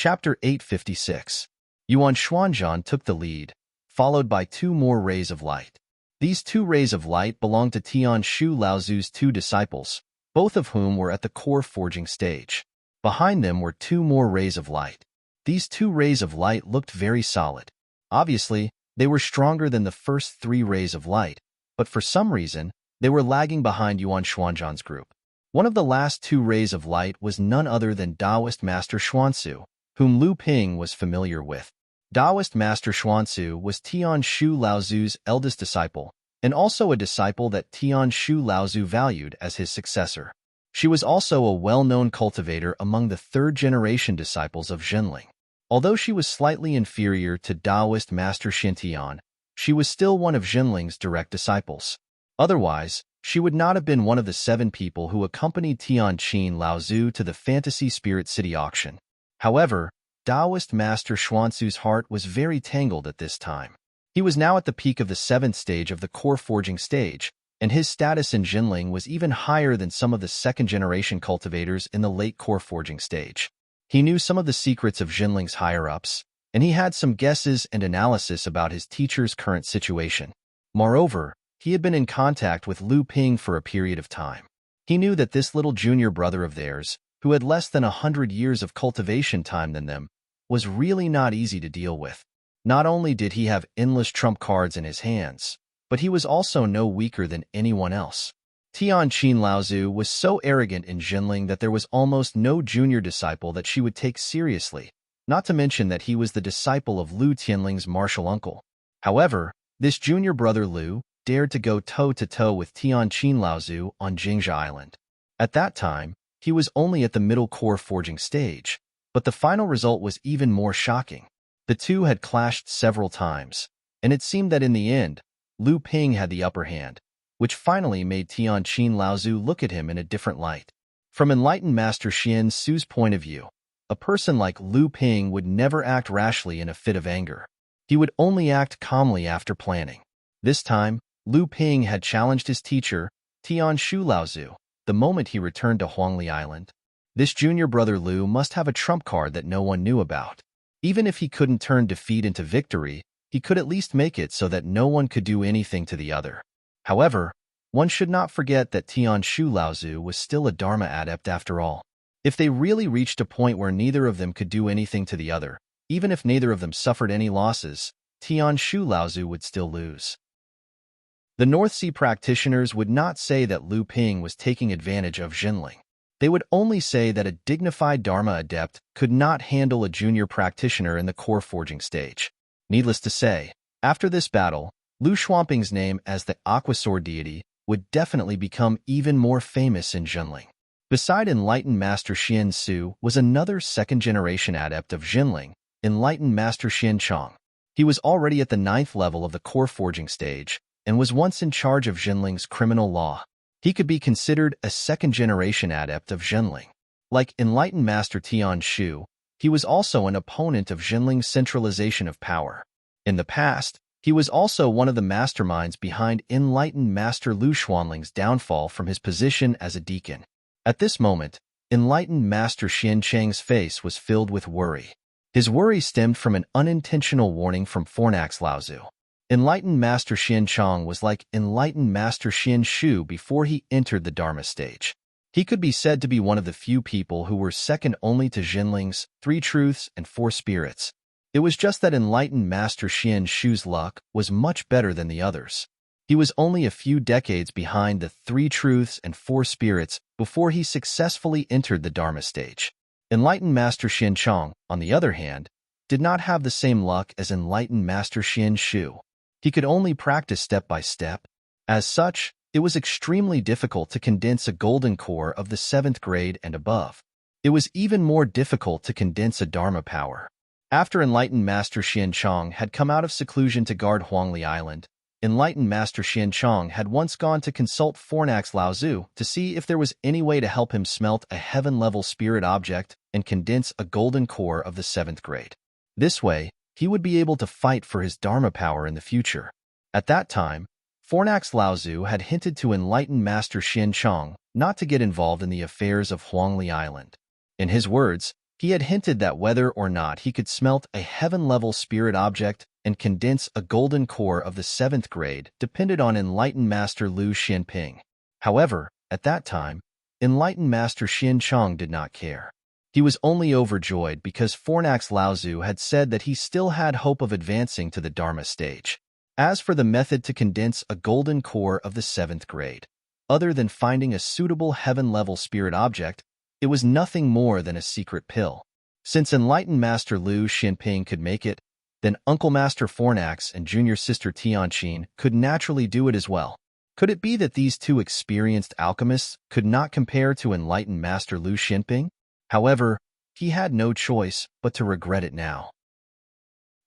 Chapter 856. Yuan Xuanzhan took the lead, followed by two more rays of light. These two rays of light belonged to Tian Shu Laozu's two disciples, both of whom were at the core forging stage. Behind them were two more rays of light. These two rays of light looked very solid. Obviously, they were stronger than the first three rays of light, but for some reason, they were lagging behind Yuan Xuanzhan's group. One of the last two rays of light was none other than Taoist Master Xuanzu, whom Lu Ping was familiar with. Taoist Master Xuanzu was Tian Shu Laozu's eldest disciple, and also a disciple that Tian Shu Laozu valued as his successor. She was also a well-known cultivator among the third-generation disciples of Zhenling. Although she was slightly inferior to Taoist Master Xintian, she was still one of Zhenling's direct disciples. Otherwise, she would not have been one of the 7 people who accompanied Tian Qin Laozu to the Fantasy Spirit City auction. However, Taoist Master Xuanzu's heart was very tangled at this time. He was now at the peak of the 7th stage of the core forging stage, and his status in Zhenling was even higher than some of the second-generation cultivators in the late core forging stage. He knew some of the secrets of Zhenling's higher-ups, and he had some guesses and analysis about his teacher's current situation. Moreover, he had been in contact with Lu Ping for a period of time. He knew that this little junior brother of theirs, who had less than 100 years of cultivation time than them, was really not easy to deal with. Not only did he have endless trump cards in his hands, but he was also no weaker than anyone else. Tian Qin Laozu was so arrogant in Zhenling that there was almost no junior disciple that she would take seriously, not to mention that he was the disciple of Lu Tianling's martial uncle. However, this junior brother Lu dared to go toe-to-toe with Tian Qin Laozu on Jingzha Island. At that time, he was only at the middle core forging stage, but the final result was even more shocking. The two had clashed several times, and it seemed that in the end, Lu Ping had the upper hand, which finally made Tian Qin Laozu look at him in a different light. From enlightened Master Xian Su's point of view, a person like Lu Ping would never act rashly in a fit of anger. He would only act calmly after planning. This time, Lu Ping had challenged his teacher, Tian Shu Laozu, the moment he returned to Huangli Island. This junior brother Lu must have a trump card that no one knew about. Even if he couldn't turn defeat into victory, he could at least make it so that no one could do anything to the other. However, one should not forget that Tian Shu Laozu was still a Dharma adept after all. If they really reached a point where neither of them could do anything to the other, even if neither of them suffered any losses, Tian Shu Laozu would still lose. The North Sea practitioners would not say that Lu Ping was taking advantage of Zhenling. They would only say that a dignified Dharma adept could not handle a junior practitioner in the core forging stage. Needless to say, after this battle, Lu Xuanping's name as the Aquasword deity would definitely become even more famous in Zhenling. Beside enlightened Master Xian Su was another second-generation adept of Zhenling, enlightened Master Xian Chong. He was already at the 9th level of the core forging stage, and was once in charge of Zhenling's criminal law. He could be considered a second-generation adept of Zhenling. Like enlightened Master Tian Shu, he was also an opponent of Zhenling's centralization of power. In the past, he was also one of the masterminds behind enlightened Master Lu Xuanling's downfall from his position as a deacon. At this moment, enlightened Master Xian Chang's face was filled with worry. His worry stemmed from an unintentional warning from Fornax Laozu. Enlightened Master Xian Chang was like enlightened Master Xian Shu before he entered the Dharma stage. He could be said to be one of the few people who were second only to Zhenling's 3 truths and 4 spirits. It was just that enlightened Master Xian Shu's luck was much better than the others. He was only a few decades behind the 3 truths and 4 spirits before he successfully entered the Dharma stage. Enlightened Master Xian Chang, on the other hand, did not have the same luck as enlightened Master Xian Shu. He could only practice step by step. As such, it was extremely difficult to condense a golden core of the 7th grade and above. It was even more difficult to condense a Dharma power. After enlightened Master Xian Chang had come out of seclusion to guard Huangli Island, enlightened Master Xian Chang had once gone to consult Fornax Laozu to see if there was any way to help him smelt a heaven-level spirit object and condense a golden core of the 7th grade. This way, he would be able to fight for his Dharma power in the future. At that time, Fornax Laozu had hinted to enlightened Master Xian Chang not to get involved in the affairs of Huangli Island. In his words, He had hinted that whether or not he could smelt a heaven-level spirit object and condense a golden core of the 7th grade depended on Enlightened Master Lu Xianping. However, at that time, Enlightened Master Xian Chong did not care. He was only overjoyed because Fornax Laozu had said that he still had hope of advancing to the Dharma stage. As for the method to condense a golden core of the 7th grade, other than finding a suitable heaven-level spirit object, it was nothing more than a secret pill. Since Enlightened Master Lu Xianping could make it, then Uncle Master Fornax and Junior Sister Tianqin could naturally do it as well. Could it be that these two experienced alchemists could not compare to Enlightened Master Lu Xianping? However, he had no choice but to regret it now.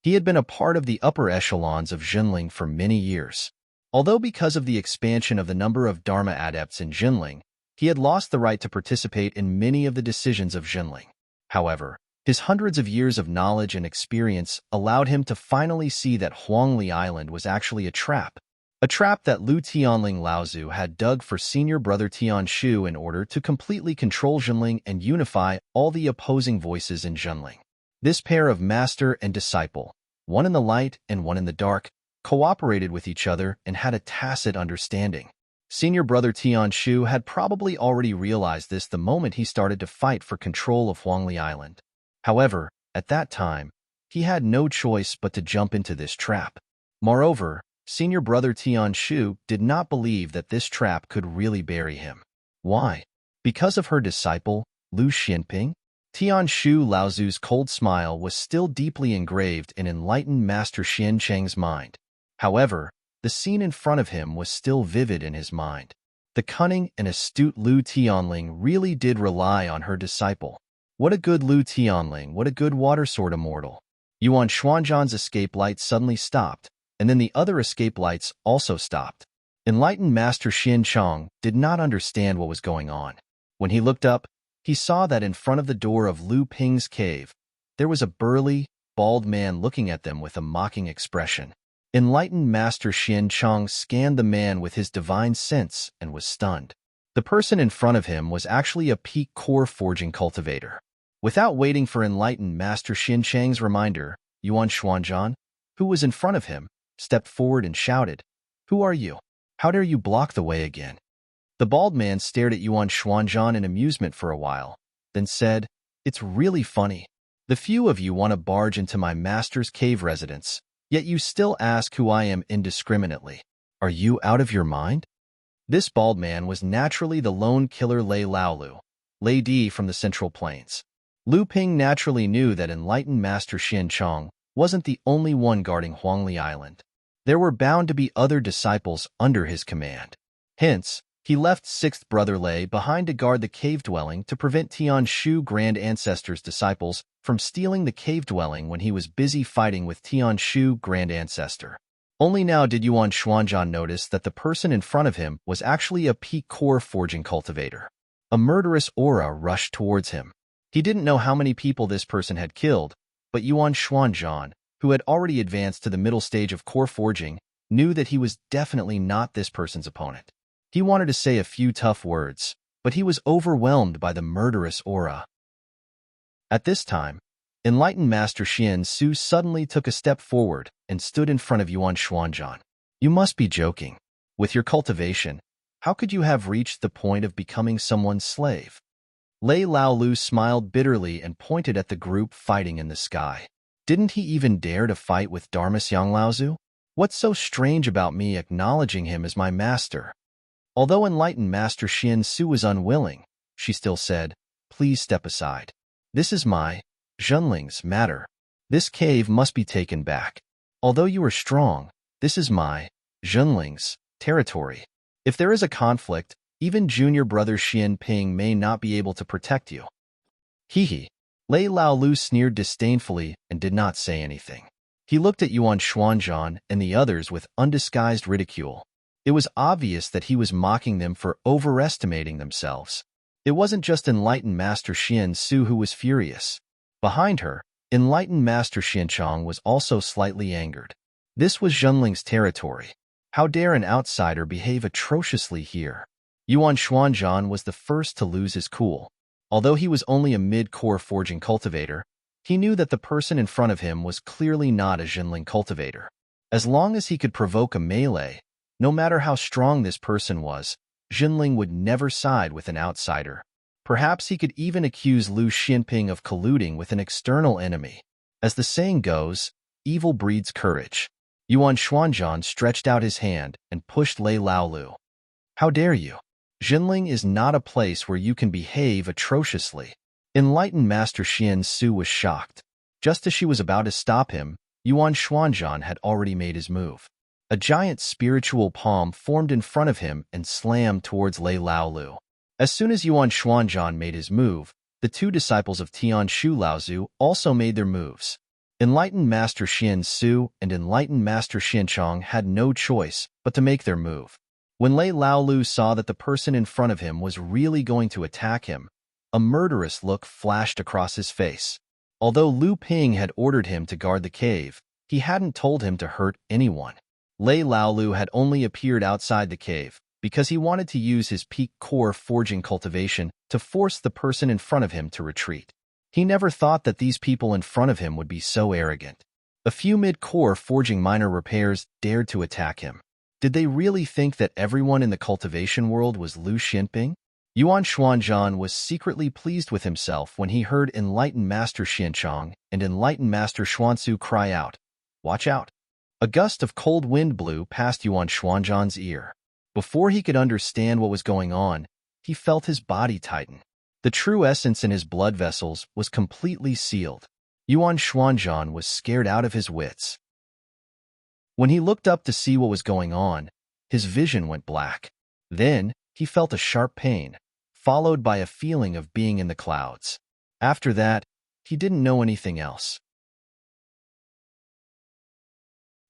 He had been a part of the upper echelons of Jinling for many years. Although because of the expansion of the number of Dharma adepts in Jinling, he had lost the right to participate in many of the decisions of Jinling. However, his hundreds of years of knowledge and experience allowed him to finally see that Huangli Island was actually a trap that Lu Tianling Laozu had dug for senior brother Tianshu in order to completely control Jinling and unify all the opposing voices in Jinling. This pair of master and disciple, one in the light and one in the dark, cooperated with each other and had a tacit understanding. Senior brother Tianshu had probably already realized this the moment he started to fight for control of Huangli Island. However, at that time, he had no choice but to jump into this trap. Moreover, senior brother Tianshu did not believe that this trap could really bury him. Why? Because of her disciple, Lu Xianping? Tianshu Laozu's cold smile was still deeply engraved in Enlightened Master Xian Cheng's mind. However, the scene in front of him was still vivid in his mind. The cunning and astute Lu Tianling really did rely on her disciple. What a good Lu Tianling, what a good water sword immortal. Yuan Xuanzhan's escape light suddenly stopped, and then the other escape lights also stopped. Enlightened Master Xian Chong did not understand what was going on. When he looked up, he saw that in front of the door of Lu Ping's cave, there was a burly, bald man looking at them with a mocking expression. Enlightened Master Xian Chong scanned the man with his divine sense and was stunned. The person in front of him was actually a peak core forging cultivator. Without waiting for Enlightened Master Xian Cheng's reminder, Yuan Xuanzhan, who was in front of him, stepped forward and shouted, "Who are you? How dare you block the way again?" The bald man stared at Yuan Xuanzhan in amusement for a while, then said, "It's really funny. The few of you want to barge into my master's cave residence, yet you still ask who I am indiscriminately. Are you out of your mind?" This bald man was naturally the lone killer Lei Laolu, Lei Di from the Central Plains. Lu Ping naturally knew that Enlightened Master Xian Chong wasn't the only one guarding Huangli Island. There were bound to be other disciples under his command. Hence, he left 6th Brother Lei behind to guard the cave dwelling to prevent Tianshu Grand Ancestor's disciples from stealing the cave dwelling when he was busy fighting with Tianshu Grand Ancestor. Only now did Yuan Xuanzhan notice that the person in front of him was actually a peak core forging cultivator. A murderous aura rushed towards him. He didn't know how many people this person had killed, but Yuan Xuanzhan, who had already advanced to the middle stage of core forging, knew that he was definitely not this person's opponent. He wanted to say a few tough words, but he was overwhelmed by the murderous aura. At this time, Enlightened Master Xian Su suddenly took a step forward and stood in front of Yuan Xuanzhan. "You must be joking. With your cultivation, how could you have reached the point of becoming someone's slave?" Lei Laolu smiled bitterly and pointed at the group fighting in the sky. "Didn't he even dare to fight with Dharma Xiang Laozu? What's so strange about me acknowledging him as my master?" Although Enlightened Master Xian Su was unwilling, she still said, "Please step aside. This is my, Zhenling's, matter. This cave must be taken back. Although you are strong, this is my, Zhenling's, territory. If there is a conflict, even junior brother Xian Ping may not be able to protect you." Hee. Lei Laolu sneered disdainfully and did not say anything. He looked at Yuan Xuanzhan and the others with undisguised ridicule. It was obvious that he was mocking them for overestimating themselves. It wasn't just Enlightened Master Xian Su who was furious. Behind her, Enlightened Master Xian Chong was also slightly angered. This was Zhenling's territory. How dare an outsider behave atrociously here? Yuan Xuanzhan was the first to lose his cool. Although he was only a mid-core forging cultivator, he knew that the person in front of him was clearly not a Jinling cultivator. As long as he could provoke a melee, no matter how strong this person was, Jinling would never side with an outsider. Perhaps he could even accuse Lu Xinping of colluding with an external enemy. As the saying goes, evil breeds courage. Yuan Xuanzhan stretched out his hand and pushed Lei Laolu. How dare you? Jinling is not a place where you can behave atrociously. Enlightened Master Xian Su was shocked. Just as she was about to stop him, Yuan Xuanzhan had already made his move. A giant spiritual palm formed in front of him and slammed towards Lei Laolu. As soon as Yuan Xuanzhan made his move, the two disciples of Tian Shu Laozu also made their moves. Enlightened Master Xian Su and Enlightened Master Xianchong had no choice but to make their move. When Lei Laolu saw that the person in front of him was really going to attack him, a murderous look flashed across his face. Although Lu Ping had ordered him to guard the cave, he hadn't told him to hurt anyone. Lei Laolu had only appeared outside the cave because he wanted to use his peak core forging cultivation to force the person in front of him to retreat. He never thought that these people in front of him would be so arrogant. A few mid-core forging minor repairs dared to attack him. Did they really think that everyone in the cultivation world was Lu Xinping? Yuan Xuanzhan was secretly pleased with himself when he heard Enlightened Master Xianchong and Enlightened Master Xuanzu cry out, "Watch out!" A gust of cold wind blew past Yuan Xuanzhan's ear. Before he could understand what was going on, he felt his body tighten. The true essence in his blood vessels was completely sealed. Yuan Xuanzhan was scared out of his wits. When he looked up to see what was going on, his vision went black. Then, he felt a sharp pain, followed by a feeling of being in the clouds. After that, he didn't know anything else.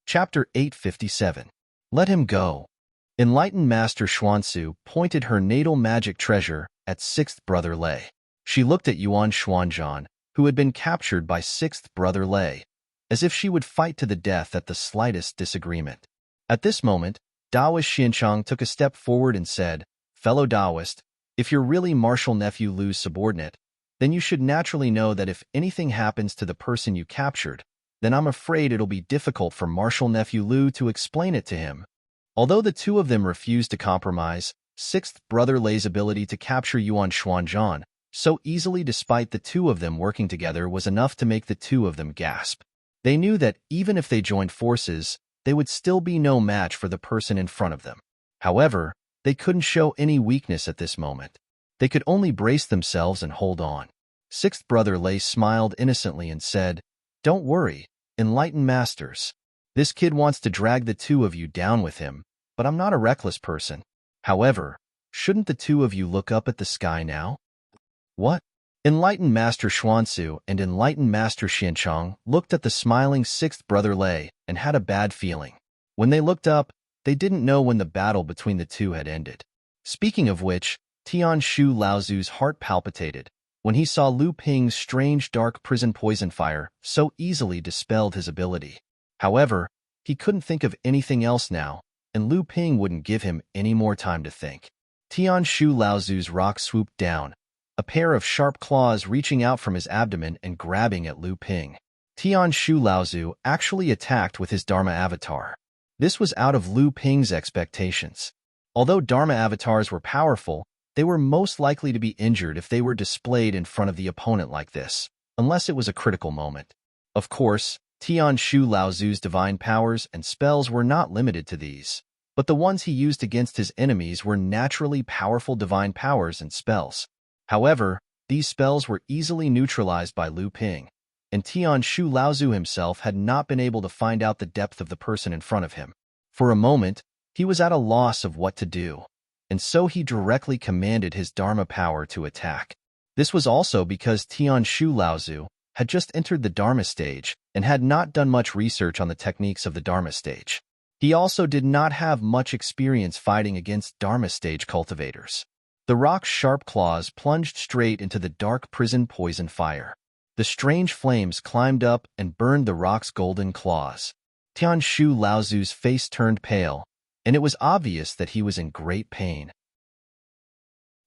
Chapter 857. Let him go. Enlightened Master Xuanzu pointed her natal magic treasure at sixth brother Lei. She looked at Yuan Xuanzhan, who had been captured by sixth brother Lei, as if she would fight to the death at the slightest disagreement. At this moment, Taoist Xianchong took a step forward and said, "Fellow Taoist, if you're really Martial Nephew Lu's subordinate, then you should naturally know that if anything happens to the person you captured, then I'm afraid it'll be difficult for Martial Nephew Lu to explain it to him." Although the two of them refused to compromise, sixth brother Lei's ability to capture Yuan Xuanzhan so easily despite the two of them working together was enough to make the two of them gasp. They knew that even if they joined forces, they would still be no match for the person in front of them. However, they couldn't show any weakness at this moment. They could only brace themselves and hold on. Sixth brother Lei smiled innocently and said, "Don't worry, enlightened masters. This kid wants to drag the two of you down with him, but I'm not a reckless person. However, shouldn't the two of you look up at the sky now?" "What?" Enlightened Master Xuanzu and Enlightened Master Xianchong looked at the smiling sixth brother Lei and had a bad feeling. When they looked up, they didn't know when the battle between the two had ended. Speaking of which, Tian Shu Laozu's heart palpitated when he saw Lu Ping's strange dark prison poison fire so easily dispelled his ability. However, he couldn't think of anything else now, and Lu Ping wouldn't give him any more time to think. Tian Shu Laozu's rock swooped down, a pair of sharp claws reaching out from his abdomen and grabbing at Lu Ping. Tian Shu Laozu actually attacked with his Dharma avatar. This was out of Lu Ping's expectations. Although Dharma avatars were powerful, they were most likely to be injured if they were displayed in front of the opponent like this, unless it was a critical moment. Of course, Tian Shu Laozu's divine powers and spells were not limited to these, but the ones he used against his enemies were naturally powerful divine powers and spells. However, these spells were easily neutralized by Lu Ping, and Tian Shu Laozu himself had not been able to find out the depth of the person in front of him. For a moment, he was at a loss of what to do, and so he directly commanded his Dharma power to attack. This was also because Tian Shu Laozu had just entered the Dharma stage and had not done much research on the techniques of the Dharma stage. He also did not have much experience fighting against Dharma stage cultivators. The rock's sharp claws plunged straight into the dark prison poison fire. The strange flames climbed up and burned the rock's golden claws. Tian Shu Laozu's face turned pale, and it was obvious that he was in great pain.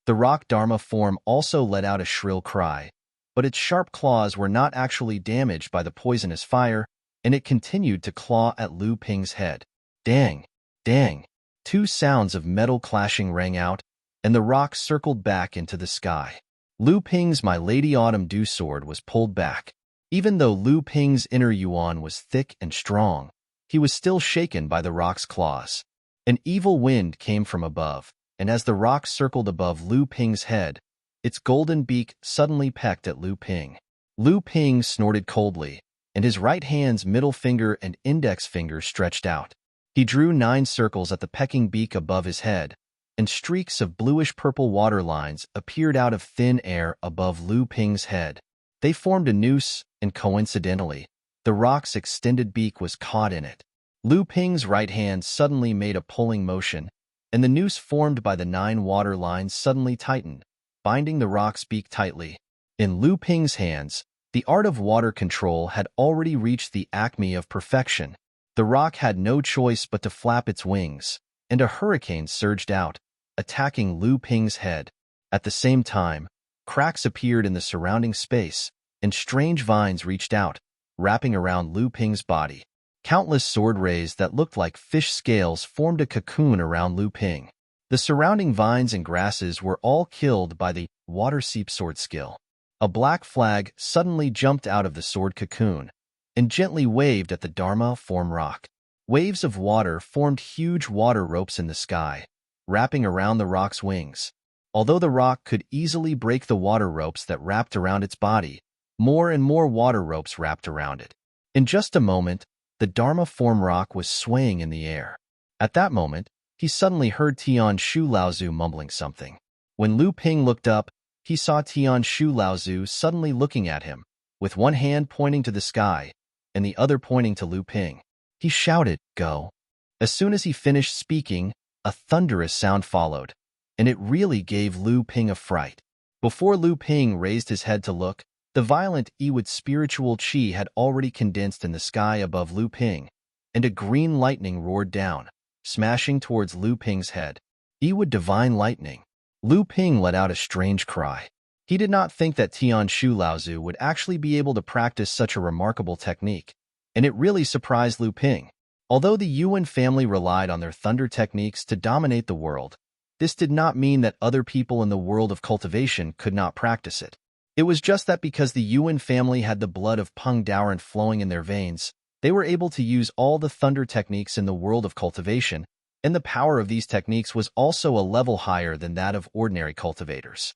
The rock Dharma form also let out a shrill cry, but its sharp claws were not actually damaged by the poisonous fire, and it continued to claw at Lu Ping's head. Dang! Dang! Two sounds of metal clashing rang out, and the rock circled back into the sky. Lu Ping's My Lady Autumn Dew sword was pulled back. Even though Lu Ping's inner yuan was thick and strong, he was still shaken by the rock's claws. An evil wind came from above, and as the rock circled above Lu Ping's head, its golden beak suddenly pecked at Lu Ping. Lu Ping snorted coldly, and his right hand's middle finger and index finger stretched out. He drew 9 circles at the pecking beak above his head, and streaks of bluish-purple water lines appeared out of thin air above Lu Ping's head. They formed a noose, and coincidentally, the rock's extended beak was caught in it. Lu Ping's right hand suddenly made a pulling motion, and the noose formed by the 9 water lines suddenly tightened, binding the rock's beak tightly. In Lu Ping's hands, the art of water control had already reached the acme of perfection. The rock had no choice but to flap its wings, and a hurricane surged out, attacking Lu Ping's head. At the same time, cracks appeared in the surrounding space, and strange vines reached out, wrapping around Lu Ping's body. Countless sword rays that looked like fish scales formed a cocoon around Lu Ping. The surrounding vines and grasses were all killed by the water seep sword skill. A black flag suddenly jumped out of the sword cocoon and gently waved at the Dharma form rock. Waves of water formed huge water ropes in the sky, wrapping around the rock's wings. Although the rock could easily break the water ropes that wrapped around its body, more and more water ropes wrapped around it. In just a moment, the Dharma form rock was swaying in the air. At that moment, he suddenly heard Tian Shu Laozu mumbling something. When Lu Ping looked up, he saw Tian Shu Laozu suddenly looking at him, with one hand pointing to the sky and the other pointing to Lu Ping. He shouted, "Go!" As soon as he finished speaking, a thunderous sound followed, and it really gave Lu Ping a fright. Before Lu Ping raised his head to look, the violent Iwid spiritual chi had already condensed in the sky above Lu Ping, and a green lightning roared down, smashing towards Lu Ping's head. Iwid divine lightning. Lu Ping let out a strange cry. He did not think that Tian Shu Laozu would actually be able to practice such a remarkable technique, and it really surprised Lu Ping. Although the Yuan family relied on their thunder techniques to dominate the world, this did not mean that other people in the world of cultivation could not practice it. It was just that because the Yuan family had the blood of Peng Daoran flowing in their veins, they were able to use all the thunder techniques in the world of cultivation, and the power of these techniques was also a level higher than that of ordinary cultivators.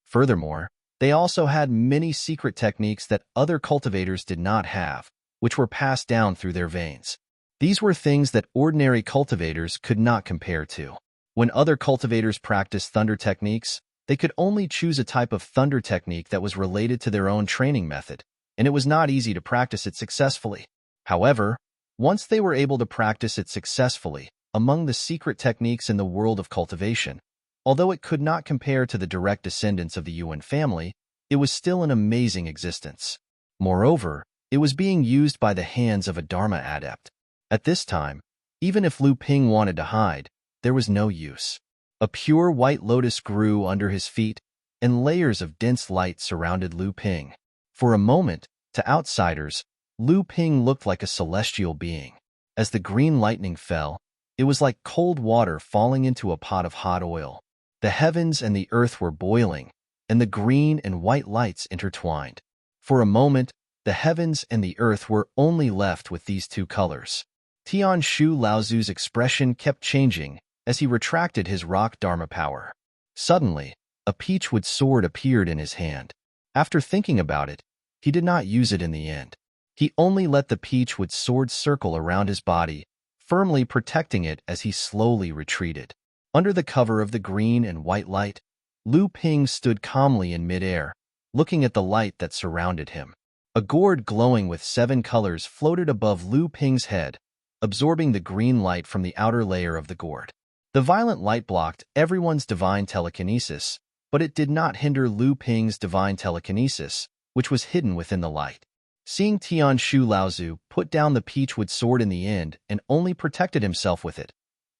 Furthermore, they also had many secret techniques that other cultivators did not have, which were passed down through their veins. These were things that ordinary cultivators could not compare to. When other cultivators practiced thunder techniques, they could only choose a type of thunder technique that was related to their own training method, and it was not easy to practice it successfully. However, once they were able to practice it successfully among the secret techniques in the world of cultivation, although it could not compare to the direct descendants of the Yuan family, it was still an amazing existence. Moreover, it was being used by the hands of a Dharma adept. At this time, even if Lu Ping wanted to hide, there was no use. A pure white lotus grew under his feet, and layers of dense light surrounded Lu Ping. For a moment, to outsiders, Lu Ping looked like a celestial being. As the green lightning fell, it was like cold water falling into a pot of hot oil. The heavens and the earth were boiling, and the green and white lights intertwined. For a moment, the heavens and the earth were only left with these two colors. Tian Shu Laozu's expression kept changing as he retracted his rock Dharma power. Suddenly, a peachwood sword appeared in his hand. After thinking about it, he did not use it in the end. He only let the peachwood sword circle around his body, firmly protecting it as he slowly retreated. Under the cover of the green and white light, Lu Ping stood calmly in midair, looking at the light that surrounded him. A gourd glowing with 7 colors floated above Lu Ping's head, absorbing the green light from the outer layer of the gourd. The violent light blocked everyone's divine telekinesis, but it did not hinder Lu Ping's divine telekinesis, which was hidden within the light. Seeing Tian Shu Laozu put down the peachwood sword in the end and only protected himself with it,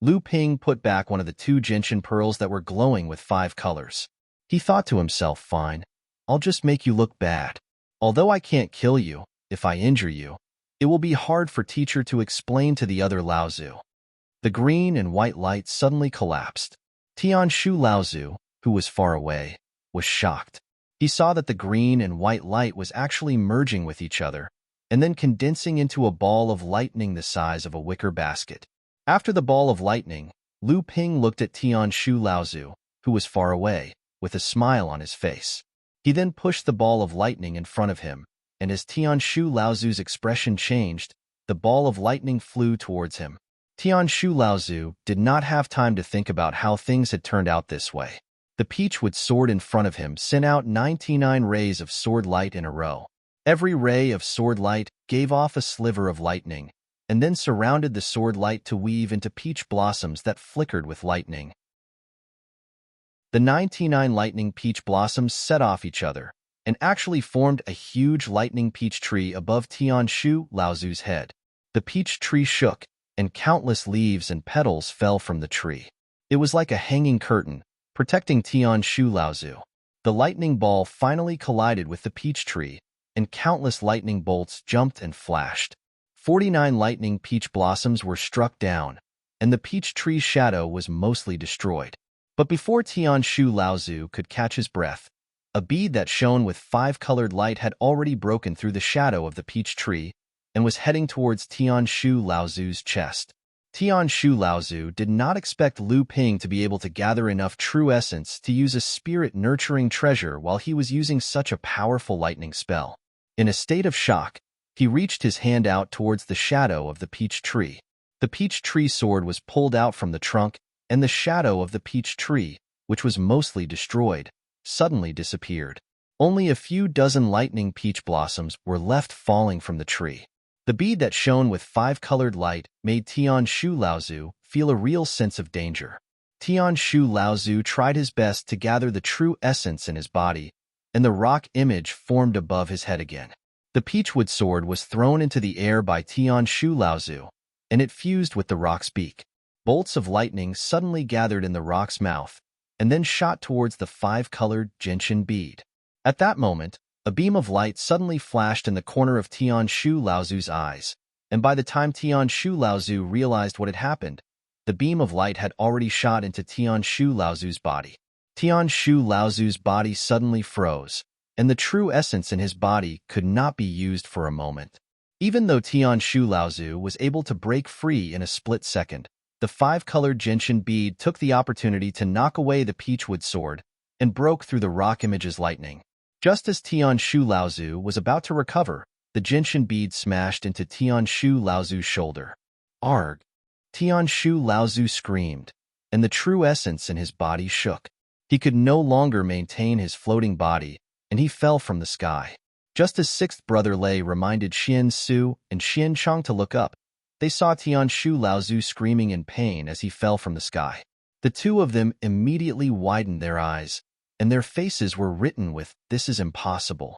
Lu Ping put back one of the two gentian pearls that were glowing with 5 colors. He thought to himself, fine, I'll just make you look bad. Although I can't kill you, if I injure you, it will be hard for teacher to explain to the other Laozu. The green and white light suddenly collapsed. Tianshu Laozu, who was far away, was shocked. He saw that the green and white light was actually merging with each other, and then condensing into a ball of lightning the size of a wicker basket. After the ball of lightning, Lu Ping looked at Tianshu Laozu, who was far away, with a smile on his face. He then pushed the ball of lightning in front of him, and as Tianshu Laozu's expression changed, the ball of lightning flew towards him. Tianshu Laozu did not have time to think about how things had turned out this way. The peachwood sword in front of him sent out 99 rays of sword light in a row. Every ray of sword light gave off a sliver of lightning, and then surrounded the sword light to weave into peach blossoms that flickered with lightning. The 99 lightning peach blossoms set off each other, and actually formed a huge lightning peach tree above Tianshu Laozu's head. The peach tree shook, and countless leaves and petals fell from the tree. It was like a hanging curtain, protecting Tianshu Laozu. The lightning ball finally collided with the peach tree, and countless lightning bolts jumped and flashed. 49 lightning peach blossoms were struck down, and the peach tree's shadow was mostly destroyed. But before Tianshu Laozu could catch his breath, a bead that shone with 5-colored light had already broken through the shadow of the peach tree and was heading towards Tianshu Laozu's chest. Tianshu Laozu did not expect Lu Ping to be able to gather enough true essence to use a spirit-nurturing treasure while he was using such a powerful lightning spell. In a state of shock, he reached his hand out towards the shadow of the peach tree. The peach tree sword was pulled out from the trunk, and the shadow of the peach tree, which was mostly destroyed, suddenly disappeared. Only a few dozen lightning peach blossoms were left falling from the tree. The bead that shone with 5-colored light made Tianshu Laozu feel a real sense of danger. Tianshu Laozu tried his best to gather the true essence in his body, and the rock image formed above his head again. The peachwood sword was thrown into the air by Tianshu Laozu, and it fused with the rock's beak. Bolts of lightning suddenly gathered in the rock's mouth, and then shot towards the 5-colored gentian bead. At that moment, a beam of light suddenly flashed in the corner of Tianshu Laozu's eyes, and by the time Tianshu Laozu realized what had happened, the beam of light had already shot into Tianshu Laozu's body. Tianshu Laozu's body suddenly froze, and the true essence in his body could not be used for a moment. Even though Tianshu Laozu was able to break free in a split second, the 5-colored gentian bead took the opportunity to knock away the peachwood sword and broke through the rock image's lightning. Just as Tianshu Laozu was about to recover, the gentian bead smashed into Tianshu Laozu's shoulder. Arg! Tianshu Laozu screamed, and the true essence in his body shook. He could no longer maintain his floating body, and he fell from the sky. Just as sixth brother Lei reminded Xian Su and Xian Chang to look up, they saw Tianshu Laozu screaming in pain as he fell from the sky. The two of them immediately widened their eyes, and their faces were written with, "This is impossible."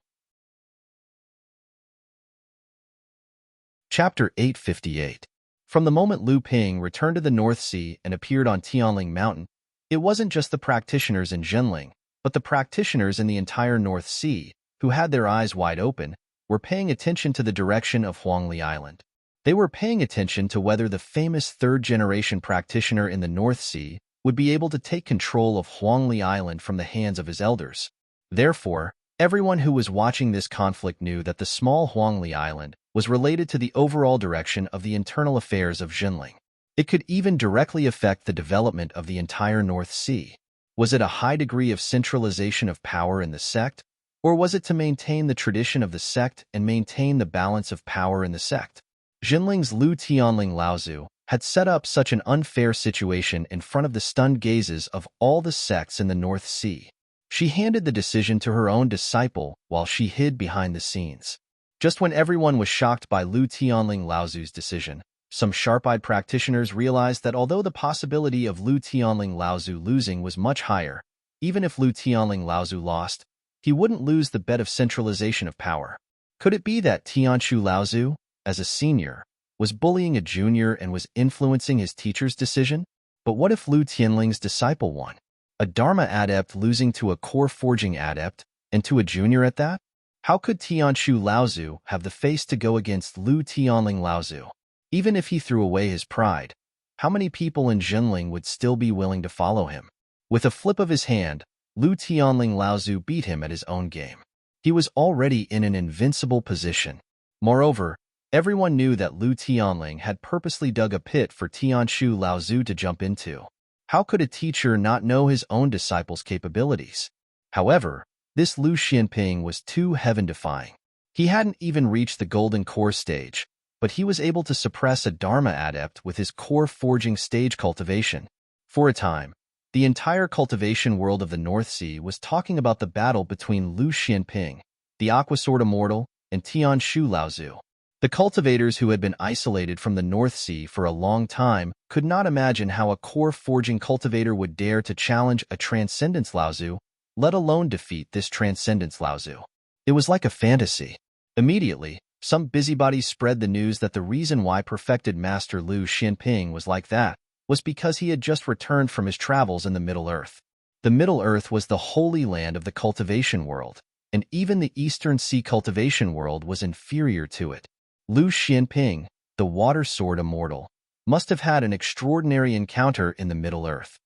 Chapter 858. From the moment Lu Ping returned to the North Sea and appeared on Tianling Mountain, it wasn't just the practitioners in Jinling, but the practitioners in the entire North Sea, who had their eyes wide open, were paying attention to the direction of Huangli Island. They were paying attention to whether the famous third-generation practitioner in the North Sea would be able to take control of Huangli Island from the hands of his elders. Therefore, everyone who was watching this conflict knew that the small Huangli Island was related to the overall direction of the internal affairs of Jinling. It could even directly affect the development of the entire North Sea. Was it a high degree of centralization of power in the sect, or was it to maintain the tradition of the sect and maintain the balance of power in the sect? Jinling's Lu Tianling Laozu had set up such an unfair situation in front of the stunned gazes of all the sects in the North Sea. She handed the decision to her own disciple while she hid behind the scenes. Just when everyone was shocked by Lu Tianling Laozu's decision, some sharp-eyed practitioners realized that although the possibility of Lu Tianling Laozu losing was much higher, even if Lu Tianling Laozu lost, he wouldn't lose the bet of centralization of power. Could it be that Tianshu Laozu, as a senior, was bullying a junior and was influencing his teacher's decision? But what if Lu Tianling's disciple won? A Dharma adept losing to a core forging adept, and to a junior at that? How could Tianshu Laozu have the face to go against Lu Tianling Laozu? Even if he threw away his pride, how many people in Jinling would still be willing to follow him? With a flip of his hand, Lu Tianling Laozu beat him at his own game. He was already in an invincible position. Moreover, everyone knew that Lu Tianling had purposely dug a pit for Tianshu Laozu to jump into. How could a teacher not know his own disciples' capabilities? However, this Lu Xianping was too heaven-defying. He hadn't even reached the golden core stage, but he was able to suppress a Dharma adept with his core forging stage cultivation. For a time, the entire cultivation world of the North Sea was talking about the battle between Lu Xianping, the Aquasword Immortal, and Tianshu Laozu. The cultivators who had been isolated from the North Sea for a long time could not imagine how a core forging cultivator would dare to challenge a Transcendence Laozu, let alone defeat this Transcendence Laozu. It was like a fantasy. Immediately, some busybodies spread the news that the reason why perfected Master Lu Xianping was like that was because he had just returned from his travels in the Middle Earth. The Middle Earth was the holy land of the cultivation world, and even the Eastern Sea cultivation world was inferior to it. Lu Xianping, the Water Sword Immortal, must have had an extraordinary encounter in the Middle Earth.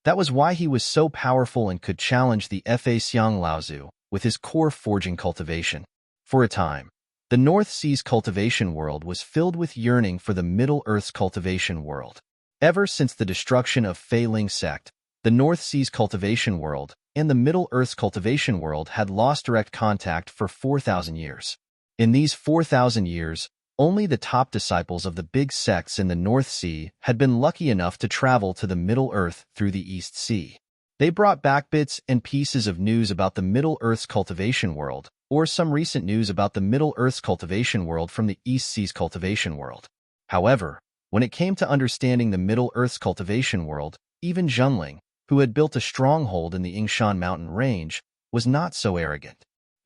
That was why he was so powerful and could challenge the Fa Xiang Laozu with his core forging cultivation. For a time, the North Sea's cultivation world was filled with yearning for the Middle Earth's cultivation world. Ever since the destruction of Fei Ling sect, the North Sea's cultivation world and the Middle Earth's cultivation world had lost direct contact for 4,000 years. In these 4,000 years, only the top disciples of the big sects in the North Sea had been lucky enough to travel to the Middle Earth through the East Sea. They brought back bits and pieces of news about the Middle Earth's cultivation world, or some recent news about the Middle Earth's cultivation world from the East Sea's cultivation world. However, when it came to understanding the Middle Earth's cultivation world, even Junling, who had built a stronghold in the Yingshan mountain range, was not so arrogant.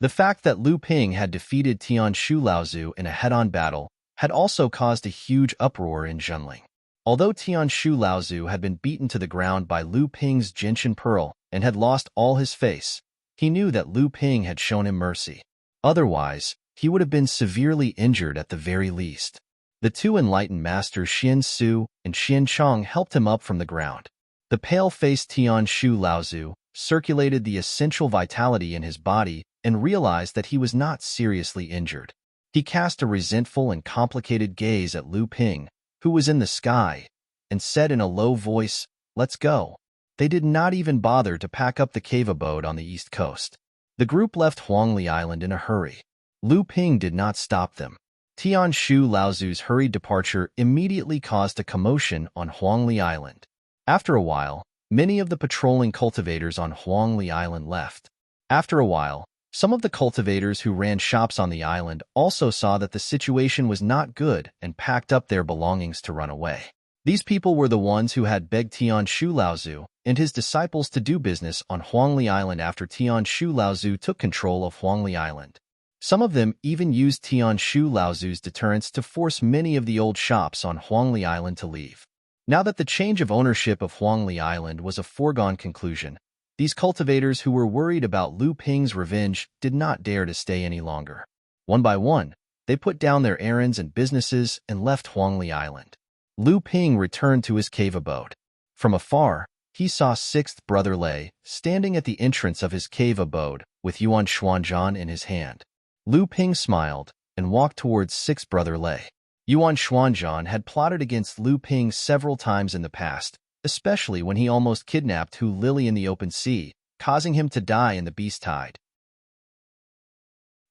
The fact that Lu Ping had defeated Tianshu Laozu in a head-on battle had also caused a huge uproar in Junling. Although Tianshu Laozu had been beaten to the ground by Lu Ping's Jinshan Pearl and had lost all his face, he knew that Lu Ping had shown him mercy. Otherwise, he would have been severely injured at the very least. The two enlightened masters Xian Su and Xian Chong helped him up from the ground. The pale-faced Tianshu Laozu circulated the essential vitality in his body and realized that he was not seriously injured. He cast a resentful and complicated gaze at Lu Ping, who was in the sky, and said in a low voice, "Let's go." They did not even bother to pack up the cave abode on the east coast. The group left Huangli Island in a hurry. Lu Ping did not stop them. Tianshu Laozu's hurried departure immediately caused a commotion on Huangli Island. After a while, many of the patrolling cultivators on Huangli Island left. After a while, some of the cultivators who ran shops on the island also saw that the situation was not good and packed up their belongings to run away. These people were the ones who had begged Tianshu Laozu and his disciples to do business on Huangli Island after Tianshu Laozu took control of Huangli Island. Some of them even used Tianshu Laozu's deterrence to force many of the old shops on Huangli Island to leave. Now that the change of ownership of Huangli Island was a foregone conclusion, these cultivators who were worried about Lu Ping's revenge did not dare to stay any longer. One by one, they put down their errands and businesses and left Huangli Island. Lu Ping returned to his cave abode. From afar, he saw sixth brother Lei standing at the entrance of his cave abode with Yuan Xuanzhan in his hand. Lu Ping smiled and walked towards sixth brother Lei. Yuan Xuanzhan had plotted against Lu Ping several times in the past, especially when he almost kidnapped Hu Lily in the open sea, causing him to die in the beast tide.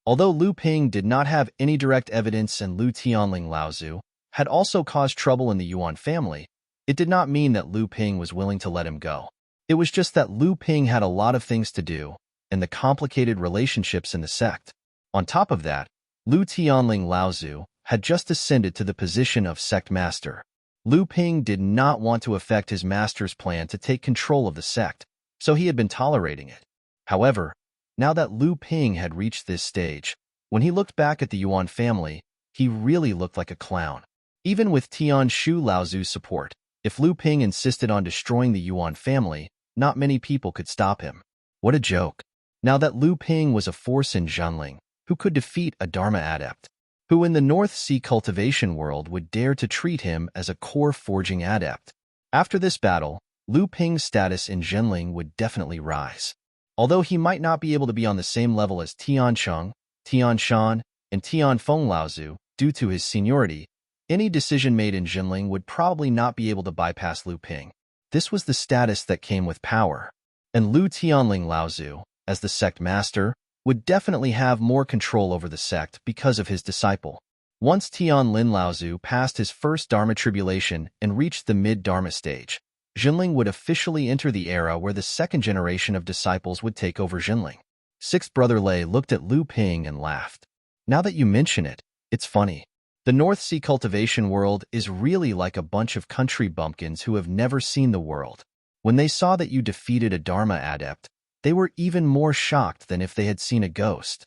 Although Lu Ping did not have any direct evidence and Lu Tianling Laozu had also caused trouble in the Yuan family, it did not mean that Lu Ping was willing to let him go. It was just that Lu Ping had a lot of things to do, and the complicated relationships in the sect. On top of that, Lu Tianling Laozu had just ascended to the position of sect master. Lu Ping did not want to affect his master's plan to take control of the sect, so he had been tolerating it. However, now that Lu Ping had reached this stage, when he looked back at the Yuan family, he really looked like a clown. Even with Tianshu Laozu's support, If Lu Ping insisted on destroying the Yuan family, not many people could stop him. What a joke. Now that Lu Ping was a force in Zhenling, who could defeat a Dharma adept? Who in the North Sea cultivation world would dare to treat him as a core forging adept? After this battle, Lu Ping's status in Zhenling would definitely rise. Although he might not be able to be on the same level as Tian Cheng, Tian Shan, and Tian Feng Laozu due to his seniority, any decision made in Zhenling would probably not be able to bypass Lu Ping. This was the status that came with power. And Lu Tianling Laozu, as the sect master, would definitely have more control over the sect because of his disciple. Once Tianlin Laozu passed his first Dharma tribulation and reached the mid-Dharma stage, Zhenling would officially enter the era where the second generation of disciples would take over Zhenling. Sixth Brother Lei looked at Lu Ping and laughed. Now that you mention it, it's funny. The North Sea cultivation world is really like a bunch of country bumpkins who have never seen the world. When they saw that you defeated a Dharma adept, they were even more shocked than if they had seen a ghost.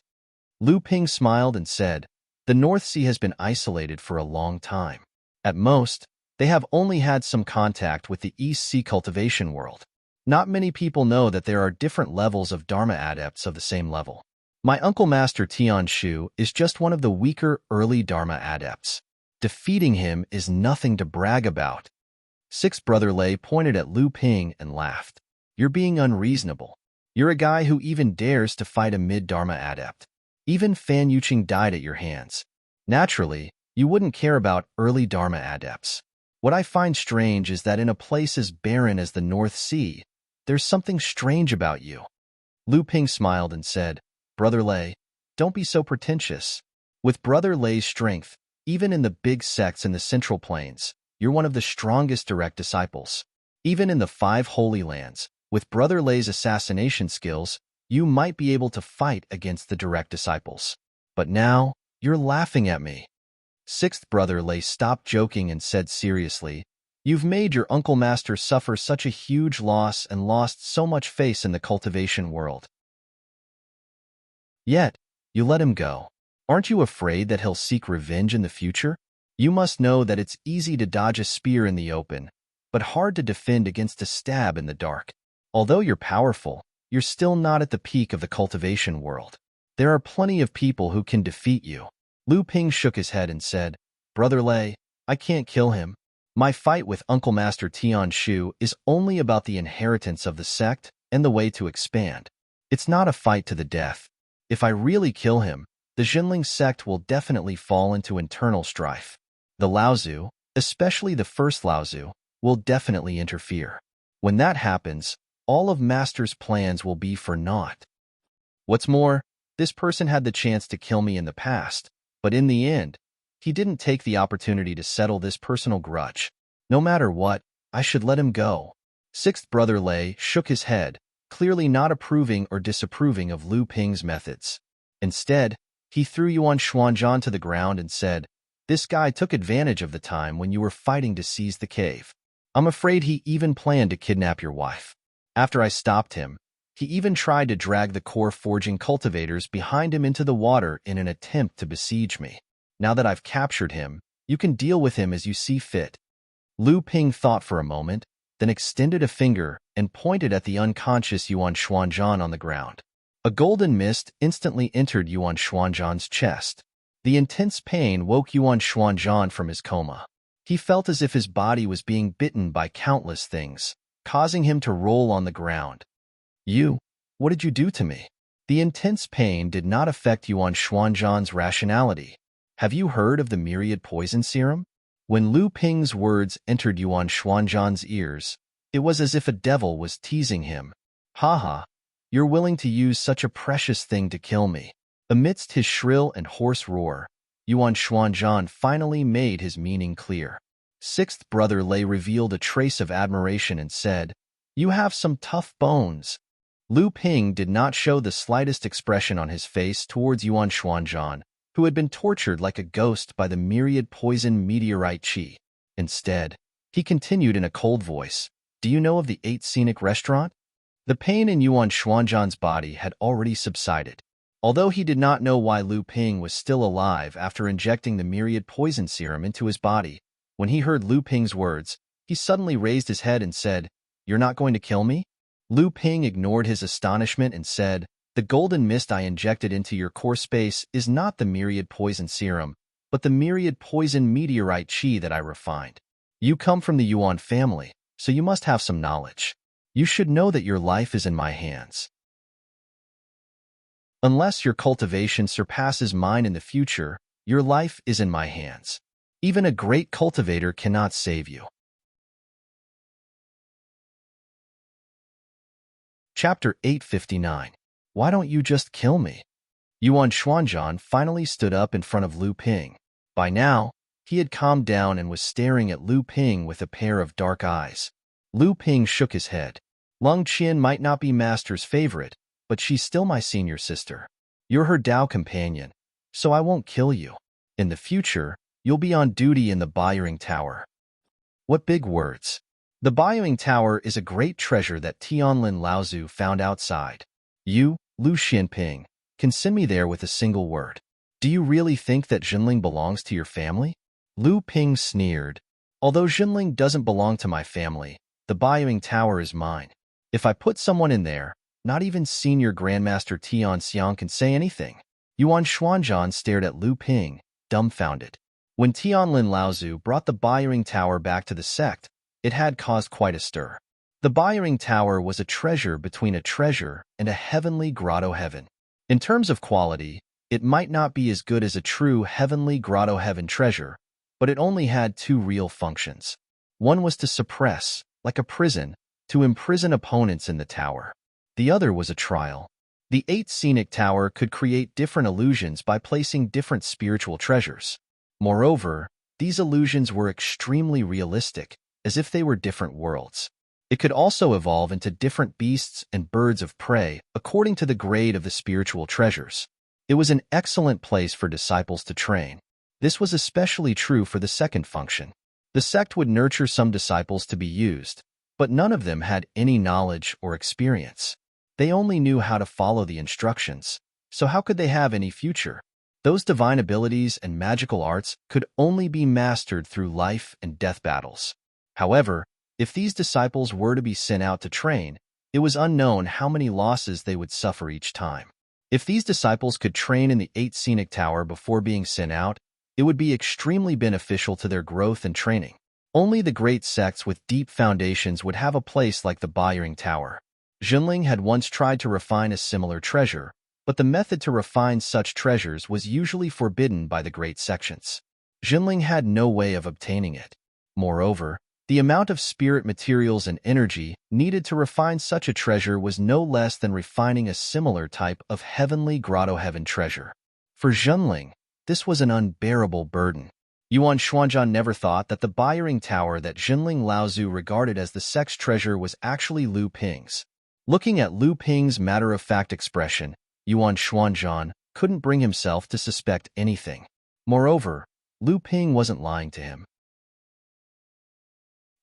Lu Ping smiled and said, "The North Sea has been isolated for a long time. At most, they have only had some contact with the East Sea cultivation world. Not many people know that there are different levels of Dharma adepts of the same level. My uncle Master Tian Shu is just one of the weaker early Dharma adepts. Defeating him is nothing to brag about." Sixth Brother Lei pointed at Lu Ping and laughed. "You're being unreasonable. You're a guy who even dares to fight a mid-Dharma adept. Even Fan Yuqing died at your hands. Naturally, you wouldn't care about early Dharma adepts. What I find strange is that in a place as barren as the North Sea, there's something strange about you." Lu Ping smiled and said, "Brother Lei, don't be so pretentious. With Brother Lei's strength, even in the big sects in the Central Plains, you're one of the strongest direct disciples. Even in the 5 Holy Lands, with Brother Lei's assassination skills, you might be able to fight against the direct disciples. But now, you're laughing at me." Sixth Brother Lei stopped joking and said seriously, "You've made your Uncle Master suffer such a huge loss and lost so much face in the cultivation world. Yet, you let him go. Aren't you afraid that he'll seek revenge in the future? You must know that it's easy to dodge a spear in the open, but hard to defend against a stab in the dark. Although you're powerful, you're still not at the peak of the cultivation world. There are plenty of people who can defeat you." Lu Ping shook his head and said, "Brother Lei, I can't kill him. My fight with Uncle Master Tian Shu is only about the inheritance of the sect and the way to expand. It's not a fight to the death. If I really kill him, the Zhenling sect will definitely fall into internal strife. The Laozu, especially the first Laozu, will definitely interfere. When that happens, all of Master's plans will be for naught. What's more, this person had the chance to kill me in the past, but in the end, he didn't take the opportunity to settle this personal grudge. No matter what, I should let him go." Sixth Brother Lei shook his head, clearly not approving or disapproving of Lu Ping's methods. Instead, he threw Yuan Xuanzhan to the ground and said, "This guy took advantage of the time when you were fighting to seize the cave. I'm afraid he even planned to kidnap your wife. After I stopped him, he even tried to drag the core forging cultivators behind him into the water in an attempt to besiege me. Now that I've captured him, you can deal with him as you see fit." Lu Ping thought for a moment, then extended a finger and pointed at the unconscious Yuan Xuanzhan on the ground. A golden mist instantly entered Yuan Xuanzhan's chest. The intense pain woke Yuan Xuanzhan from his coma. He felt as if his body was being bitten by countless things, causing him to roll on the ground. What did you do to me?" The intense pain did not affect Yuan Xuanzhan's rationality. "Have you heard of the myriad poison serum?" When Lu Ping's words entered Yuan Xuanzhan's ears, it was as if a devil was teasing him. "Ha, you're willing to use such a precious thing to kill me." Amidst his shrill and hoarse roar, Yuan Xuanzhan finally made his meaning clear. Sixth Brother Lei revealed a trace of admiration and said, "You have some tough bones." Lu Ping did not show the slightest expression on his face towards Yuan Xuanzhan, who had been tortured like a ghost by the myriad poison meteorite qi. Instead, he continued in a cold voice, "Do you know of the 8 Scenic Restaurant?" The pain in Yuan Xuanzhan's body had already subsided. Although he did not know why Lu Ping was still alive after injecting the myriad poison serum into his body, when he heard Lu Ping's words, He suddenly raised his head and said, "You're not going to kill me?" Lu Ping ignored his astonishment and said, "The golden mist I injected into your core space is not the myriad poison serum, but the myriad poison meteorite chi that I refined. You come from the Yuan family, so you must have some knowledge. You should know that your life is in my hands. Unless your cultivation surpasses mine in the future, your life is in my hands. Even a great cultivator cannot save you." Chapter 859. Why don't you just kill me? Yuan Xuanzhan finally stood up in front of Lu Ping. By now, he had calmed down and was staring at Lu Ping with a pair of dark eyes. Lu Ping shook his head. "Lung Qian might not be Master's favorite, but she's still my senior sister. You're her Dao companion, so I won't kill you. In the future, you'll be on duty in the Buyering Tower." What big words. The Buyering Tower is a great treasure that Tianlin Laozu found outside. You, Lu Xianping, can send me there with a single word. Do you really think that Jinling belongs to your family? Lu Ping sneered. Although Jinling doesn't belong to my family, the Buyering Tower is mine. If I put someone in there, not even Senior Grandmaster Tian Xiang can say anything. Yuan Xuanzhan stared at Lu Ping, dumbfounded. When Tianlin Laozu brought the Buyering Tower back to the sect, it had caused quite a stir. The Buyering Tower was a treasure between a treasure and a heavenly grotto heaven. In terms of quality, it might not be as good as a true heavenly grotto heaven treasure, but it only had two real functions. One was to suppress, like a prison, to imprison opponents in the tower. The other was a trial. The 8 scenic tower could create different illusions by placing different spiritual treasures. Moreover, these illusions were extremely realistic, as if they were different worlds. It could also evolve into different beasts and birds of prey according to the grade of the spiritual treasures. It was an excellent place for disciples to train. This was especially true for the second function. The sect would nurture some disciples to be used, but none of them had any knowledge or experience. They only knew how to follow the instructions, so how could they have any future? Those divine abilities and magical arts could only be mastered through life and death battles. However, if these disciples were to be sent out to train, it was unknown how many losses they would suffer each time. If these disciples could train in the 8 scenic tower before being sent out, it would be extremely beneficial to their growth and training. Only the great sects with deep foundations would have a place like the Buyering Tower. Jinling had once tried to refine a similar treasure, but the method to refine such treasures was usually forbidden by the great sections. Jinling had no way of obtaining it. Moreover, the amount of spirit materials and energy needed to refine such a treasure was no less than refining a similar type of heavenly grotto heaven treasure. For Jinling, this was an unbearable burden. Yuan Xuanzhan never thought that the Buyering Tower that Jinling Laozu regarded as the sect's treasure was actually Lu Ping's. Looking at Lu Ping's matter-of-fact expression, Yuan Xuanzhan couldn't bring himself to suspect anything. Moreover, Lu Ping wasn't lying to him.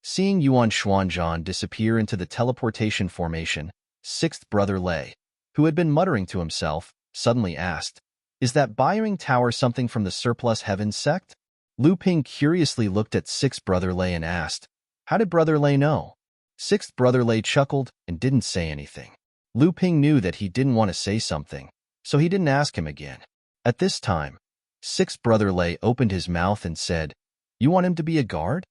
Seeing Yuan Xuanzhan disappear into the teleportation formation, 6th Brother Lei, who had been muttering to himself, suddenly asked, "Is that Buyering Tower something from the Surplus Heavens sect?" Lu Ping curiously looked at 6th Brother Lei and asked, "How did Brother Lei know?" 6th Brother Lei chuckled and didn't say anything. Lu Ping knew that he didn't want to say something, so he didn't ask him again. At this time, 6th Brother Lei opened his mouth and said, "You want him to be a guard?"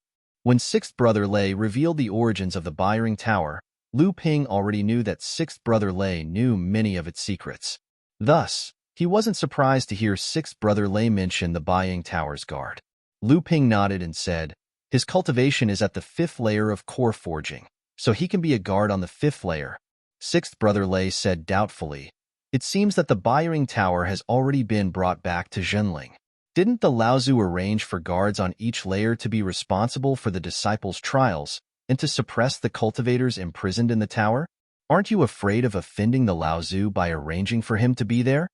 When 6th Brother Lei revealed the origins of the Buyering Tower, Lu Ping already knew that 6th Brother Lei knew many of its secrets. Thus, he wasn't surprised to hear 6th Brother Lei mention the Buyering Tower's guard. Lu Ping nodded and said, "His cultivation is at the 5th layer of core forging, so he can be a guard on the 5th layer." 6th Brother Lei said doubtfully, "It seems that the Buyering Tower has already been brought back to Jinling. Didn't the Laozu arrange for guards on each layer to be responsible for the disciples' trials and to suppress the cultivators imprisoned in the tower? Aren't you afraid of offending the Laozu by arranging for him to be there?"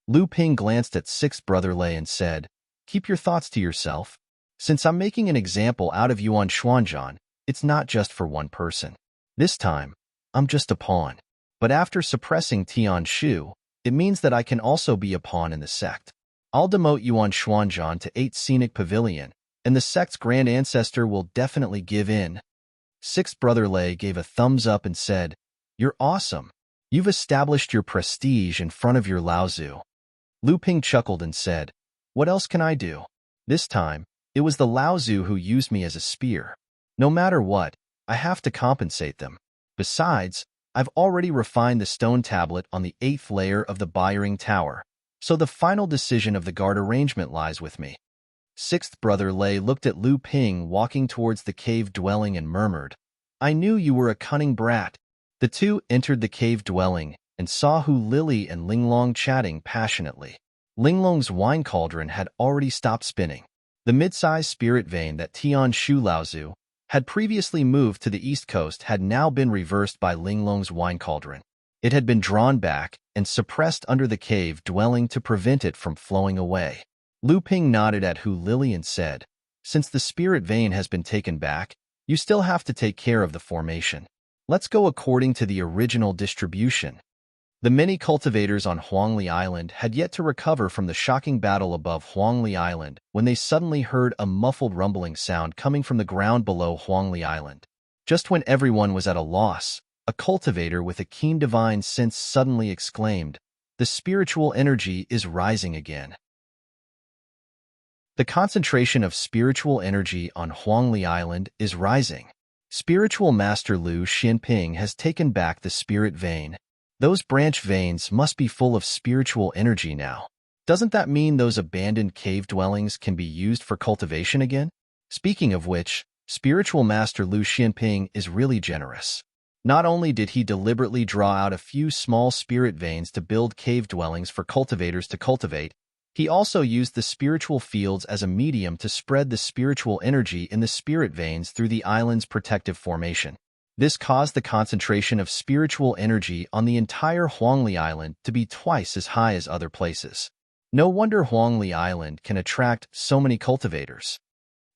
Lu Ping glanced at 6th Brother Lei and said, "Keep your thoughts to yourself. Since I'm making an example out of Yuan Xuanzhan, it's not just for one person. This time, I'm just a pawn. But after suppressing Tian Shu, it means that I can also be a pawn in the sect. I'll demote Yuan Xuanzhan to 8 Scenic Pavilion, and the sect's grand ancestor will definitely give in. Sixth brother Lei gave a thumbs up and said, "You're awesome. You've established your prestige in front of your Laozu." Lu Ping chuckled and said, "What else can I do?" This time, it was the Laozu who used me as a spear. No matter what, I have to compensate them. Besides, I've already refined the stone tablet on the 8th layer of the Byring Tower, so the final decision of the guard arrangement lies with me. Sixth brother Lei looked at Lu Ping walking towards the cave dwelling and murmured, "I knew you were a cunning brat." The two entered the cave dwelling and saw Hu Lily and Linglong chatting passionately. Linglong's wine cauldron had already stopped spinning. The mid-sized spirit vein that Tian Shu Laozu had previously moved to the east coast had now been reversed by Linglong's wine cauldron. It had been drawn back and suppressed under the cave dwelling to prevent it from flowing away. Lu Ping nodded at Hu Lily and said, "Since the spirit vein has been taken back, you still have to take care of the formation. Let's go according to the original distribution." The many cultivators on Huangli Island had yet to recover from the shocking battle above Huangli Island when they suddenly heard a muffled rumbling sound coming from the ground below Huangli Island. Just when everyone was at a loss, a cultivator with a keen divine sense suddenly exclaimed, "The spiritual energy is rising again." The concentration of spiritual energy on Huangli Island is rising. Spiritual Master Lu Xinping has taken back the spirit vein. Those branch veins must be full of spiritual energy now. Doesn't that mean those abandoned cave dwellings can be used for cultivation again? Speaking of which, Spiritual Master Lu Xinping is really generous. Not only did he deliberately draw out a few small spirit veins to build cave dwellings for cultivators to cultivate, he also used the spiritual fields as a medium to spread the spiritual energy in the spirit veins through the island's protective formation. This caused the concentration of spiritual energy on the entire Huangli Island to be twice as high as other places. No wonder Huangli Island can attract so many cultivators.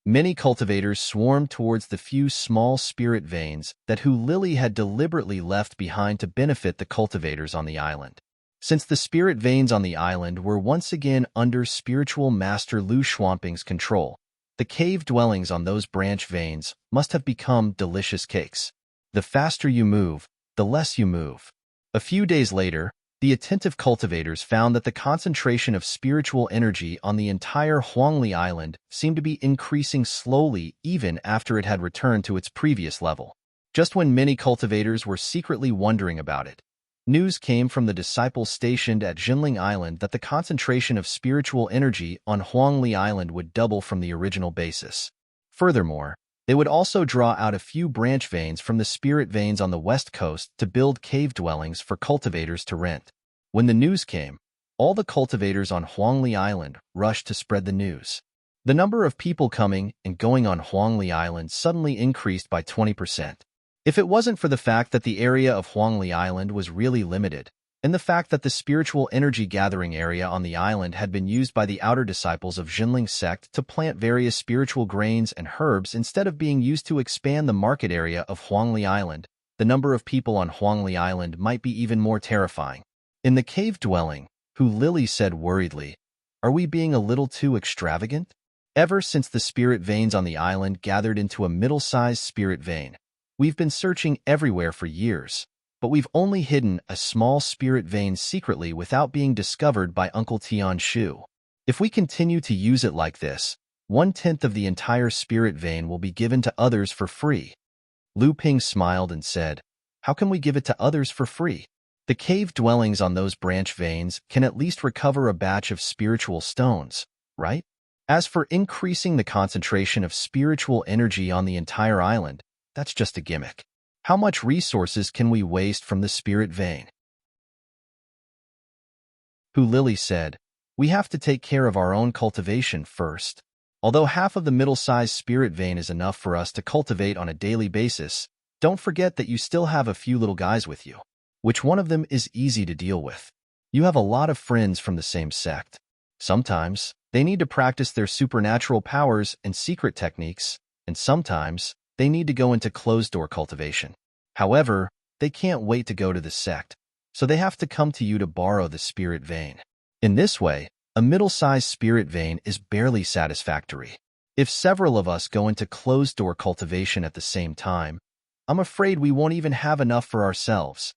Many cultivators swarmed towards the few small spirit veins that Hu Lily had deliberately left behind to benefit the cultivators on the island. Since the spirit veins on the island were once again under Spiritual Master Lu Xuanping's control, the cave dwellings on those branch veins must have become delicious cakes. The faster you move, the less you move. A few days later, the attentive cultivators found that the concentration of spiritual energy on the entire Huangli Island seemed to be increasing slowly even after it had returned to its previous level. Just when many cultivators were secretly wondering about it, news came from the disciples stationed at Jinling Island that the concentration of spiritual energy on Huangli Island would double from the original basis. Furthermore, they would also draw out a few branch veins from the spirit veins on the west coast to build cave dwellings for cultivators to rent. When the news came, all the cultivators on Huangli Island rushed to spread the news. The number of people coming and going on Huangli Island suddenly increased by 20%. If it wasn't for the fact that the area of Huangli Island was really limited, and the fact that the spiritual energy gathering area on the island had been used by the outer disciples of Jinling sect to plant various spiritual grains and herbs instead of being used to expand the market area of Huangli Island, the number of people on Huangli Island might be even more terrifying. In the cave dwelling, Hu Lily said worriedly, "Are we being a little too extravagant?" Ever since the spirit veins on the island gathered into a middle-sized spirit vein, we've been searching everywhere for years, but we've only hidden a small spirit vein secretly without being discovered by Uncle Tian Shu. If we continue to use it like this, 1/10 of the entire spirit vein will be given to others for free. Lu Ping smiled and said, "How can we give it to others for free? The cave dwellings on those branch veins can at least recover a batch of spiritual stones, right? As for increasing the concentration of spiritual energy on the entire island, that's just a gimmick. How much resources can we waste from the spirit vein?" Hu Lily said, "We have to take care of our own cultivation first. Although half of the middle-sized spirit vein is enough for us to cultivate on a daily basis, don't forget that you still have a few little guys with you. Which one of them is easy to deal with? You have a lot of friends from the same sect. Sometimes, they need to practice their supernatural powers and secret techniques, and sometimes, they need to go into closed-door cultivation. However, they can't wait to go to the sect, so they have to come to you to borrow the spirit vein. In this way, a middle-sized spirit vein is barely satisfactory. If several of us go into closed-door cultivation at the same time, I'm afraid we won't even have enough for ourselves.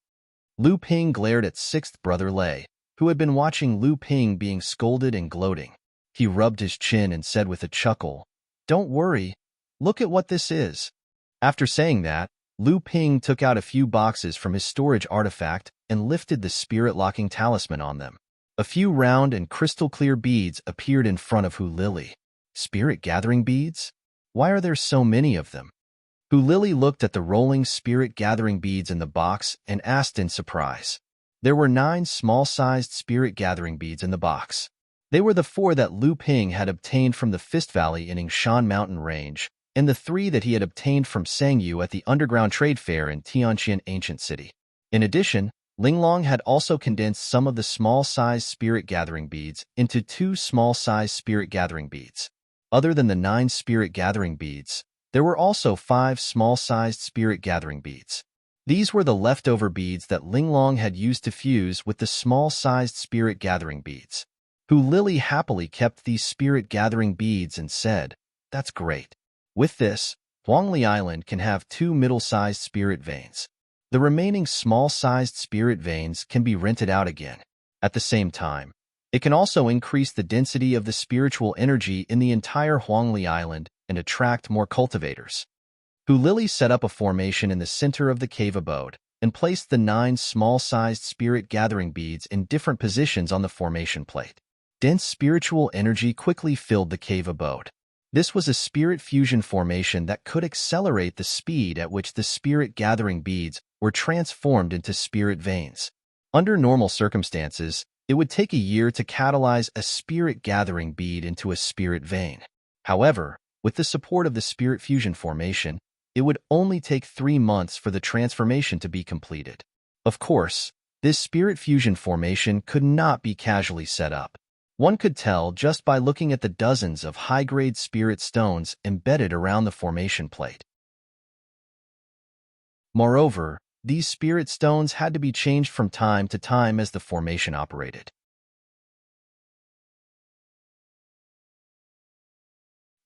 Lu Ping glared at sixth brother Lei, who had been watching Lu Ping being scolded and gloating. He rubbed his chin and said with a chuckle, "Don't worry, look at what this is." After saying that, Lu Ping took out a few boxes from his storage artifact and lifted the spirit-locking talisman on them. A few round and crystal-clear beads appeared in front of Hu Lili. Spirit-gathering beads? Why are there so many of them? Hu Lili looked at the rolling spirit-gathering beads in the box and asked in surprise. There were 9 small-sized spirit-gathering beads in the box. They were the 4 that Lu Ping had obtained from the Fist Valley in Yingshan Mountain Range, and the 3 that he had obtained from Sangyu at the Underground Trade Fair in Tianqian Ancient City. In addition, Linglong had also condensed some of the small-sized spirit-gathering beads into 2 small-sized spirit-gathering beads. Other than the 9 spirit-gathering beads, there were also 5 small-sized spirit-gathering beads. These were the leftover beads that Linglong had used to fuse with the small-sized spirit-gathering beads. Hu Lili happily kept these spirit-gathering beads and said, "That's great. With this, Huangli Island can have 2 middle-sized spirit veins. The remaining small-sized spirit veins can be rented out again. At the same time, it can also increase the density of the spiritual energy in the entire Huangli Island and attract more cultivators." Hu Lili set up a formation in the center of the cave abode and placed the 9 small-sized spirit-gathering beads in different positions on the formation plate. Dense spiritual energy quickly filled the cave abode. This was a spirit fusion formation that could accelerate the speed at which the spirit-gathering beads were transformed into spirit veins. Under normal circumstances, it would take a year to catalyze a spirit-gathering bead into a spirit vein. However, with the support of the spirit fusion formation, it would only take 3 months for the transformation to be completed. Of course, this spirit fusion formation could not be casually set up. One could tell just by looking at the dozens of high-grade spirit stones embedded around the formation plate. Moreover, these spirit stones had to be changed from time to time as the formation operated.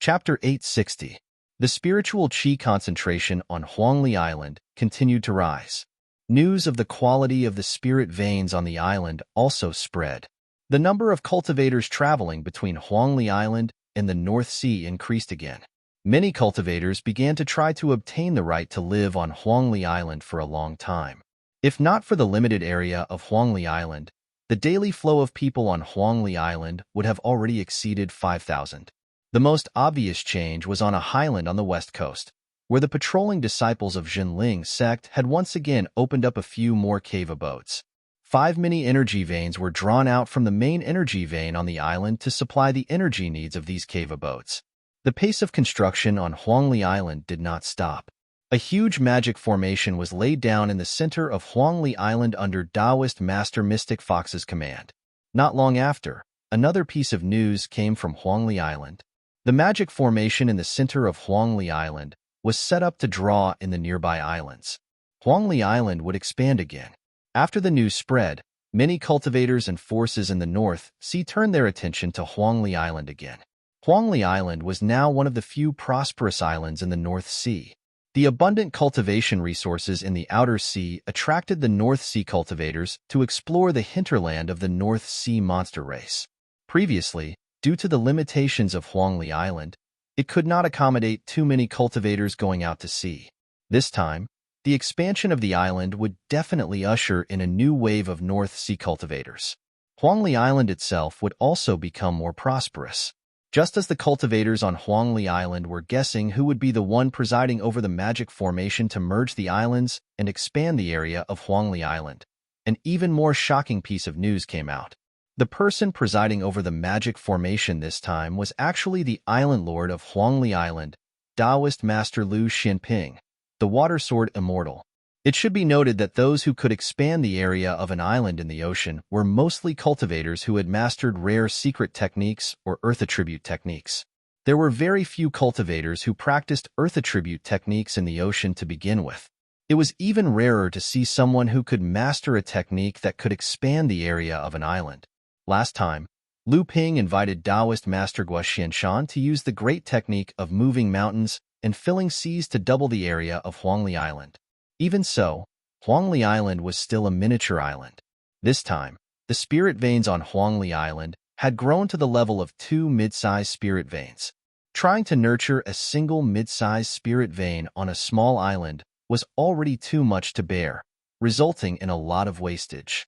Chapter 860. The spiritual qi concentration on Huangli Island continued to rise. News of the quality of the spirit veins on the island also spread. The number of cultivators traveling between Huangli Island and the North Sea increased again. Many cultivators began to try to obtain the right to live on Huangli Island for a long time. If not for the limited area of Huangli Island, the daily flow of people on Huangli Island would have already exceeded 5,000. The most obvious change was on a highland on the west coast, where the patrolling disciples of Zhenling sect had once again opened up a few more cave abodes. 5 mini-energy veins were drawn out from the main energy vein on the island to supply the energy needs of these cave abodes. The pace of construction on Huangli Island did not stop. A huge magic formation was laid down in the center of Huangli Island under Taoist Master Mystic Fox's command. Not long after, another piece of news came from Huangli Island. The magic formation in the center of Huangli Island was set up to draw in the nearby islands. Huangli Island would expand again. After the news spread, many cultivators and forces in the North Sea turned their attention to Huangli Island again. Huangli Island was now one of the few prosperous islands in the North Sea. The abundant cultivation resources in the Outer Sea attracted the North Sea cultivators to explore the hinterland of the North Sea monster race. Previously, due to the limitations of Huangli Island, it could not accommodate too many cultivators going out to sea. This time, the expansion of the island would definitely usher in a new wave of North Sea cultivators. Huangli Island itself would also become more prosperous. Just as the cultivators on Huangli Island were guessing who would be the one presiding over the magic formation to merge the islands and expand the area of Huangli Island, an even more shocking piece of news came out. The person presiding over the magic formation this time was actually the island lord of Huangli Island, Taoist Master Lu Xinping, the Water Sword Immortal. It should be noted that those who could expand the area of an island in the ocean were mostly cultivators who had mastered rare secret techniques or earth attribute techniques. There were very few cultivators who practiced earth attribute techniques in the ocean to begin with. It was even rarer to see someone who could master a technique that could expand the area of an island. Last time, Lu Ping invited Taoist master Guo Xianshan to use the great technique of moving mountains and filling seas to double the area of Huangli Island. Even so, Huangli Island was still a miniature island. This time, the spirit veins on Huangli Island had grown to the level of 2 mid-sized spirit veins. Trying to nurture a single mid-sized spirit vein on a small island was already too much to bear, resulting in a lot of wastage.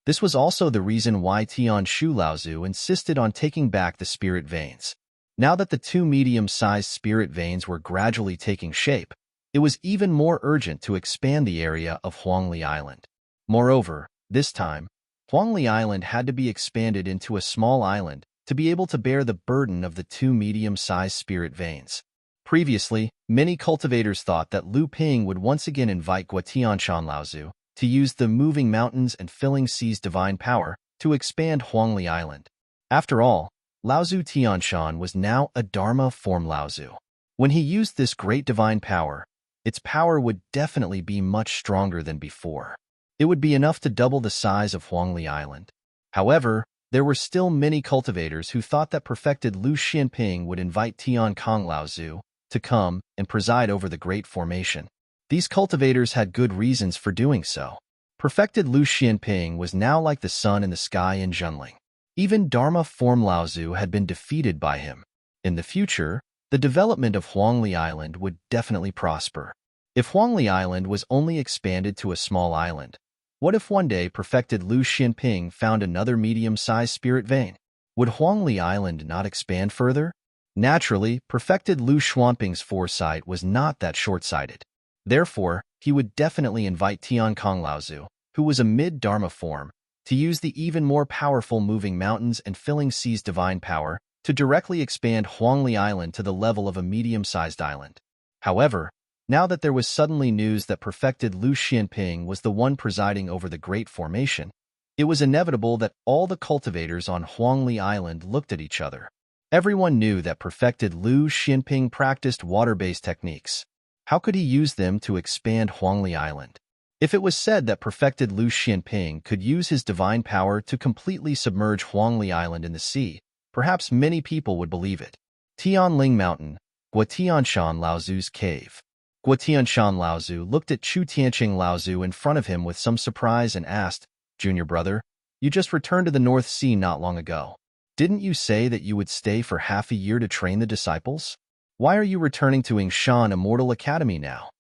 This was also the reason why Tian Shu Laozu insisted on taking back the spirit veins. Now that the 2 medium-sized spirit veins were gradually taking shape, it was even more urgent to expand the area of Huangli Island. Moreover, this time, Huangli Island had to be expanded into a small island to be able to bear the burden of the 2 medium-sized spirit veins. Previously, many cultivators thought that Lu Ping would once again invite Guo Tianshan Laozu to use the moving mountains and filling seas divine power to expand Huangli Island. After all, Laozu Tianshan was now a Dharma form Laozu. When he used this great divine power, its power would definitely be much stronger than before. It would be enough to double the size of Huangli Island. However, there were still many cultivators who thought that perfected Lu Xianping would invite Tian Kong Laozu to come and preside over the great formation. These cultivators had good reasons for doing so. Perfected Lu Xianping was now like the sun in the sky in Zhenling. Even Dharma form Laozu had been defeated by him. In the future, the development of Huangli Island would definitely prosper. If Huangli Island was only expanded to a small island, what if one day perfected Lu Xianping found another medium-sized spirit vein? Would Huangli Island not expand further? Naturally, perfected Lu Xuanping's foresight was not that short-sighted. Therefore, he would definitely invite Tian Kong Laozu, who was a mid-Dharma form, to use the even more powerful moving mountains and filling seas divine power to directly expand Huangli Island to the level of a medium-sized island. However, now that there was suddenly news that perfected Lu Xianping was the one presiding over the Great Formation, it was inevitable that all the cultivators on Huangli Island looked at each other. Everyone knew that perfected Lu Xianping practiced water-based techniques. How could he use them to expand Huangli Island? If it was said that perfected Lu Xianping could use his divine power to completely submerge Huangli Island in the sea, perhaps many people would believe it. Tianling Mountain, Guo Tianshan Laozu's cave. Guo Tianshan Laozu looked at Chu Tianqing Laozu in front of him with some surprise and asked, "Junior brother, you just returned to the North Sea not long ago. Didn't you say that you would stay for half a year to train the disciples? Why are you returning to Yingshan Immortal Academy now?"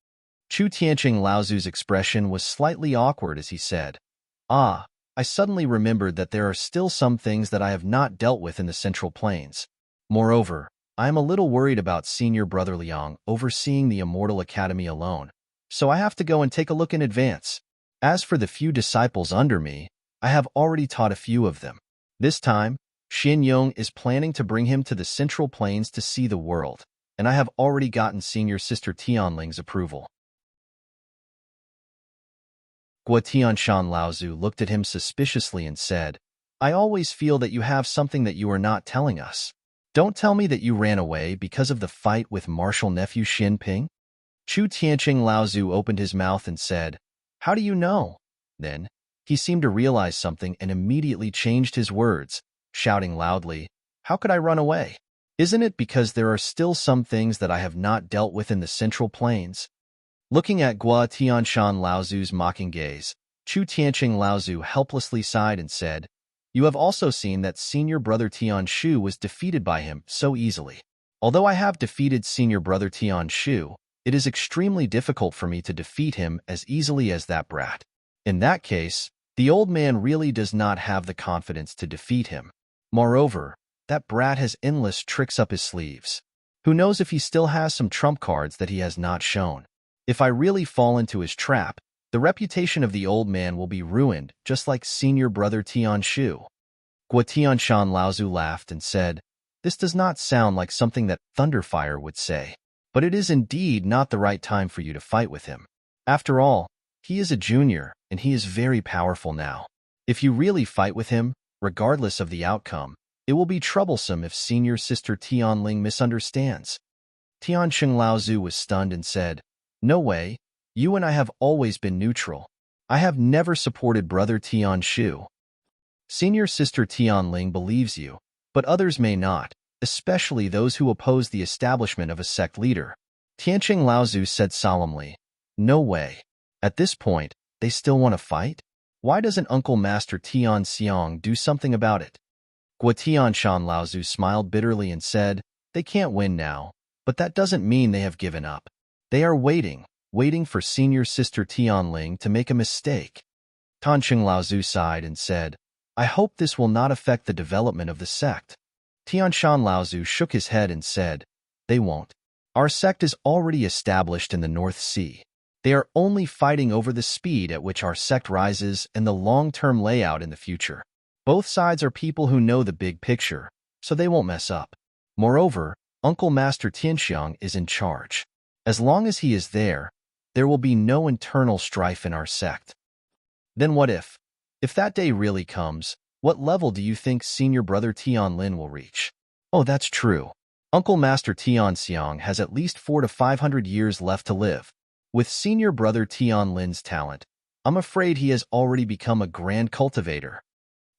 Chu Tianqing Laozu's expression was slightly awkward as he said, "Ah, I suddenly remembered that there are still some things that I have not dealt with in the Central Plains. Moreover, I am a little worried about senior brother Liang overseeing the Immortal Academy alone, so I have to go and take a look in advance. As for the few disciples under me, I have already taught a few of them. This time, Xin Yong is planning to bring him to the Central Plains to see the world, and I have already gotten senior sister Tianling's approval." Guo Tianshan Laozu looked at him suspiciously and said, "I always feel that you have something that you are not telling us. Don't tell me that you ran away because of the fight with martial nephew Xianping?" Chu Tianqing Laozu opened his mouth and said, "How do you know?" Then, he seemed to realize something and immediately changed his words, shouting loudly, "How could I run away? Isn't it because there are still some things that I have not dealt with in the Central Plains?" Looking at Guo Tianshan Laozu's mocking gaze, Chu Tianqing Laozu helplessly sighed and said, "You have also seen that senior brother Tian Shu was defeated by him so easily. Although I have defeated senior brother Tian Shu, it is extremely difficult for me to defeat him as easily as that brat. In that case, the old man really does not have the confidence to defeat him. Moreover, that brat has endless tricks up his sleeves. Who knows if he still has some trump cards that he has not shown. If I really fall into his trap, the reputation of the old man will be ruined, just like senior brother Tian Shu." Guo Tianshan Laozu laughed and said, "This does not sound like something that Thunderfire would say, but it is indeed not the right time for you to fight with him. After all, he is a junior, and he is very powerful now. If you really fight with him, regardless of the outcome, it will be troublesome if senior sister Tianling misunderstands." Tianqing Laozu was stunned and said, "No way, you and I have always been neutral. I have never supported brother Tian Shu." Senior Sister Tianling believes you, but others may not, especially those who oppose the establishment of a sect leader. Tianqing Laozu said solemnly. No way. At this point, they still want to fight? Why doesn't Uncle Master Tian Xiang do something about it? Guotianshan Laozu smiled bitterly and said, they can't win now, but that doesn't mean they have given up. They are waiting for Senior Sister Tianling to make a mistake. Tanqing Laozu sighed and said, I hope this will not affect the development of the sect. Tianshan Laozu shook his head and said, they won't. Our sect is already established in the North Sea. They are only fighting over the speed at which our sect rises and the long-term layout in the future. Both sides are people who know the big picture, so they won't mess up. Moreover, Uncle Master Tianxiang is in charge. As long as he is there will be no internal strife in our sect. Then what if? If that day really comes, what level do you think Senior Brother Tianlin will reach? Oh, that's true. Uncle Master Tianxiang has at least 400 to 500 years left to live. With Senior Brother Tianlin's talent, I'm afraid he has already become a grand cultivator.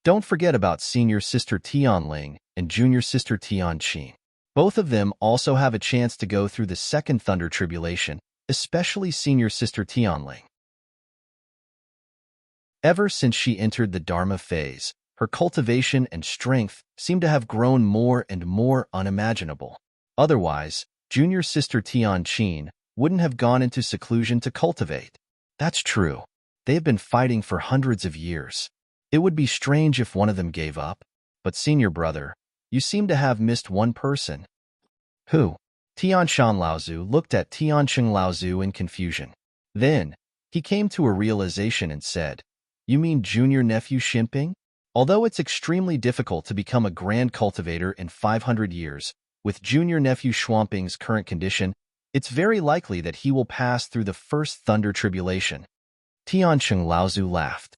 Don't forget about Senior Sister Tianling and Junior Sister Tianqin. Both of them also have a chance to go through the second Thunder Tribulation, especially Senior Sister Tianling. Ever since she entered the Dharma phase, her cultivation and strength seem to have grown more and more unimaginable. Otherwise, Junior Sister Tianqin wouldn't have gone into seclusion to cultivate. That's true. They have been fighting for hundreds of years. It would be strange if one of them gave up. But Senior Brother, you seem to have missed one person. Who? Tianshan Laozu looked at Tianqing Laozu in confusion. Then, he came to a realization and said, you mean Junior Nephew Xinping? Although it's extremely difficult to become a grand cultivator in 500 years, with Junior Nephew Xuanping's current condition, it's very likely that he will pass through the first Thunder Tribulation. Tianqing Laozu laughed.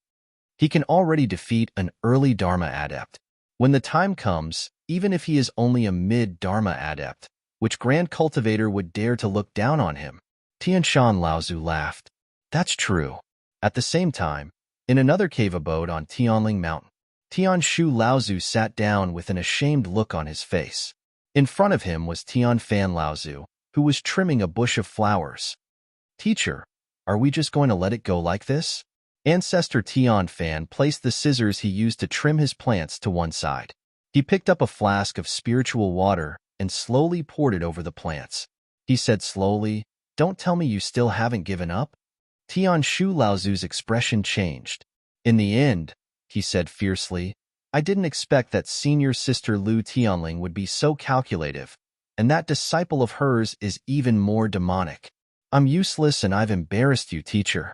He can already defeat an early Dharma adept. When the time comes, even if he is only a mid-Dharma adept, which grand cultivator would dare to look down on him? Tianshan Laozu laughed. That's true. At the same time, in another cave abode on Tianling Mountain, Tianshu Laozu sat down with an ashamed look on his face. In front of him was Tianfan Laozu, who was trimming a bush of flowers. Teacher, are we just going to let it go like this? Ancestor Tianfan placed the scissors he used to trim his plants to one side. He picked up a flask of spiritual water and slowly poured it over the plants. He said slowly, don't tell me you still haven't given up? Tianshu Laozu's expression changed. In the end, he said fiercely, I didn't expect that Senior Sister Lu Tianling would be so calculative, and that disciple of hers is even more demonic. I'm useless and I've embarrassed you, teacher.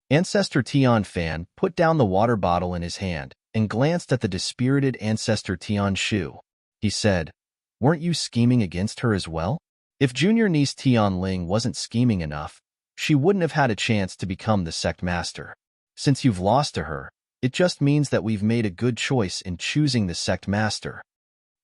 Ancestor Tianfan put down the water bottle in his hand and glanced at the dispirited Ancestor Tianshu. He said, weren't you scheming against her as well? If junior niece Tianling wasn't scheming enough, she wouldn't have had a chance to become the sect master. Since you've lost to her, it just means that we've made a good choice in choosing the sect master.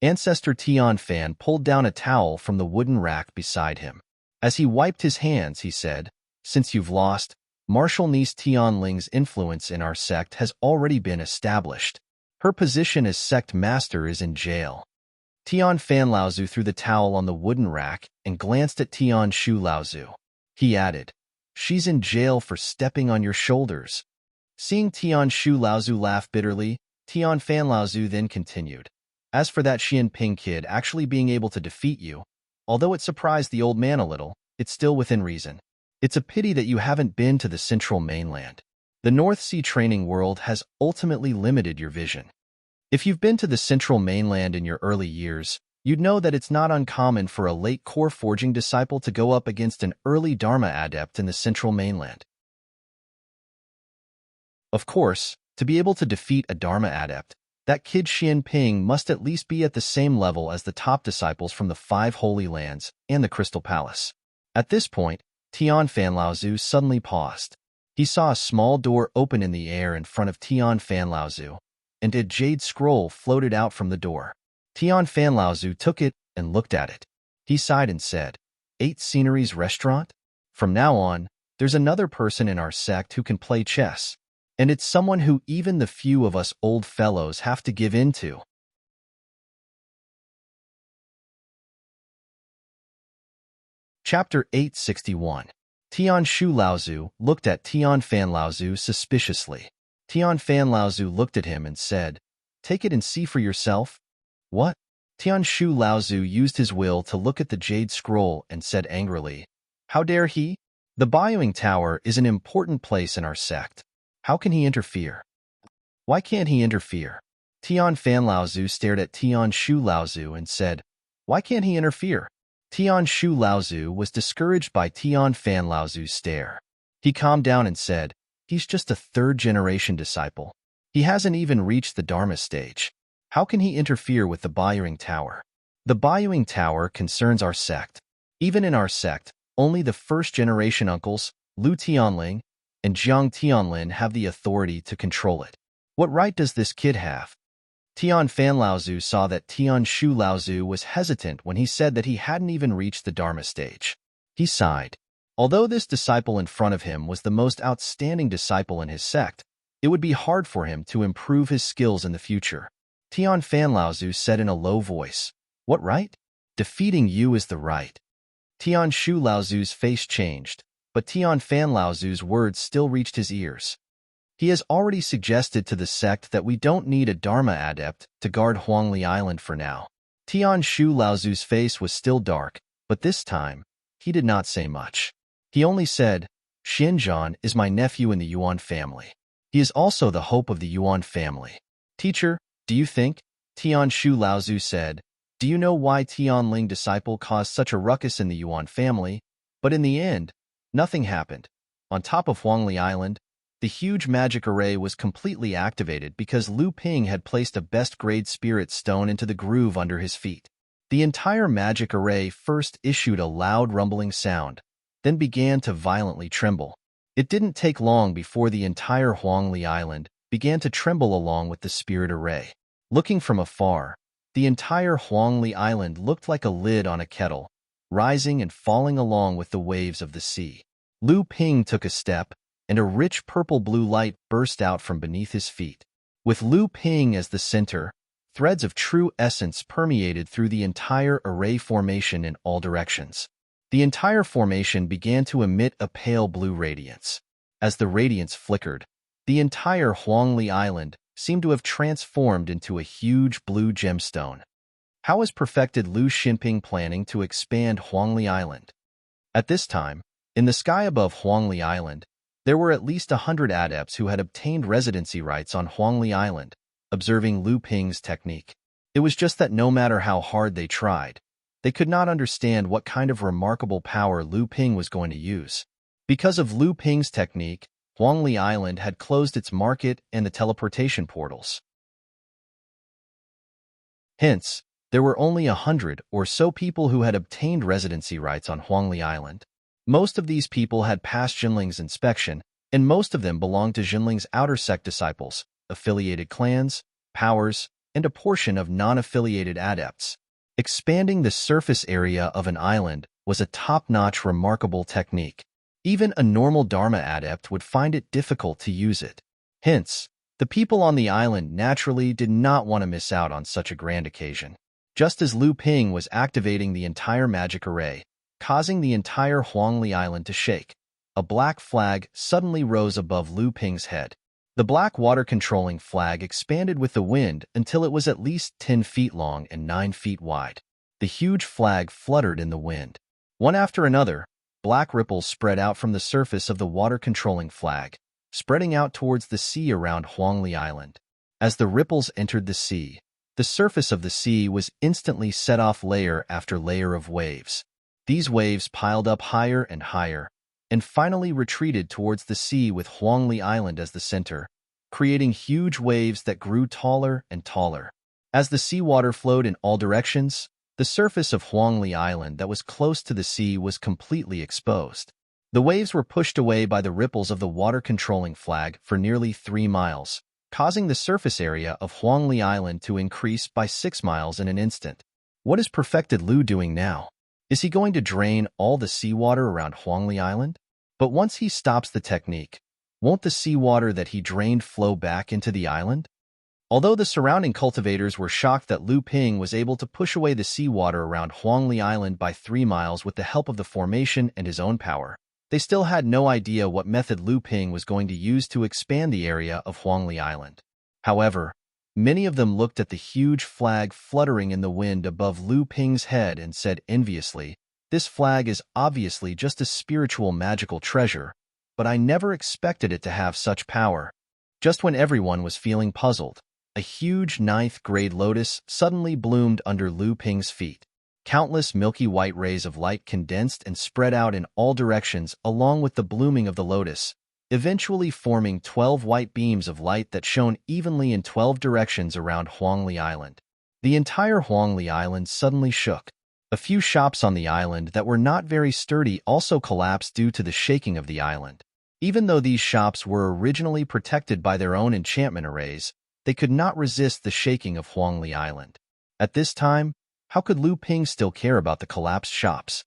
Ancestor Tianfan pulled down a towel from the wooden rack beside him. As he wiped his hands, he said, since you've lost, Martial niece Tianling's influence in our sect has already been established. Her position as sect master is in jail. Tianfan Laozu threw the towel on the wooden rack and glanced at Tianshu Laozu. He added, she's in jail for stepping on your shoulders. Seeing Tianshu Laozu laugh bitterly, Tianfan Laozu then continued, as for that Xianping kid actually being able to defeat you, although it surprised the old man a little, it's still within reason. It's a pity that you haven't been to the central mainland. The North Sea training world has ultimately limited your vision. If you've been to the central mainland in your early years, you'd know that it's not uncommon for a late core forging disciple to go up against an early Dharma adept in the central mainland. Of course, to be able to defeat a Dharma adept, that kid Xianping must at least be at the same level as the top disciples from the 5 Holy Lands and the Crystal Palace. At this point, Tianfan Laozu suddenly paused. He saw a small door open in the air in front of Tianfan Laozu, and a jade scroll floated out from the door. Tianfan Laozu took it and looked at it. He sighed and said, 8 Sceneries Restaurant? From now on, there's another person in our sect who can play chess. And it's someone who even the few of us old fellows have to give in to. Chapter 861. Tian Shu Laozu looked at Tian Fan Laozu suspiciously. Tian Fan Laozu looked at him and said, "Take it and see for yourself." "What?" Tian Shu Laozu used his will to look at the jade scroll and said angrily, "How dare he? The Buying Tower is an important place in our sect. How can he interfere? Why can't he interfere?" Tian Fan Laozu stared at Tian Shu Laozu and said, "Why can't he interfere?" Tian Shu Laozu was discouraged by Tian Fan Laozu's stare. He calmed down and said, "He's just a third-generation disciple. He hasn't even reached the Dharma stage. How can he interfere with the Buying Tower? The Buying Tower concerns our sect. Even in our sect, only the first-generation uncles, Lu Tianling and Jiang Tianlin, have the authority to control it. What right does this kid have?" Tian Fan Laozu saw that Tian Shu Laozu was hesitant when he said that he hadn't even reached the Dharma stage. He sighed. Although this disciple in front of him was the most outstanding disciple in his sect, it would be hard for him to improve his skills in the future. Tian Fan Laozu said in a low voice, "What right? Defeating you is the right." Tian Shu Laozu's face changed, but Tian Fan Laozu's words still reached his ears. He has already suggested to the sect that we don't need a Dharma adept to guard Huangli Island for now. Tian Shu Laozu's face was still dark, but this time, he did not say much. He only said, "Xinjiang is my nephew in the Yuan family. He is also the hope of the Yuan family." "Teacher, do you think?" Tian Shu Laozu said, "Do you know why Tianling disciple caused such a ruckus in the Yuan family? But in the end, nothing happened. On top of Huangli Island, the huge magic array was completely activated because Lu Ping had placed a best-grade spirit stone into the groove under his feet. The entire magic array first issued a loud rumbling sound, then began to violently tremble. It didn't take long before the entire Huangli Island began to tremble along with the spirit array. Looking from afar, the entire Huangli Island looked like a lid on a kettle, rising and falling along with the waves of the sea. Lu Ping took a step, and a rich purple-blue light burst out from beneath his feet. With Lu Ping as the center, threads of true essence permeated through the entire array formation in all directions. The entire formation began to emit a pale blue radiance. As the radiance flickered, the entire Huangli Island seemed to have transformed into a huge blue gemstone. How is perfected Lu Xinping planning to expand Huangli Island? At this time, in the sky above Huangli Island, there were at least 100 adepts who had obtained residency rights on Huangli Island, observing Lu Ping's technique. It was just that no matter how hard they tried, they could not understand what kind of remarkable power Lu Ping was going to use. Because of Lu Ping's technique, Huangli Island had closed its market and the teleportation portals. Hence, there were only 100 or so people who had obtained residency rights on Huangli Island. Most of these people had passed Jinling's inspection, and most of them belonged to Jinling's outer sect disciples, affiliated clans, powers, and a portion of non-affiliated adepts. Expanding the surface area of an island was a top-notch remarkable technique. Even a normal Dharma adept would find it difficult to use it. Hence, the people on the island naturally did not want to miss out on such a grand occasion. Just as Lu Ping was activating the entire magic array, causing the entire Huangli Island to shake, a black flag suddenly rose above Lu Ping's head. The black water-controlling flag expanded with the wind until it was at least 10 feet long and 9 feet wide. The huge flag fluttered in the wind. One after another, black ripples spread out from the surface of the water-controlling flag, spreading out towards the sea around Huangli Island. As the ripples entered the sea, the surface of the sea was instantly set off layer after layer of waves. These waves piled up higher and higher, and finally retreated towards the sea with Huangli Island as the center, creating huge waves that grew taller and taller. As the seawater flowed in all directions, the surface of Huangli Island that was close to the sea was completely exposed. The waves were pushed away by the ripples of the water-controlling flag for nearly 3 miles, causing the surface area of Huangli Island to increase by 6 miles in an instant. What is Perfected Lu doing now? Is he going to drain all the seawater around Huangli Island? But once he stops the technique, Won't the seawater that he drained flow back into the island? Although the surrounding cultivators were shocked that Lu Ping was able to push away the seawater around Huangli Island by 3 miles with the help of the formation and his own power, they still had no idea what method Lu Ping was going to use to expand the area of Huangli Island. However, many of them looked at the huge flag fluttering in the wind above Lu Ping's head and said enviously, "This flag is obviously just a spiritual magical treasure, but I never expected it to have such power." Just when everyone was feeling puzzled, a huge ninth-grade lotus suddenly bloomed under Lu Ping's feet. Countless milky white rays of light condensed and spread out in all directions along with the blooming of the lotus, eventually forming 12 white beams of light that shone evenly in 12 directions around Huangli Island. The entire Huangli Island suddenly shook. A few shops on the island that were not very sturdy also collapsed due to the shaking of the island. Even though these shops were originally protected by their own enchantment arrays, they could not resist the shaking of Huangli Island. At this time, how could Lu Ping still care about the collapsed shops?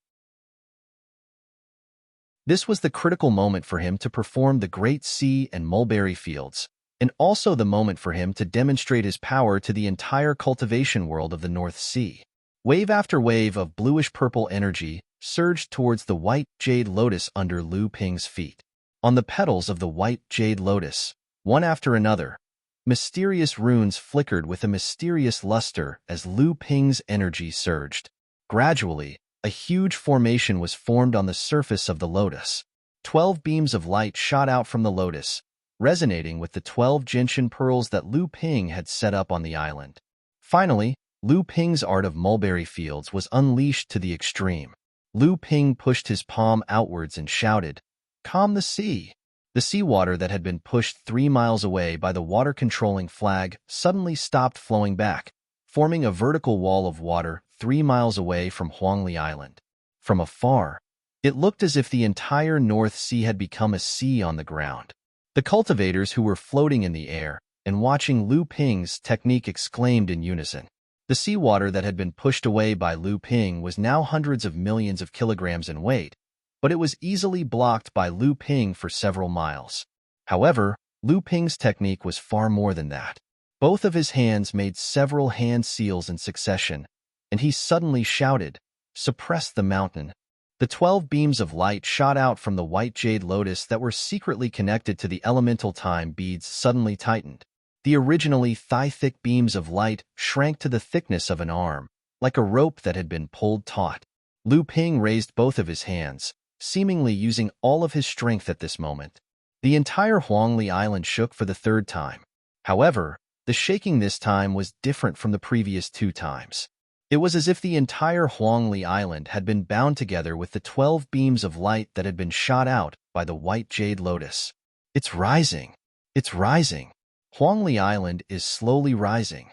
This was the critical moment for him to perform the Great Sea and Mulberry Fields, and also the moment for him to demonstrate his power to the entire cultivation world of the North Sea. Wave after wave of bluish-purple energy surged towards the white jade lotus under Lu Ping's feet. On the petals of the white jade lotus, one after another, mysterious runes flickered with a mysterious luster as Lu Ping's energy surged. Gradually, a huge formation was formed on the surface of the lotus. 12 beams of light shot out from the lotus, resonating with the 12 gentian pearls that Lu Ping had set up on the island. Finally, Lu Ping's art of mulberry fields was unleashed to the extreme. Lu Ping pushed his palm outwards and shouted, "Calm the sea!" The seawater that had been pushed 3 miles away by the water-controlling flag suddenly stopped flowing back, forming a vertical wall of water 3 miles away from Huangli Island. From afar, it looked as if the entire North Sea had become a sea on the ground. The cultivators who were floating in the air and watching Lu Ping's technique exclaimed in unison. The seawater that had been pushed away by Lu Ping was now hundreds of millions of kilograms in weight, but it was easily blocked by Lu Ping for several miles. However, Lu Ping's technique was far more than that. Both of his hands made several hand seals in succession, and he suddenly shouted, "Suppress the mountain." The 12 beams of light shot out from the white jade lotus that were secretly connected to the elemental time beads suddenly tightened. The originally thigh-thick beams of light shrank to the thickness of an arm, like a rope that had been pulled taut. Lu Ping raised both of his hands, seemingly using all of his strength at this moment. The entire Huangli Island shook for the 3rd time. However, the shaking this time was different from the previous 2 times. It was as if the entire Huangli Island had been bound together with the 12 beams of light that had been shot out by the white jade lotus. It's rising! It's rising! Huangli Island is slowly rising.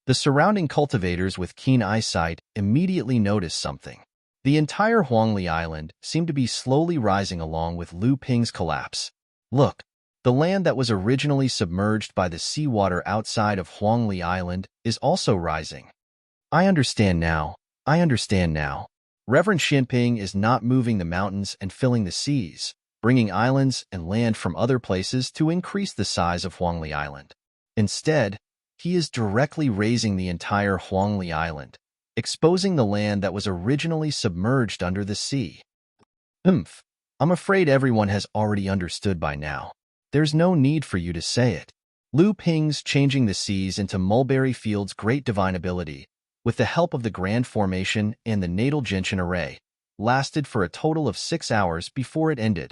The surrounding cultivators with keen eyesight immediately noticed something. The entire Huangli Island seemed to be slowly rising along with Lu Ping's collapse. Look, the land that was originally submerged by the seawater outside of Huangli Island is also rising. I understand now. I understand now. Reverend Xinping is not moving the mountains and filling the seas, bringing islands and land from other places to increase the size of Huangli Island. Instead, he is directly raising the entire Huangli Island, exposing the land that was originally submerged under the sea. I'm afraid everyone has already understood by now. There's no need for you to say it. Lu Ping's changing the seas into mulberry fields' great divine ability, with the help of the Grand Formation and the Natal Gentian Array, lasted for a total of 6 hours before it ended.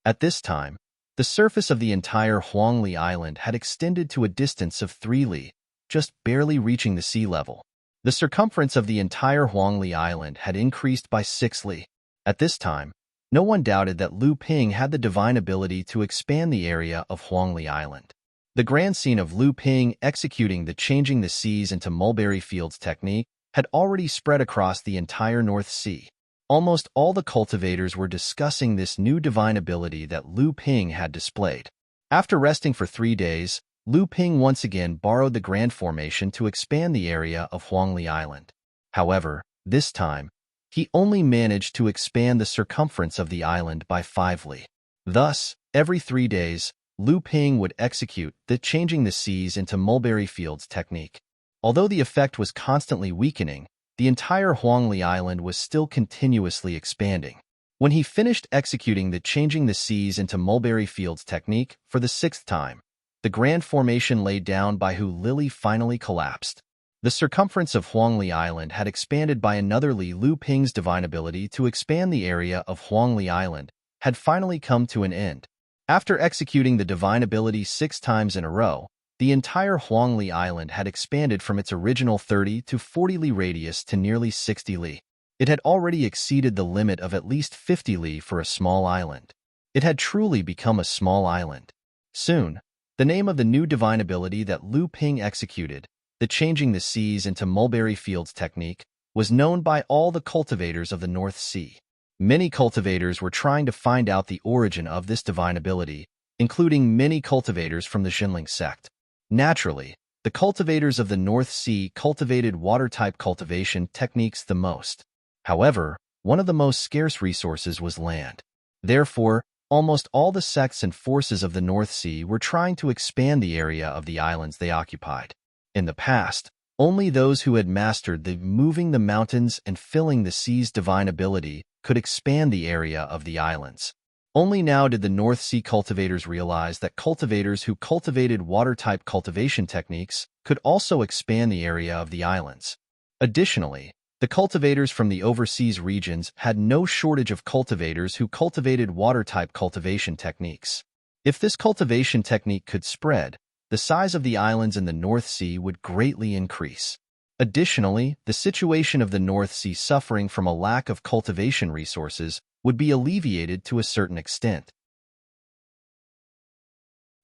At this time, the surface of the entire Huangli Island had extended to a distance of 3 li, just barely reaching the sea level. The circumference of the entire Huangli Island had increased by 6 li. At this time, no one doubted that Lu Ping had the divine ability to expand the area of Huangli Island. The grand scene of Lu Ping executing the changing the seas into mulberry fields technique had already spread across the entire North Sea. Almost all the cultivators were discussing this new divine ability that Lu Ping had displayed. After resting for 3 days, Lu Ping once again borrowed the Grand Formation to expand the area of Huangli Island. However, this time, he only managed to expand the circumference of the island by 5 li. Thus, every 3 days, Lu Ping would execute the changing the seas into mulberry fields technique. Although the effect was constantly weakening, the entire Huangli Island was still continuously expanding. When he finished executing the changing the seas into mulberry fields technique for the 6th time, the grand formation laid down by Hu Lili finally collapsed. The circumference of Huangli Island had expanded by another li. Lu Ping's divine ability to expand the area of Huangli Island had finally come to an end. After executing the divine ability 6 times in a row, the entire Huangli Island had expanded from its original 30 to 40 li radius to nearly 60 li. It had already exceeded the limit of at least 50 li for a small island. It had truly become a small island. Soon, the name of the new divine ability that Lu Ping executed, the changing the seas into mulberry fields technique, was known by all the cultivators of the North Sea. Many cultivators were trying to find out the origin of this divine ability, including many cultivators from the Xinling sect. Naturally, the cultivators of the North Sea cultivated water-type cultivation techniques the most. However, one of the most scarce resources was land. Therefore, almost all the sects and forces of the North Sea were trying to expand the area of the islands they occupied. In the past, only those who had mastered the moving the mountains and filling the seas divine ability could expand the area of the islands. Only now did the North Sea cultivators realize that cultivators who cultivated water-type cultivation techniques could also expand the area of the islands. Additionally, the cultivators from the overseas regions had no shortage of cultivators who cultivated water-type cultivation techniques. If this cultivation technique could spread, the size of the islands in the North Sea would greatly increase. Additionally, the situation of the North Sea suffering from a lack of cultivation resources would be alleviated to a certain extent.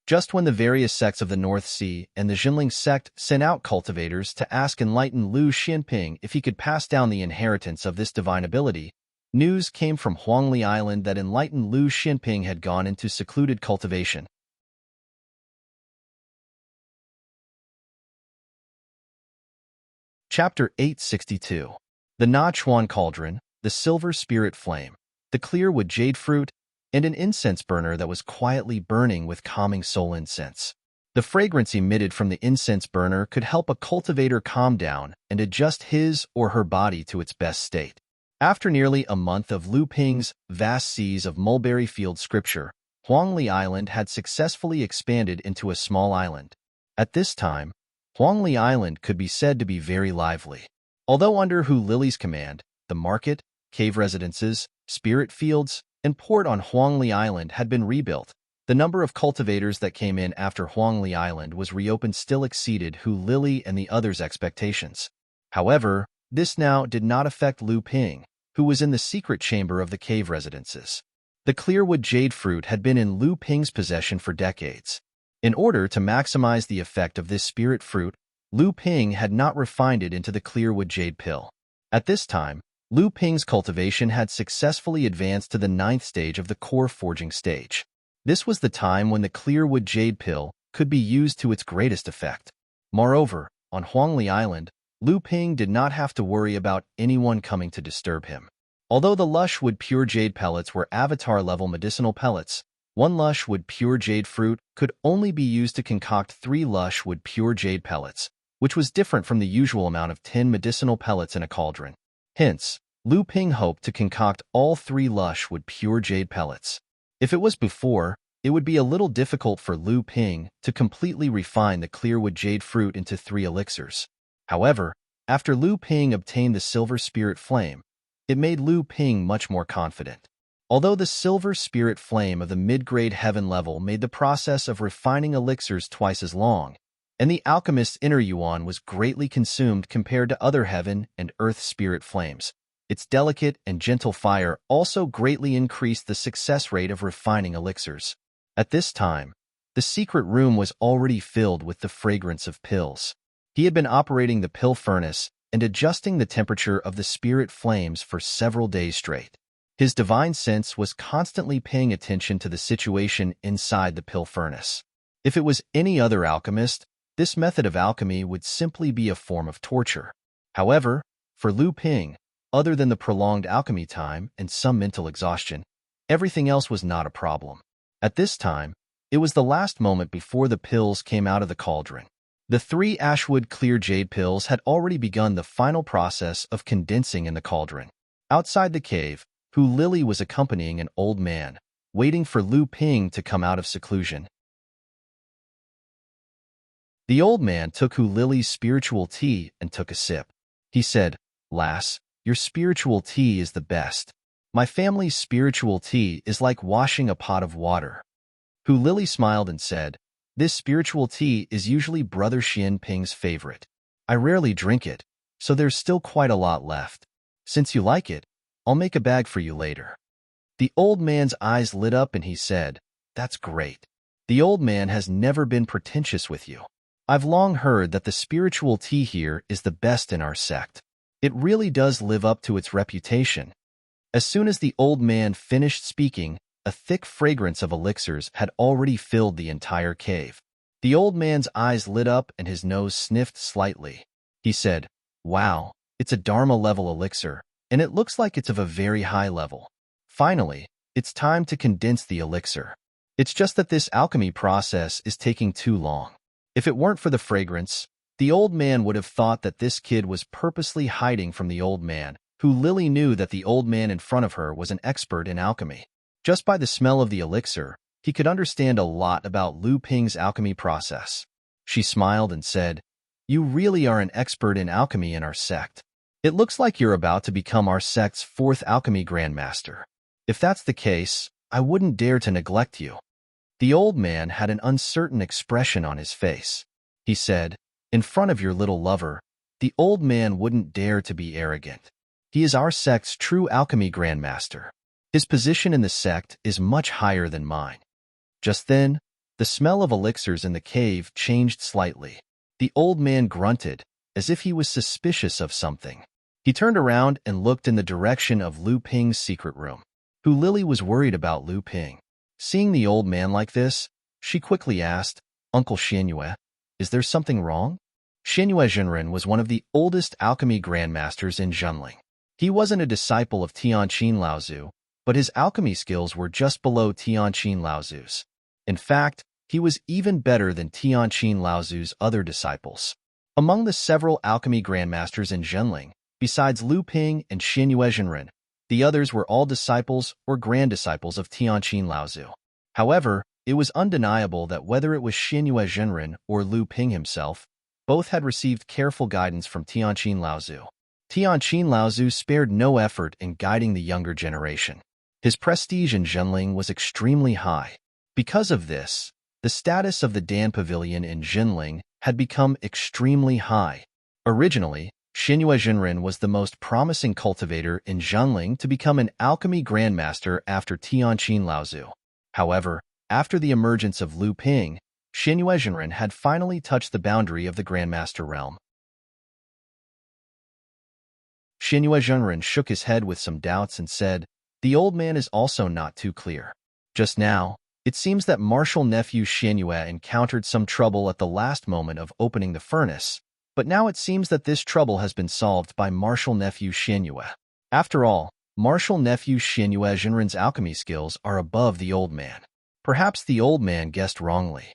Just when the various sects of the North Sea and the Xinling sect sent out cultivators to ask enlightened Lu Xinping if he could pass down the inheritance of this divine ability, news came from Huangli Island that enlightened Lu Xinping had gone into secluded cultivation. Chapter 862. The Na Chuan Cauldron, the Silver Spirit Flame, the clear wood jade fruit, and an incense burner that was quietly burning with calming soul incense. The fragrance emitted from the incense burner could help a cultivator calm down and adjust his or her body to its best state. After nearly a month of Lu Ping's vast seas of mulberry field scripture, Huangli Island had successfully expanded into a small island. At this time, Huangli Island could be said to be very lively. Although under Hu Lili's command, the market, cave residences, spirit fields, and port on Huangli Island had been rebuilt, the number of cultivators that came in after Huangli Island was reopened still exceeded Hu Lili and the others' expectations. However, this now did not affect Lu Ping, who was in the secret chamber of the cave residences. The clearwood jade fruit had been in Lu Ping's possession for decades. In order to maximize the effect of this spirit fruit, Lu Ping had not refined it into the clearwood jade pill. At this time, Lu Ping's cultivation had successfully advanced to the 9th stage of the core forging stage. This was the time when the clearwood jade pill could be used to its greatest effect. Moreover, on Huangli Island, Lu Ping did not have to worry about anyone coming to disturb him. Although the lush wood pure jade pellets were avatar-level medicinal pellets, 1 lush wood pure jade fruit could only be used to concoct 3 lush wood pure jade pellets, which was different from the usual amount of 10 medicinal pellets in a cauldron. Hence, Lu Ping hoped to concoct all 3 lush wood pure jade pellets. If it was before, it would be a little difficult for Lu Ping to completely refine the clearwood jade fruit into 3 elixirs. However, after Lu Ping obtained the silver spirit flame, it made Lu Ping much more confident. Although the silver spirit flame of the mid-grade heaven level made the process of refining elixirs twice as long, and the alchemist's inner yuan was greatly consumed compared to other heaven and earth spirit flames, its delicate and gentle fire also greatly increased the success rate of refining elixirs. At this time, the secret room was already filled with the fragrance of pills. He had been operating the pill furnace and adjusting the temperature of the spirit flames for several days straight. His divine sense was constantly paying attention to the situation inside the pill furnace. If it was any other alchemist, this method of alchemy would simply be a form of torture. However, for Lu Ping, other than the prolonged alchemy time and some mental exhaustion. Everything else was not a problem. At this time, it was the last moment before the pills came out of the cauldron. The 3 Ashwood clear jade pills had already begun the final process of condensing in the cauldron. Outside the cave, Hu Lily was accompanying an old man, waiting for Lu Ping to come out of seclusion. The old man took Hu Lily's spiritual tea and took a sip. He said, "Lass, your spiritual tea is the best. My family's spiritual tea is like washing a pot of water." Hu Lily smiled and said, "This spiritual tea is usually Brother Xian Ping's favorite. I rarely drink it, so there's still quite a lot left. Since you like it, I'll make a bag for you later." The old man's eyes lit up and he said, "That's great. The old man has never been pretentious with you. I've long heard that the spiritual tea here is the best in our sect. It really does live up to its reputation." As soon as the old man finished speaking, a thick fragrance of elixirs had already filled the entire cave. The old man's eyes lit up and his nose sniffed slightly. He said, "Wow, it's a Dharma-level elixir, and it looks like it's of a very high level. Finally, it's time to condense the elixir. It's just that this alchemy process is taking too long." If it weren't for the fragrance, the old man would have thought that this kid was purposely hiding from the old man, who Lily knew that the old man in front of her was an expert in alchemy. Just by the smell of the elixir, he could understand a lot about Lu Ping's alchemy process. She smiled and said, "You really are an expert in alchemy in our sect. It looks like you're about to become our sect's 4th alchemy grandmaster. If that's the case, I wouldn't dare to neglect you." The old man had an uncertain expression on his face. He said, "In front of your little lover, the old man wouldn't dare to be arrogant. He is our sect's true alchemy grandmaster. His position in the sect is much higher than mine." Just then, the smell of elixirs in the cave changed slightly. The old man grunted, as if he was suspicious of something. He turned around and looked in the direction of Lu Ping's secret room. Hu Lily was worried about Lu Ping. Seeing the old man like this, she quickly asked, "Uncle Xianyue, is there something wrong?" Xianyue Zhenren was one of the oldest alchemy grandmasters in Zhenling. He wasn't a disciple of Tianqin Laozu, but his alchemy skills were just below Tianqin Laozu's. In fact, he was even better than Tianqin Laozu's other disciples. Among the several alchemy grandmasters in Zhenling, besides Lu Ping and Xianyue Zhenren, the others were all disciples or grand-disciples of Tianqin Laozu. However, it was undeniable that whether it was Xianyue Zhenren or Lu Ping himself, both had received careful guidance from Tianqin Laozu. Tianqin Laozu spared no effort in guiding the younger generation. His prestige in Zhenling was extremely high. Because of this, the status of the Dan Pavilion in Zhenling had become extremely high. Originally, Xianyue Zhenren was the most promising cultivator in Zhenling to become an alchemy grandmaster after Tianqin Laozu. However, after the emergence of Lu Ping, Xianyue Zhenren had finally touched the boundary of the grandmaster realm. Xianyue Zhenren shook his head with some doubts and said, "The old man is also not too clear. Just now, it seems that martial nephew Xianyue encountered some trouble at the last moment of opening the furnace, but now it seems that this trouble has been solved by martial nephew Xianyue. After all, martial nephew Xianyue Zhenren's alchemy skills are above the old man. Perhaps the old man guessed wrongly."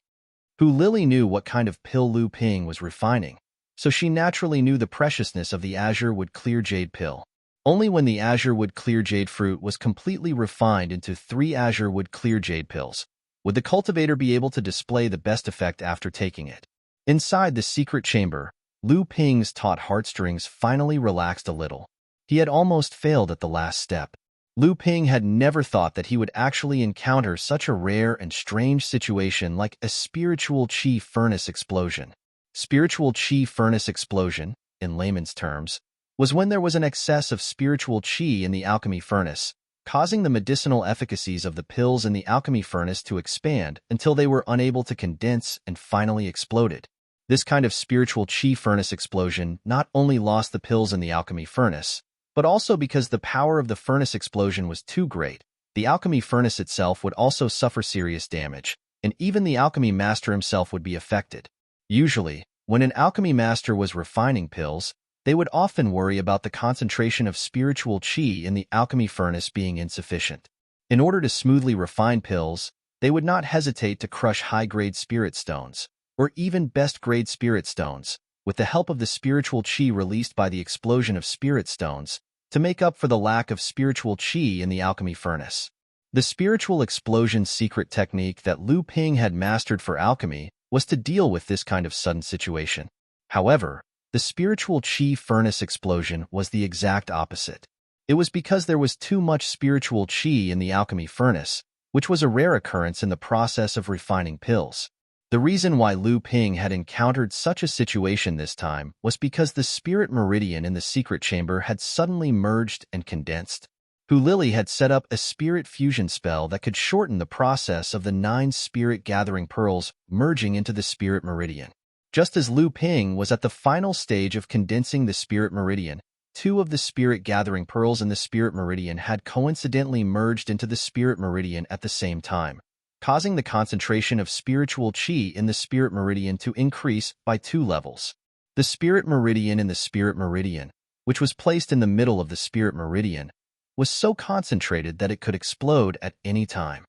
Hu Lily knew what kind of pill Lu Ping was refining, so she naturally knew the preciousness of the azure wood clear jade pill. Only when the azure wood clear jade fruit was completely refined into 3 azure wood clear jade pills would the cultivator be able to display the best effect after taking it. Inside the secret chamber, Lu Ping's taut heartstrings finally relaxed a little. He had almost failed at the last step. Lu Ping had never thought that he would actually encounter such a rare and strange situation like a spiritual qi furnace explosion. Spiritual qi furnace explosion, in layman's terms, was when there was an excess of spiritual qi in the alchemy furnace, causing the medicinal efficacies of the pills in the alchemy furnace to expand until they were unable to condense and finally exploded. This kind of spiritual qi furnace explosion not only lost the pills in the alchemy furnace, but also because the power of the furnace explosion was too great, the alchemy furnace itself would also suffer serious damage, and even the alchemy master himself would be affected. Usually, when an alchemy master was refining pills, They would often worry about the concentration of spiritual qi in the alchemy furnace being insufficient. In order to smoothly refine pills, they would not hesitate to crush high-grade spirit stones, or even best-grade spirit stones, with the help of the spiritual qi released by the explosion of spirit stones, to make up for the lack of spiritual qi in the alchemy furnace. The spiritual explosion secret technique that Lu Ping had mastered for alchemy was to deal with this kind of sudden situation. However, the spiritual qi furnace explosion was the exact opposite. It was because there was too much spiritual qi in the alchemy furnace, which was a rare occurrence in the process of refining pills. The reason why Lu Ping had encountered such a situation this time was because the spirit meridian in the secret chamber had suddenly merged and condensed. Hu Lily had set up a spirit fusion spell that could shorten the process of the 9 spirit gathering pearls merging into the spirit meridian. Just as Lu Ping was at the final stage of condensing the spirit meridian, 2 of the spirit gathering pearls in the spirit meridian had coincidentally merged into the spirit meridian at the same time, causing the concentration of spiritual qi in the spirit meridian to increase by 2 levels. The spirit meridian in the spirit meridian, which was placed in the middle of the spirit meridian, was so concentrated that it could explode at any time.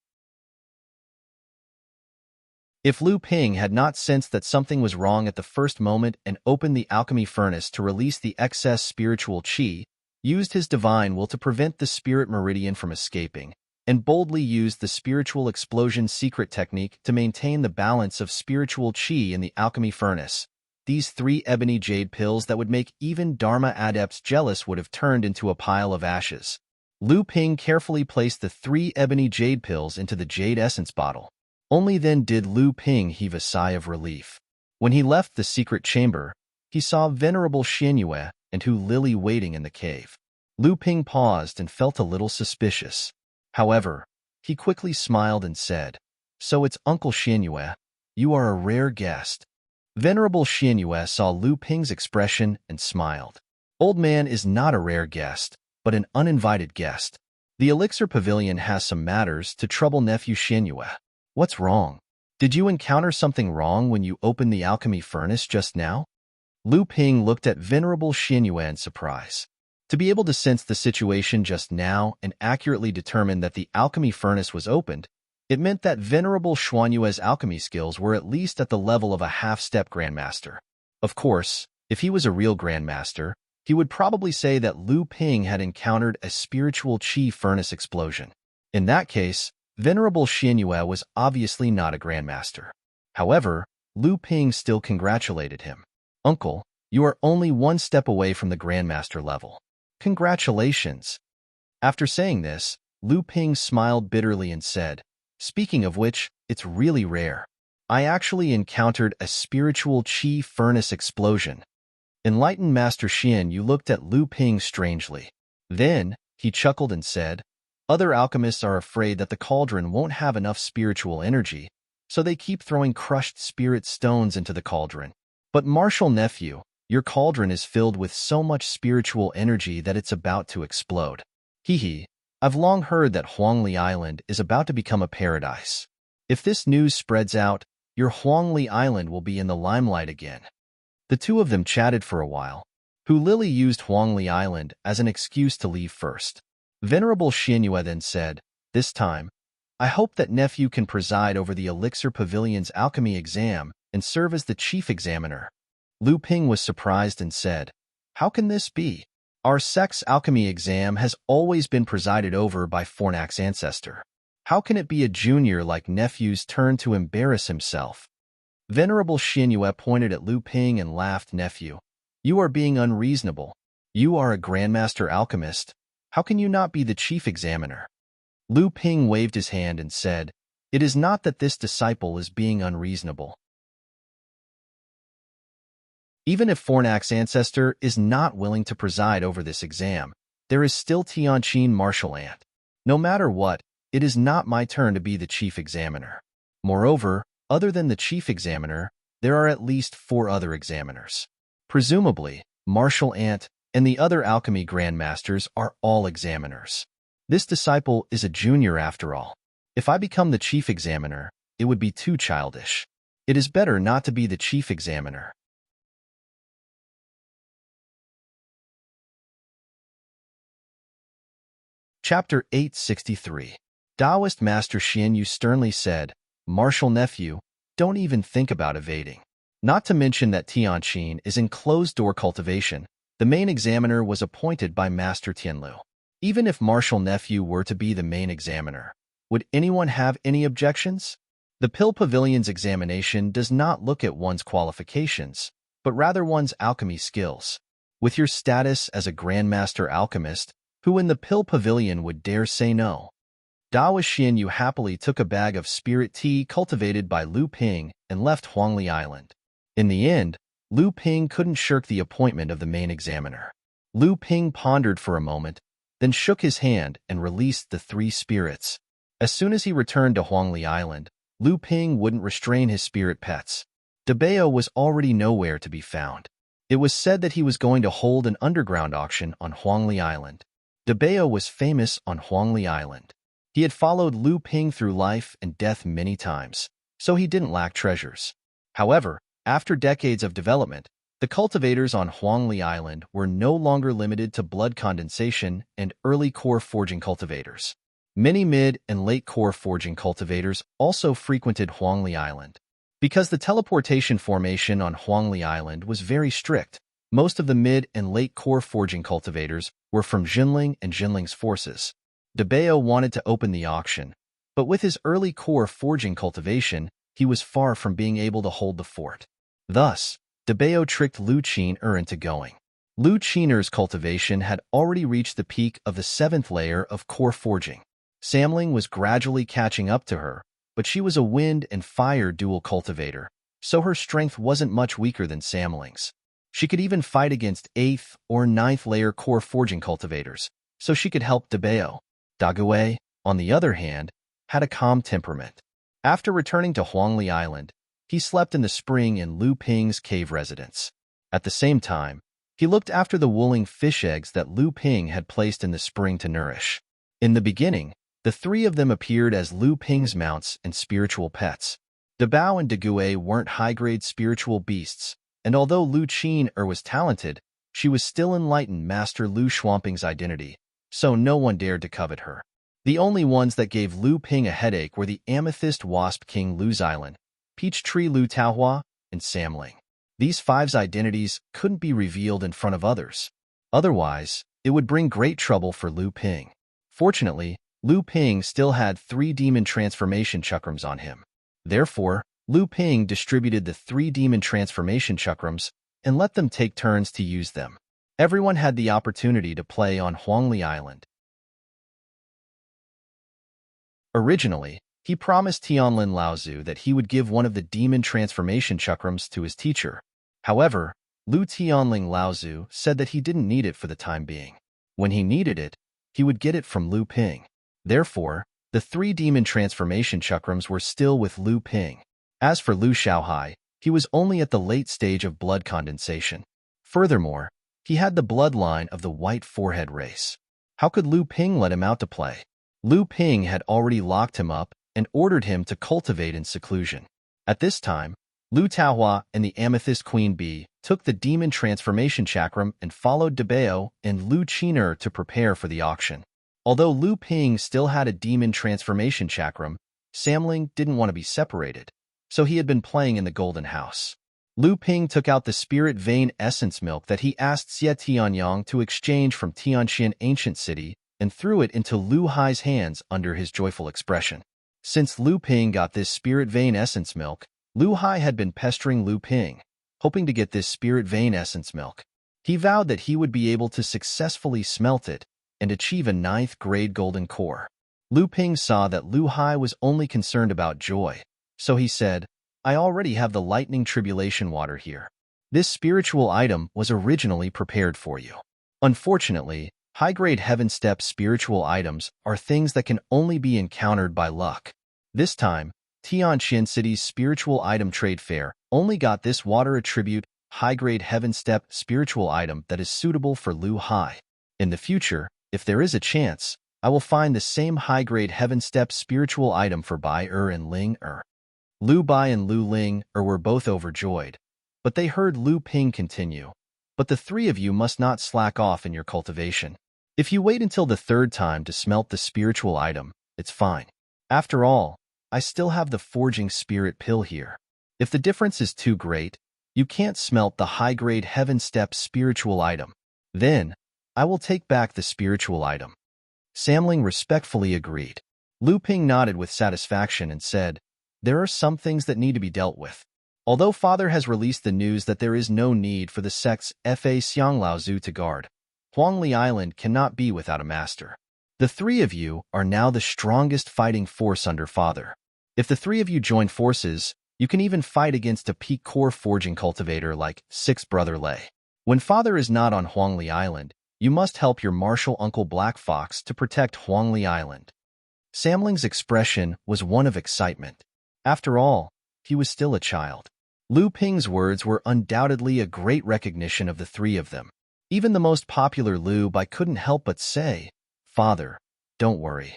If Lu Ping had not sensed that something was wrong at the first moment and opened the alchemy furnace to release the excess spiritual qi, used his divine will to prevent the spirit meridian from escaping, and boldly used the spiritual explosion secret technique to maintain the balance of spiritual qi in the alchemy furnace, these 3 ebony jade pills that would make even Dharma adepts jealous would have turned into a pile of ashes. Lu Ping carefully placed the 3 ebony jade pills into the jade essence bottle. Only then did Lu Ping heave a sigh of relief. When he left the secret chamber, he saw Venerable Xianyue and Hu Lily waiting in the cave. Lu Ping paused and felt a little suspicious. However, he quickly smiled and said, "So it's Uncle Xianyue. You are a rare guest." Venerable Xianyue saw Lu Ping's expression and smiled. Old man is not a rare guest, but an uninvited guest. The Elixir Pavilion has some matters to trouble nephew Xianyue. What's wrong? Did you encounter something wrong when you opened the alchemy furnace just now? Lu Ping looked at Venerable Xianyue in surprise. To be able to sense the situation just now and accurately determine that the alchemy furnace was opened, it meant that Venerable Xianyue's alchemy skills were at least at the level of a half-step grandmaster. Of course, if he was a real grandmaster, he would probably say that Lu Ping had encountered a spiritual qi furnace explosion. In that case, Venerable Xianyue was obviously not a grandmaster. However, Lu Ping still congratulated him. "Uncle, you are only 1 step away from the grandmaster level. Congratulations." After saying this, Lu Ping smiled bitterly and said, "Speaking of which, it's really rare. I actually encountered a spiritual qi furnace explosion." Enlightened Master Xian Yu looked at Lu Ping strangely. Then, he chuckled and said, "Other alchemists are afraid that the cauldron won't have enough spiritual energy, so they keep throwing crushed spirit stones into the cauldron. But Martial Nephew, your cauldron is filled with so much spiritual energy that it's about to explode. Hee. I've long heard that Huangli Island is about to become a paradise. If this news spreads out, your Huangli Island will be in the limelight again." The 2 of them chatted for a while. Hu Lily used Huangli Island as an excuse to leave first. Venerable Xianyue then said, "This time, I hope that nephew can preside over the Elixir Pavilion's alchemy exam and serve as the chief examiner." Lu Ping was surprised and said, "How can this be? Our sect's alchemy exam has always been presided over by Fornak's ancestor. How can it be a junior like nephew's turn to embarrass himself?" Venerable Xianyue pointed at Lu Ping and laughed. "Nephew, you are being unreasonable. You are a grandmaster alchemist. How can you not be the chief examiner?" Lu Ping waved his hand and said, "It is not that this disciple is being unreasonable. Even if Fornak's ancestor is not willing to preside over this exam, there is still Tianqin Martial Ant. No matter what, it is not my turn to be the chief examiner. Moreover, other than the chief examiner, there are at least 4 other examiners. Presumably, Martial Ant and the other alchemy grandmasters are all examiners. This disciple is a junior after all. If I become the chief examiner, it would be too childish. It is better not to be the chief examiner." Chapter 863. Taoist Master Xian Yu sternly said, "Martial nephew, don't even think about evading." Not to mention that Tianqin is in closed-door cultivation, the main examiner was appointed by Master Tianlu. Even if martial nephew were to be the main examiner, would anyone have any objections? The Pill Pavilion's examination does not look at one's qualifications, but rather one's alchemy skills. With your status as a Grandmaster Alchemist, who in the Pill Pavilion would dare say no? Taoist Xian Yu happily took a bag of spirit tea cultivated by Lu Ping and left Huangli Island. In the end, Lu Ping couldn't shirk the appointment of the main examiner. Lu Ping pondered for a moment, then shook his hand and released the 3 spirits. As soon as he returned to Huangli Island, Lu Ping wouldn't restrain his spirit pets. Dabeo was already nowhere to be found. It was said that he was going to hold an underground auction on Huangli Island. Dabeo was famous on Huangli Island. He had followed Lu Ping through life and death many times, so he didn't lack treasures. However, after decades of development, the cultivators on Huangli Island were no longer limited to blood condensation and early core forging cultivators. Many mid and late core forging cultivators also frequented Huangli Island. Because the teleportation formation on Huangli Island was very strict, most of the mid and late core forging cultivators were from Jinling and Jinling's forces. Dabeo wanted to open the auction, but with his early core forging cultivation, he was far from being able to hold the fort. Thus, Dabeo tricked Lu Qin into going. Lu Qin's cultivation had already reached the peak of the 7th layer of core forging. Samling was gradually catching up to her, but she was a wind and fire dual cultivator, so her strength wasn't much weaker than Samling's. She could even fight against 8th or 9th layer core forging cultivators, so she could help Dabeo. Daguay, on the other hand, had a calm temperament. After returning to Huangli Island, he slept in the spring in Lu Ping's cave residence. At the same time, he looked after the wooling fish eggs that Lu Ping had placed in the spring to nourish. In the beginning, the 3 of them appeared as Lu Ping's mounts and spiritual pets. Dabao and Daguay weren't high-grade spiritual beasts, and although Lu Qin was talented, she was still enlightened Master Lu Shuangping's identity, so no one dared to covet her. The only ones that gave Lu Ping a headache were the Amethyst Wasp King Lu's Island, Peach Tree Lu Taohua, and Samling. These 5's identities couldn't be revealed in front of others. Otherwise, it would bring great trouble for Lu Ping. Fortunately, Lu Ping still had 3 demon transformation chakrams on him. Therefore, Lu Ping distributed the 3 demon transformation chakrams and let them take turns to use them. Everyone had the opportunity to play on Huangli Island. Originally, he promised Tianlin Laozu that he would give one of the demon transformation chakrams to his teacher. However, Lu Tianling Laozu said that he didn't need it for the time being. When he needed it, he would get it from Lu Ping. Therefore, the 3 demon transformation chakrams were still with Lu Ping. As for Lu Xiaohai, he was only at the late stage of blood condensation. Furthermore, he had the bloodline of the white forehead race. How could Lu Ping let him out to play? Lu Ping had already locked him up and ordered him to cultivate in seclusion. At this time, Lu Taohua and the Amethyst Queen Bee took the demon transformation chakram and followed Dabeo and Lu Qin to prepare for the auction. Although Lu Ping still had a demon transformation chakram, Samling didn't want to be separated, so he had been playing in the Golden House. Lu Ping took out the spirit vein essence milk that he asked Xie Tianyang to exchange from Tianqian Ancient City and threw it into Lu Hai's hands under his joyful expression. Since Lu Ping got this spirit vein essence milk, Lu Hai had been pestering Lu Ping, hoping to get this spirit vein essence milk. He vowed that he would be able to successfully smelt it and achieve a 9th grade golden core. Lu Ping saw that Lu Hai was only concerned about joy, so he said, "I already have the lightning tribulation water here. This spiritual item was originally prepared for you." Unfortunately, high-grade heaven step spiritual items are things that can only be encountered by luck. This time, Tianqian City's spiritual item trade fair only got this water attribute high-grade heaven step spiritual item that is suitable for Lu Hai. In the future, if there is a chance, I will find the same high-grade heaven step spiritual item for Bai and Ling Lu Bai and Lu Ling were both overjoyed, but they heard Lu Ping continue. "But the 3 of you must not slack off in your cultivation. If you wait until the third time to smelt the spiritual item, it's fine. After all, I still have the forging spirit pill here. If the difference is too great, you can't smelt the high-grade heaven step spiritual item. Then, I will take back the spiritual item. Samling respectfully agreed. Lu Ping nodded with satisfaction and said, there are some things that need to be dealt with. Although Father has released the news that there is no need for the sect's Fa Xianglao to guard, Huangli Island cannot be without a master. The three of you are now the strongest fighting force under Father. If the three of you join forces, you can even fight against a peak core forging cultivator like Sixth Brother Lei. When Father is not on Huangli Island, you must help your martial uncle Black Fox to protect Huangli Island. Samling's expression was one of excitement. After all, he was still a child. Lu Ping's words were undoubtedly a great recognition of the three of them. Even the most popular Lu Bai couldn't help but say, Father, don't worry.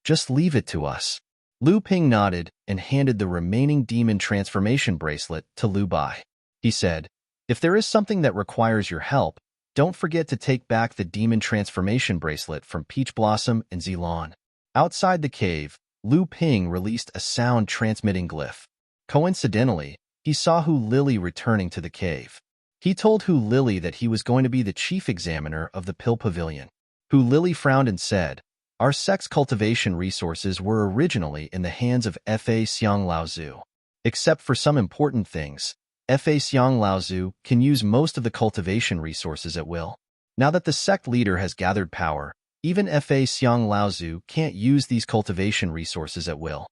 Just leave it to us. Lu Ping nodded and handed the remaining demon transformation bracelet to Lu Bai. He said, if there is something that requires your help, don't forget to take back the demon transformation bracelet from Peach Blossom and Zilan. Outside the cave, Lu Ping released a sound-transmitting glyph. Coincidentally, he saw Hu Lily returning to the cave. He told Hu Lily that he was going to be the chief examiner of the Pill Pavilion. Hu Lily frowned and said, our sect's cultivation resources were originally in the hands of Fa Xianglao. Except for some important things, Fa Xianglao can use most of the cultivation resources at will. Now that the sect leader has gathered power, even Fa Xianglao can't use these cultivation resources at will.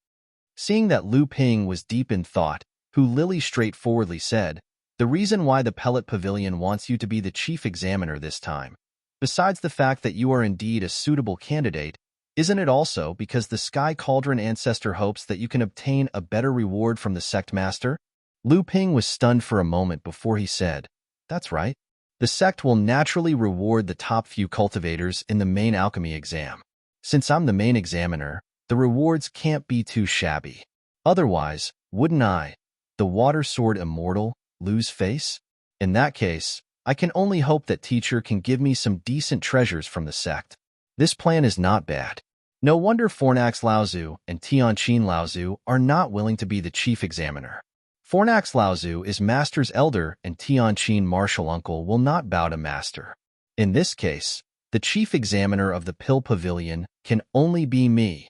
Seeing that Lu Ping was deep in thought, Hu Lily straightforwardly said, the reason why the Pellet Pavilion wants you to be the chief examiner this time, besides the fact that you are indeed a suitable candidate, isn't it also because the Sky Cauldron ancestor hopes that you can obtain a better reward from the sect master? Lu Ping was stunned for a moment before he said, that's right. The sect will naturally reward the top few cultivators in the main alchemy exam. Since I'm the main examiner, the rewards can't be too shabby. Otherwise, wouldn't I, the Water Sword Immortal, lose face? In that case, I can only hope that teacher can give me some decent treasures from the sect. This plan is not bad. No wonder Fornax Laozu and Tianqin Laozu are not willing to be the chief examiner. Fornax Laozu is Master's elder and Tianqin martial uncle will not bow to Master. In this case, the chief examiner of the Pill Pavilion can only be me.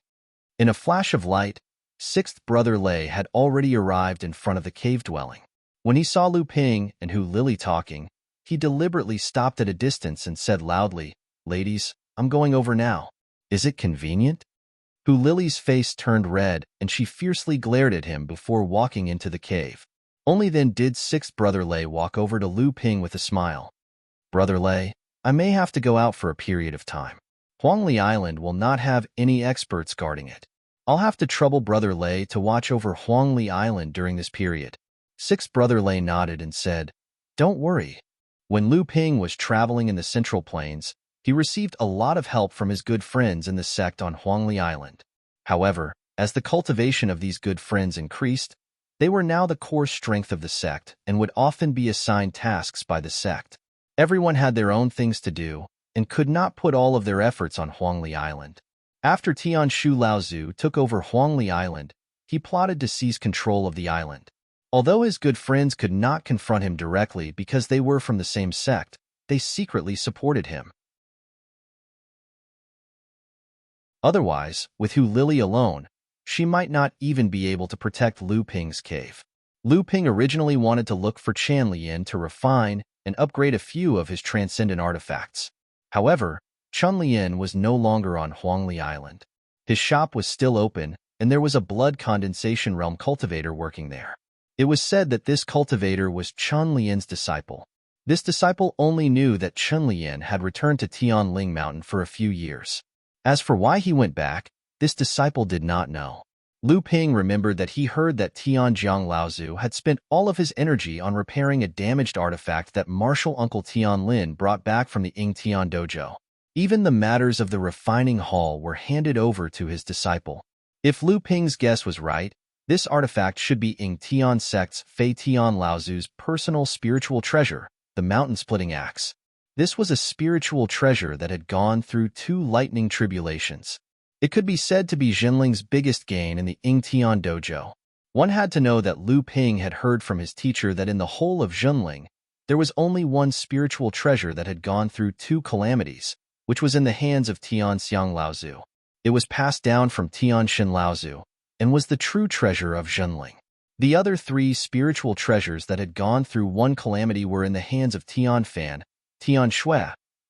In a flash of light, Sixth Brother Lei had already arrived in front of the cave dwelling. When he saw Lu Ping and Hu Lily talking, he deliberately stopped at a distance and said loudly, ladies, I'm going over now. Is it convenient? Hu Lily's face turned red and she fiercely glared at him before walking into the cave. Only then did Sixth Brother Lei walk over to Lu Ping with a smile. Brother Lei, I may have to go out for a period of time. Huangli Island will not have any experts guarding it. I'll have to trouble Brother Lei to watch over Huangli Island during this period. Sixth Brother Lei nodded and said, don't worry. When Lu Ping was traveling in the Central Plains, he received a lot of help from his good friends in the sect on Huangli Island. However, as the cultivation of these good friends increased, they were now the core strength of the sect and would often be assigned tasks by the sect. Everyone had their own things to do and could not put all of their efforts on Huangli Island. After Tianshu Laozu took over Huangli Island, he plotted to seize control of the island. Although his good friends could not confront him directly because they were from the same sect, they secretly supported him. Otherwise, with Hu Lily alone, she might not even be able to protect Lu Ping's cave. Lu Ping originally wanted to look for Chan Lian to refine and upgrade a few of his transcendent artifacts. However, Chun Lian was no longer on Huangli Island. His shop was still open, and there was a blood condensation realm cultivator working there. It was said that this cultivator was Chun Lian's disciple. This disciple only knew that Chun Lian had returned to Tianling Mountain for a few years. As for why he went back, this disciple did not know. Lu Ping remembered that he heard that Tianjiang Laozu had spent all of his energy on repairing a damaged artifact that martial uncle Tian Lin brought back from the Ying Tian dojo. Even the matters of the refining hall were handed over to his disciple. If Lu Ping's guess was right, this artifact should be Ying Tian sect's Fei Tian Laozu's personal spiritual treasure, the mountain-splitting axe. This was a spiritual treasure that had gone through 2 lightning tribulations. It could be said to be Jinling's biggest gain in the Yingtian dojo. One had to know that Lu Ping had heard from his teacher that in the whole of Jinling, there was only one spiritual treasure that had gone through 2 calamities, which was in the hands of Tian Xiang Laozu. It was passed down from Tian Shin Laozu, and was the true treasure of Jinling. The other 3 spiritual treasures that had gone through 1 calamity were in the hands of Tian Fan, Tian Shui,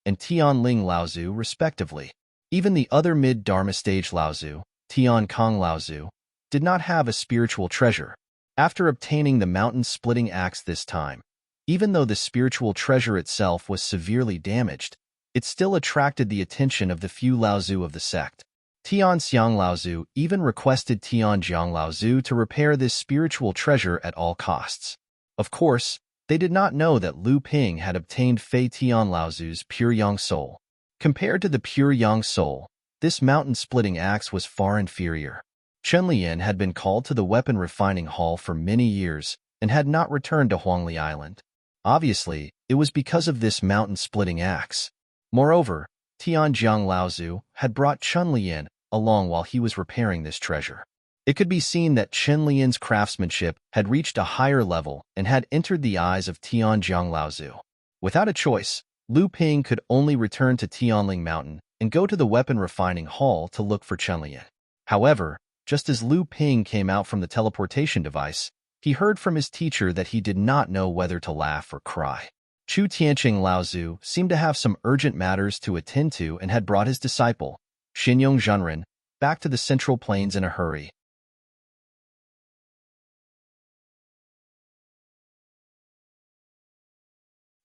and Tian Ling Laozu, respectively. Even the other mid-Dharma stage Laozu, Tian Kong Laozu, did not have a spiritual treasure. After obtaining the mountain-splitting axe this time, even though the spiritual treasure itself was severely damaged, it still attracted the attention of the few Laozu of the sect. Tian Xiang Laozu even requested Tian Jiang Laozu to repair this spiritual treasure at all costs. Of course, they did not know that Lu Ping had obtained Fei Tian Laozu's pure Yang soul. Compared to the pure Yang soul, this mountain-splitting axe was far inferior. Chen Lian had been called to the weapon refining hall for many years and had not returned to Huangli Island. Obviously, it was because of this mountain-splitting axe. Moreover, Tian Jiang Laozu had brought Chen Lian along while he was repairing this treasure. It could be seen that Chen Lian's craftsmanship had reached a higher level and had entered the eyes of Tian Jiang Laozu. Without a choice, Lu Ping could only return to Tianling Mountain and go to the weapon refining hall to look for Chen Lian. However, just as Lu Ping came out from the teleportation device, he heard from his teacher that he did not know whether to laugh or cry. Chu Tianqing Laozu seemed to have some urgent matters to attend to and had brought his disciple, Xinyong Zhenren, back to the Central Plains in a hurry.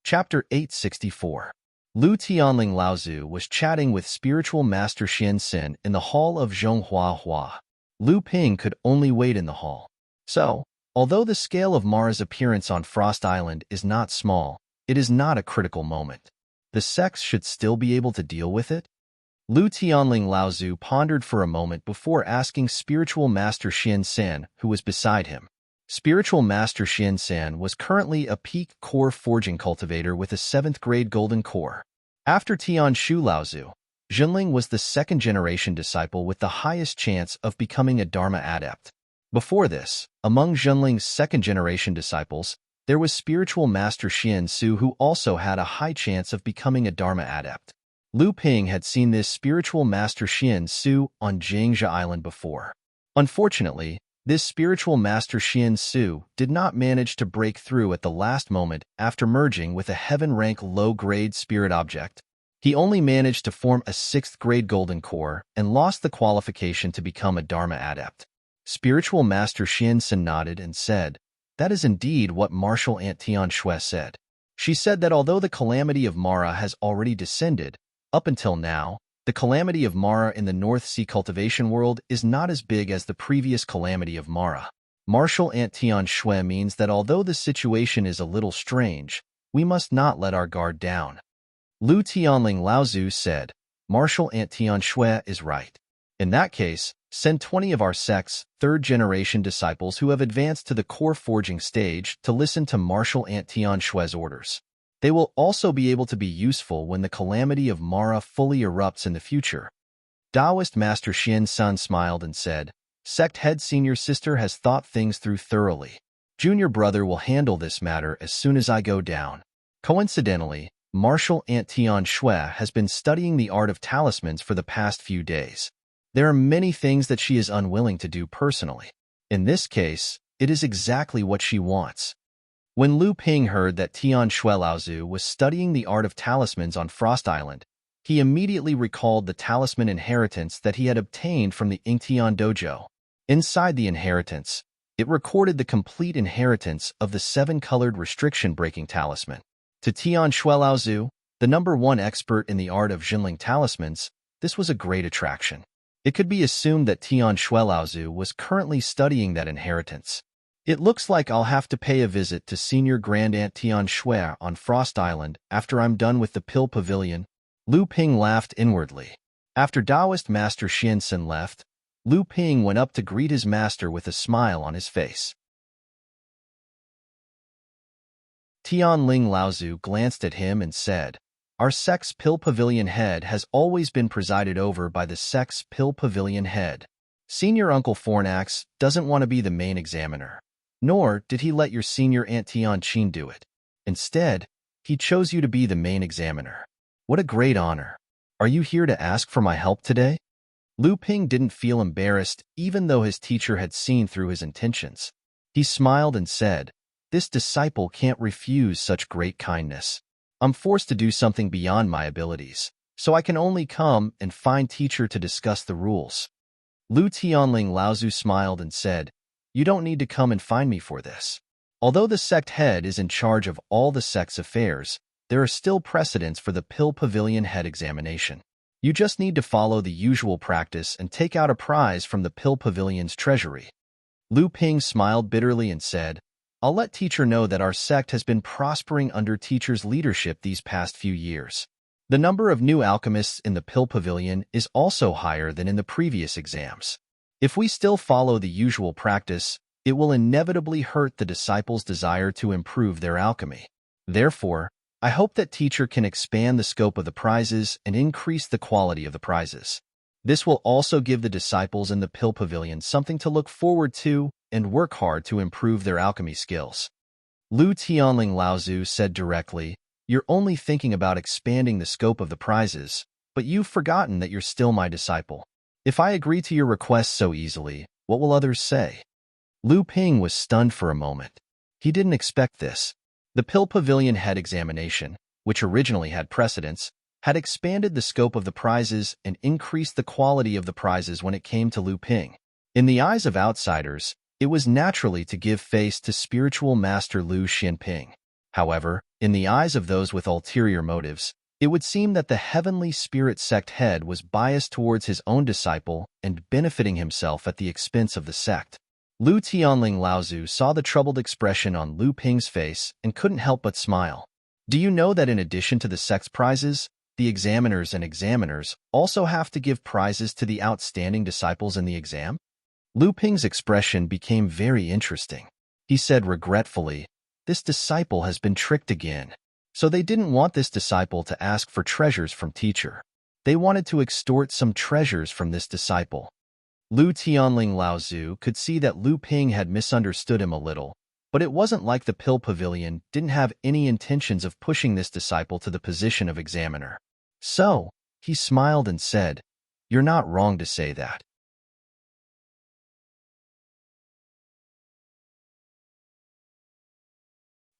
Chapter 864. Lu Tianling Laozu was chatting with spiritual master Xian Xin in the hall of Zhonghua Hua. Lu Ping could only wait in the hall. So, although the scale of Mara's appearance on Frost Island is not small, it is not a critical moment. The sects should still be able to deal with it. Lu Tianling Laozu pondered for a moment before asking spiritual master Xian Xin, who was beside him. Spiritual Master Xian Xin was currently a peak core forging cultivator with a 7th grade golden core. After Tian Shu Laozu, Jinling was the 2nd-generation disciple with the highest chance of becoming a Dharma adept. Before this, among Jinling's 2nd-generation disciples, there was Spiritual Master Xian Su, who also had a high chance of becoming a Dharma adept. Lu Ping had seen this Spiritual Master Xian Su on Jiangxia Island before. Unfortunately, this Spiritual Master Xian Su did not manage to break through at the last moment after merging with a heaven-rank low-grade spirit object. He only managed to form a 6th grade golden core and lost the qualification to become a Dharma adept. Spiritual Master Xian Xin nodded and said, "That is indeed what Martial Aunt Tian Shui said." She said that although the calamity of Mara has already descended, up until now, the calamity of Mara in the North Sea cultivation world is not as big as the previous calamity of Mara. Martial Aunt Tian Shui means that although the situation is a little strange, we must not let our guard down. Lu Tianling Laozu said, "Martial Aunt Tian Shui is right. In that case, send 20 of our sect's 3rd-generation disciples who have advanced to the core forging stage to listen to Martial Aunt Tian Shui's orders. They will also be able to be useful when the calamity of Mara fully erupts in the future." Taoist Master Xian San smiled and said, "Sect head senior sister has thought things through thoroughly. Junior brother will handle this matter as soon as I go down." Coincidentally, Martial Aunt Tian Shui has been studying the art of talismans for the past few days. There are many things that she is unwilling to do personally. In this case, it is exactly what she wants. When Lu Ping heard that Tian Shui Laozu was studying the art of talismans on Frost Island, he immediately recalled the talisman inheritance that he had obtained from the Yingtian dojo. Inside the inheritance, it recorded the complete inheritance of the 7-colored restriction-breaking talisman. To Tian Shui Laozu, the #1 expert in the art of Jinling talismans, this was a great attraction. It could be assumed that Tian Shui Laozu was currently studying that inheritance. "It looks like I'll have to pay a visit to Senior Grand Aunt Tian Shui on Frost Island after I'm done with the Pill Pavilion." Lu Ping laughed inwardly. After Taoist Master Xian Xin left, Lu Ping went up to greet his master with a smile on his face. Tian Ling Laozu glanced at him and said, Our sect's Pill Pavilion head has always been presided over by the sect's Pill Pavilion head. Senior Uncle Fornax doesn't want to be the main examiner, nor did he let your senior Aunt Tianqin do it. Instead, he chose you to be the main examiner. What a great honor. Are you here to ask for my help today? Lu Ping didn't feel embarrassed even though his teacher had seen through his intentions. He smiled and said, "This disciple can't refuse such great kindness. I'm forced to do something beyond my abilities, so I can only come and find teacher to discuss the rules." Lu Tianling Laozu smiled and said, "You don't need to come and find me for this. Although the sect head is in charge of all the sect's affairs, there are still precedents for the Pill Pavilion head examination. You just need to follow the usual practice and take out a prize from the Pill Pavilion's treasury." Lu Ping smiled bitterly and said, "I'll let teacher know that our sect has been prospering under teacher's leadership these past few years. The number of new alchemists in the Pill Pavilion is also higher than in the previous exams. If we still follow the usual practice, it will inevitably hurt the disciples' desire to improve their alchemy. Therefore, I hope that teacher can expand the scope of the prizes and increase the quality of the prizes. This will also give the disciples in the Pill Pavilion something to look forward to and work hard to improve their alchemy skills." Lu Tianling Laozu said directly, "You're only thinking about expanding the scope of the prizes, but you've forgotten that you're still my disciple. If I agree to your request so easily, what will others say?" Lu Ping was stunned for a moment. He didn't expect this. The Pill Pavilion head examination, which originally had precedence, had expanded the scope of the prizes and increased the quality of the prizes when it came to Lu Ping. In the eyes of outsiders, it was naturally to give face to spiritual master Lu Xianping. However, in the eyes of those with ulterior motives, it would seem that the heavenly spirit sect head was biased towards his own disciple and benefiting himself at the expense of the sect. Lu Tianling Laozu saw the troubled expression on Lu Ping's face and couldn't help but smile. "Do you know that in addition to the sect's prizes, the examiners and examiners also have to give prizes to the outstanding disciples in the exam?" Lu Ping's expression became very interesting. He said regretfully, "This disciple has been tricked again." So they didn't want this disciple to ask for treasures from teacher. They wanted to extort some treasures from this disciple. Lu Tianling Laozu could see that Lu Ping had misunderstood him a little, but it wasn't like the Pill Pavilion didn't have any intentions of pushing this disciple to the position of examiner. So, he smiled and said, "You're not wrong to say that."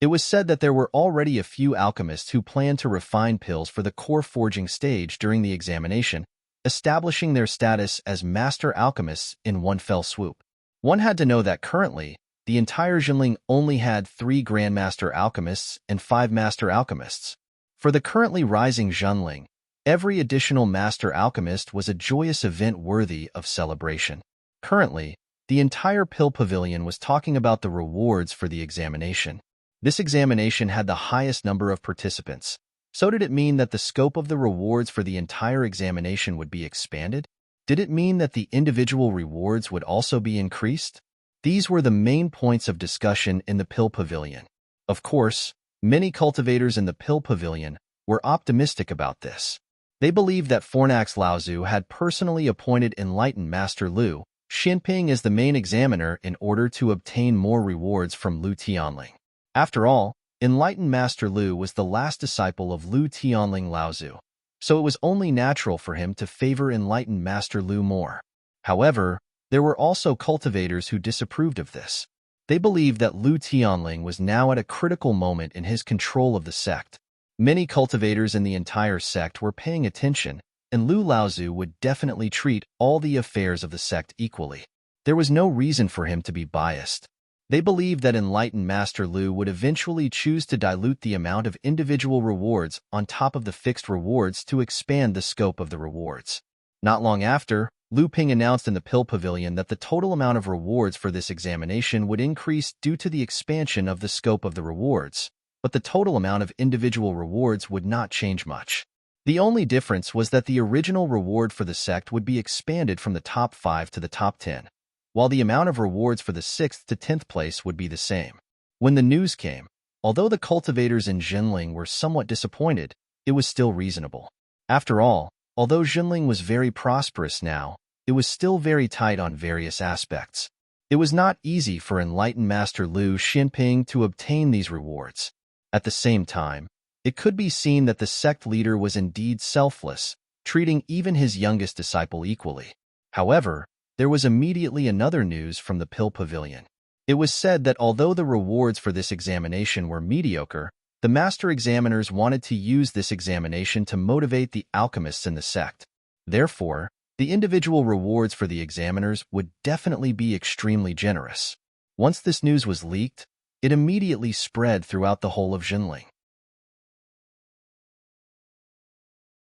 It was said that there were already a few alchemists who planned to refine pills for the core forging stage during the examination, establishing their status as master alchemists in one fell swoop. One had to know that currently, the entire Jinling only had 3 Grandmaster Alchemists and 5 Master Alchemists. For the currently rising Jinling, every additional Master Alchemist was a joyous event worthy of celebration. Currently, the entire Pill Pavilion was talking about the rewards for the examination. This examination had the highest number of participants. So did it mean that the scope of the rewards for the entire examination would be expanded? Did it mean that the individual rewards would also be increased? These were the main points of discussion in the Pill Pavilion. Of course, many cultivators in the Pill Pavilion were optimistic about this. They believed that Fornax Laozu had personally appointed enlightened Master Lu Xianping as the main examiner in order to obtain more rewards from Lu Tianling. After all, enlightened Master Lu was the last disciple of Lu Tianling Laozu, so it was only natural for him to favor enlightened Master Lu more. However, there were also cultivators who disapproved of this. They believed that Lu Tianling was now at a critical moment in his control of the sect. Many cultivators in the entire sect were paying attention, and Lu Laozu would definitely treat all the affairs of the sect equally. There was no reason for him to be biased. They believed that enlightened Master Lu would eventually choose to dilute the amount of individual rewards on top of the fixed rewards to expand the scope of the rewards. Not long after, Lu Ping announced in the Pill Pavilion that the total amount of rewards for this examination would increase due to the expansion of the scope of the rewards, but the total amount of individual rewards would not change much. The only difference was that the original reward for the sect would be expanded from the top 5 to the top 10. While the amount of rewards for the 6th to 10th place would be the same. When the news came, although the cultivators in Jinling were somewhat disappointed, it was still reasonable. After all, although Jinling was very prosperous now, it was still very tight on various aspects. It was not easy for enlightened Master Lu Xinping to obtain these rewards. At the same time, it could be seen that the sect leader was indeed selfless, treating even his youngest disciple equally. However, there was immediately another news from the Pill Pavilion. It was said that although the rewards for this examination were mediocre, the master examiners wanted to use this examination to motivate the alchemists in the sect. Therefore, the individual rewards for the examiners would definitely be extremely generous. Once this news was leaked, it immediately spread throughout the whole of Jinling.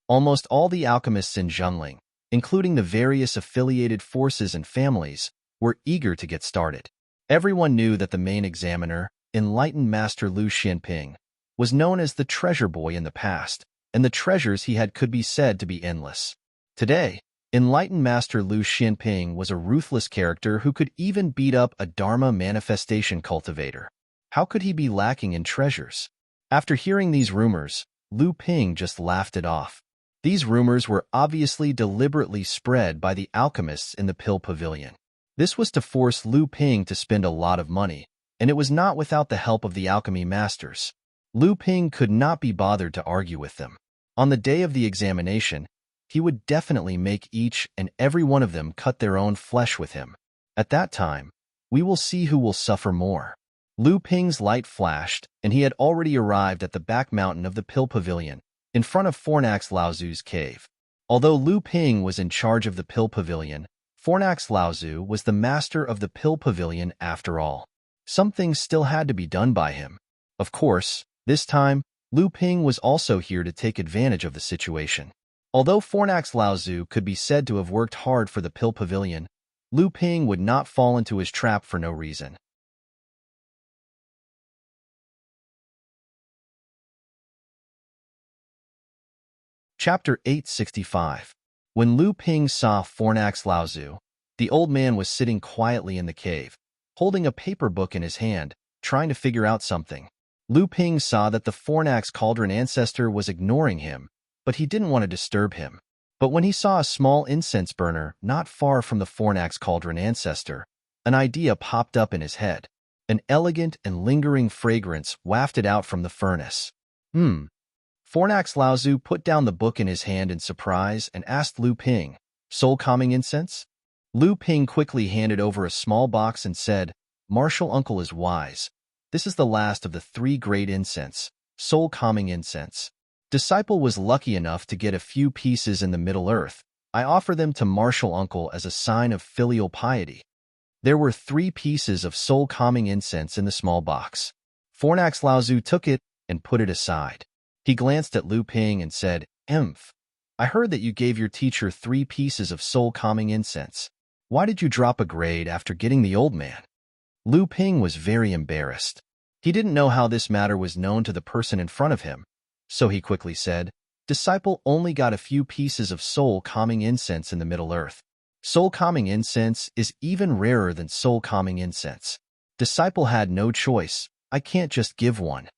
Almost all the alchemists in Jinling, including the various affiliated forces and families, were eager to get started. Everyone knew that the main examiner, enlightened Master Lu Xinping, was known as the treasure boy in the past, and the treasures he had could be said to be endless. Today, enlightened Master Lu Xinping was a ruthless character who could even beat up a Dharma manifestation cultivator. How could he be lacking in treasures? After hearing these rumors, Lu Ping just laughed it off. These rumors were obviously deliberately spread by the alchemists in the Pill Pavilion. This was to force Lu Ping to spend a lot of money, and it was not without the help of the alchemy masters. Lu Ping could not be bothered to argue with them. On the day of the examination, he would definitely make each and every one of them cut their own flesh with him. At that time, we will see who will suffer more. Lu Ping's light flashed, and he had already arrived at the back mountain of the Pill Pavilion, in front of Fornax Laozu's cave. Although Lu Ping was in charge of the Pill Pavilion, Fornax Laozu was the master of the Pill Pavilion after all. Some things still had to be done by him. Of course, this time, Lu Ping was also here to take advantage of the situation. Although Fornax Laozu could be said to have worked hard for the Pill Pavilion, Lu Ping would not fall into his trap for no reason. Chapter 865. When Lu Ping saw Fornax Laozu, the old man was sitting quietly in the cave, holding a paper book in his hand, trying to figure out something. Lu Ping saw that the Fornax Cauldron ancestor was ignoring him, but he didn't want to disturb him. But when he saw a small incense burner not far from the Fornax Cauldron ancestor, an idea popped up in his head. An elegant and lingering fragrance wafted out from the furnace. Fornax Laozu put down the book in his hand in surprise and asked Lu Ping, "Soul-calming incense?" Lu Ping quickly handed over a small box and said, "Martial uncle is wise. This is the last of the 3 great incense, soul-calming incense. Disciple was lucky enough to get a few pieces in the Middle Earth. I offer them to Martial uncle as a sign of filial piety." There were 3 pieces of soul-calming incense in the small box. Fornax Laozu took it and put it aside. He glanced at Lu Ping and said, I heard that you gave your teacher 3 pieces of soul-calming incense. Why did you drop a grade after getting the old man?" Lu Ping was very embarrassed. He didn't know how this matter was known to the person in front of him, so he quickly said, "Disciple only got a few pieces of soul-calming incense in the Middle Earth. Soul-calming incense is even rarer than soul-calming incense. Disciple had no choice. I can't just give one."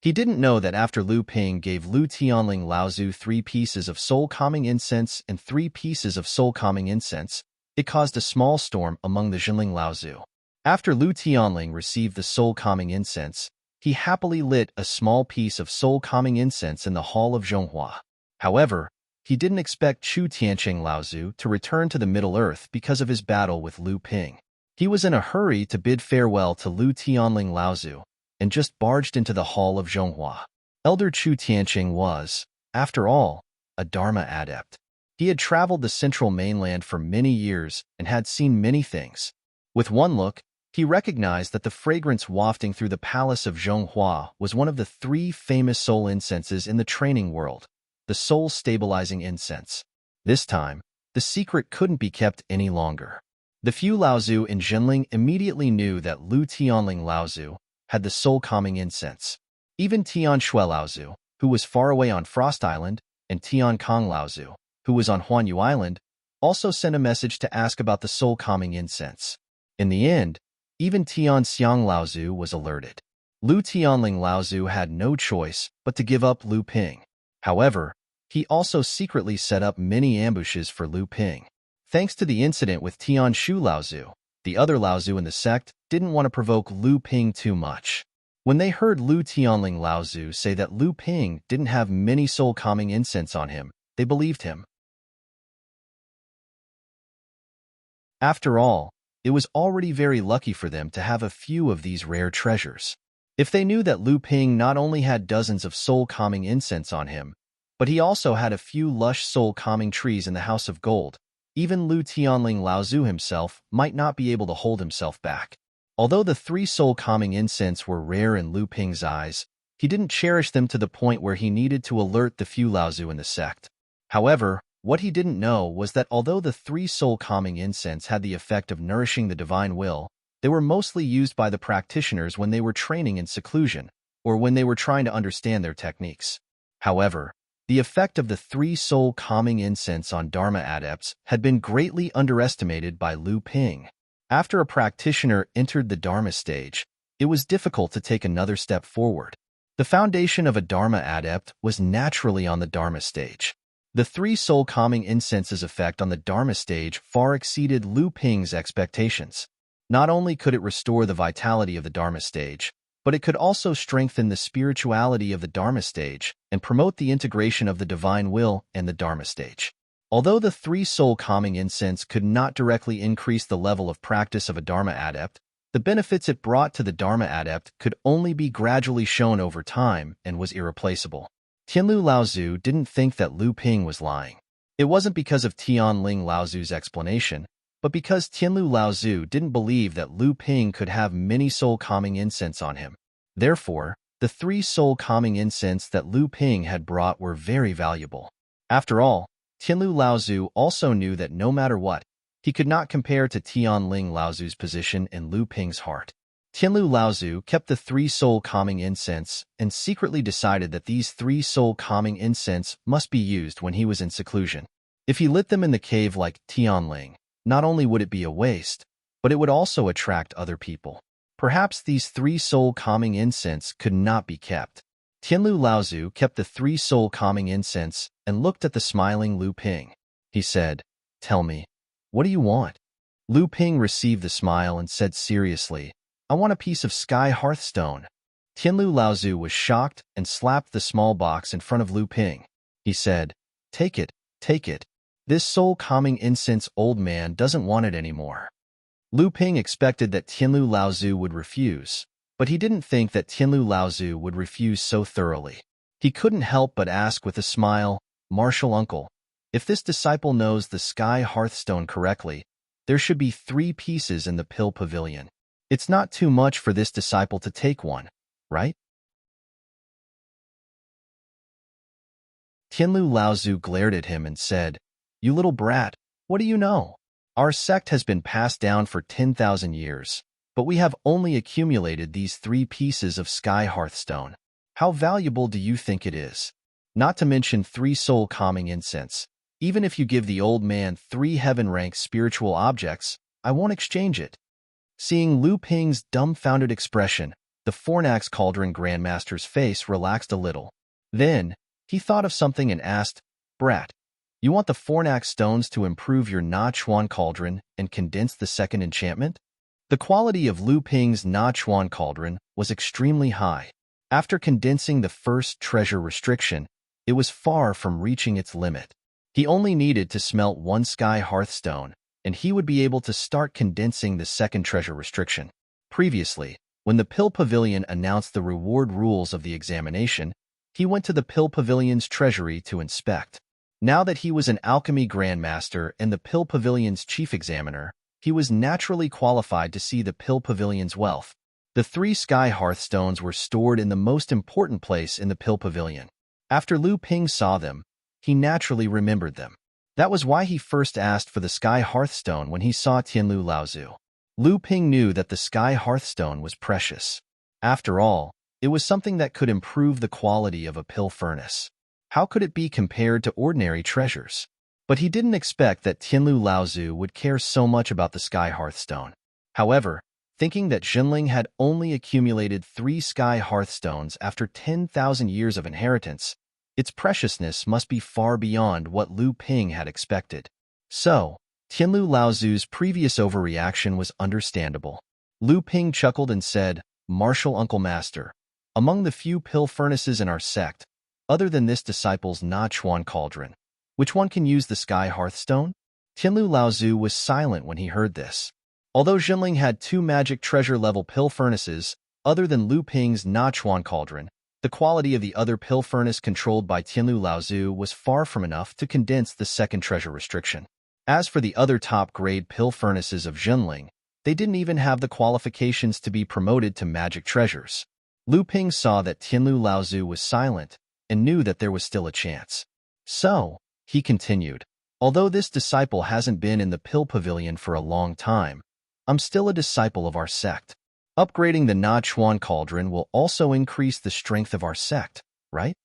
He didn't know that after Lu Ping gave Lu Tianling Laozu 3 pieces of soul-calming incense and 3 pieces of soul-calming incense, it caused a small storm among the Jinling Laozu. After Lu Tianling received the soul-calming incense, he happily lit a small piece of soul-calming incense in the hall of Zhonghua. However, he didn't expect Chu Tianqing Laozu to return to the Middle Earth because of his battle with Lu Ping. He was in a hurry to bid farewell to Lu Tianling Laozu, and just barged into the hall of Zhonghua. Elder Chu Tianqing was, after all, a Dharma adept. He had traveled the central mainland for many years and had seen many things. With one look, he recognized that the fragrance wafting through the palace of Zhonghua was one of the 3 famous soul incenses in the training world, the soul-stabilizing incense. This time, the secret couldn't be kept any longer. The few Laozu in Jinling immediately knew that Lu Tianling Laozu had the soul-calming incense. Even Tian Shui Laozu, who was far away on Frost Island, and Tian Kong Laozu, who was on Huanyu Island, also sent a message to ask about the soul-calming incense. In the end, even Tian Xiang Laozu was alerted. Lu Tianling Laozu had no choice but to give up Lu Ping. However, he also secretly set up many ambushes for Lu Ping. Thanks to the incident with Tian Shu Laozu, the other Laozu in the sect didn't want to provoke Lu Ping too much. When they heard Lu Tianling Laozu say that Lu Ping didn't have many soul-calming incense on him, they believed him. After all, it was already very lucky for them to have a few of these rare treasures. If they knew that Lu Ping not only had dozens of soul-calming incense on him, but he also had a few lush soul-calming trees in the House of Gold, even Lu Tianling Laozu himself might not be able to hold himself back. Although the 3 soul-calming incense were rare in Lu Ping's eyes, he didn't cherish them to the point where he needed to alert the few Laozu in the sect. However, what he didn't know was that although the 3 soul-calming incense had the effect of nourishing the divine will, they were mostly used by the practitioners when they were training in seclusion, or when they were trying to understand their techniques. However, the effect of the 3 soul-calming incense on Dharma adepts had been greatly underestimated by Lu Ping. After a practitioner entered the Dharma stage, it was difficult to take another step forward. The foundation of a Dharma adept was naturally on the Dharma stage. The 3 soul-calming incense's effect on the Dharma stage far exceeded Lu Ping's expectations. Not only could it restore the vitality of the Dharma stage, but it could also strengthen the spirituality of the Dharma stage and promote the integration of the divine will and the Dharma stage. Although the 3 soul-calming incense could not directly increase the level of practice of a Dharma adept, the benefits it brought to the Dharma adept could only be gradually shown over time and was irreplaceable. Tianlu Laozu didn't think that Lu Ping was lying. It wasn't because of Tianling Laozu's explanation, but because Tianlu Laozu didn't believe that Lu Ping could have many soul-calming incense on him. Therefore, the 3 soul-calming incense that Lu Ping had brought were very valuable. After all, Tianlu Laozu also knew that no matter what, he could not compare to Tianling Laozu's position in Lu Ping's heart. Tianlu Laozu kept the 3 soul-calming incense and secretly decided that these 3 soul-calming incense must be used when he was in seclusion. If he lit them in the cave like Tianling, not only would it be a waste, but it would also attract other people. Perhaps these 3 soul-calming incense could not be kept. Tianlu Laozu kept the 3 soul-calming incense and looked at the smiling Lu Ping. He said, "Tell me, what do you want?" Lu Ping received the smile and said seriously, "I want a piece of sky hearthstone." Tianlu Laozu was shocked and slapped the small box in front of Lu Ping. He said, take it. This soul-calming incense old man doesn't want it anymore." Lu Ping expected that Tianlu Laozu would refuse, but he didn't think that Tianlu Laozu would refuse so thoroughly. He couldn't help but ask with a smile, "Martial uncle, if this disciple knows the sky hearthstone correctly, there should be 3 pieces in the pill pavilion. It's not too much for this disciple to take one, right?" Tianlu Laozu glared at him and said, "You little brat, what do you know? Our sect has been passed down for 10,000 years, but we have only accumulated these 3 pieces of sky hearthstone. How valuable do you think it is? Not to mention 3 soul-calming incense. Even if you give the old man 3 heaven-rank spiritual objects, I won't exchange it." Seeing Lu Ping's dumbfounded expression, the Fornax Cauldron Grandmaster's face relaxed a little. Then, he thought of something and asked, "Brat, you want the Fornax stones to improve your Na Chuan Cauldron and condense the second enchantment?" The quality of Lu Ping's Na Chuan Cauldron was extremely high. After condensing the first treasure restriction, it was far from reaching its limit. He only needed to smelt 1 sky hearthstone, and he would be able to start condensing the second treasure restriction. Previously, when the Pill Pavilion announced the reward rules of the examination, he went to the Pill Pavilion's treasury to inspect. Now that he was an alchemy grandmaster and the Pill Pavilion's chief examiner, he was naturally qualified to see the Pill Pavilion's wealth. The 3 sky hearthstones were stored in the most important place in the Pill Pavilion. After Lu Ping saw them, he naturally remembered them. That was why he first asked for the sky hearthstone when he saw Tianlu Laozu. Lu Ping knew that the sky hearthstone was precious. After all, it was something that could improve the quality of a pill furnace. How could it be compared to ordinary treasures? But he didn't expect that Tianlu Laozu would care so much about the sky hearthstone. However, thinking that Jinling had only accumulated 3 sky hearthstones after 10,000 years of inheritance, Its preciousness must be far beyond what Lu Ping had expected. So, Tianlu Laozu's previous overreaction was understandable. Lu Ping chuckled and said, "Martial Uncle Master, among the few pill furnaces in our sect, other than this disciple's Na Chuan cauldron, which one can use the sky hearthstone?" Tianlu Laozu was silent when he heard this. Although Jinling had 2 magic treasure-level pill furnaces, other than Lu Ping's Na Chuan cauldron, the quality of the other pill furnace controlled by Tianlu Laozu was far from enough to condense the second treasure restriction. As for the other top-grade pill furnaces of Jinling, they didn't even have the qualifications to be promoted to magic treasures. Lu Ping saw that Tianlu Laozu was silent and knew that there was still a chance. So, he continued, "Although this disciple hasn't been in the pill pavilion for a long time, I'm still a disciple of our sect. Upgrading the Na Chuan cauldron will also increase the strength of our sect, right?"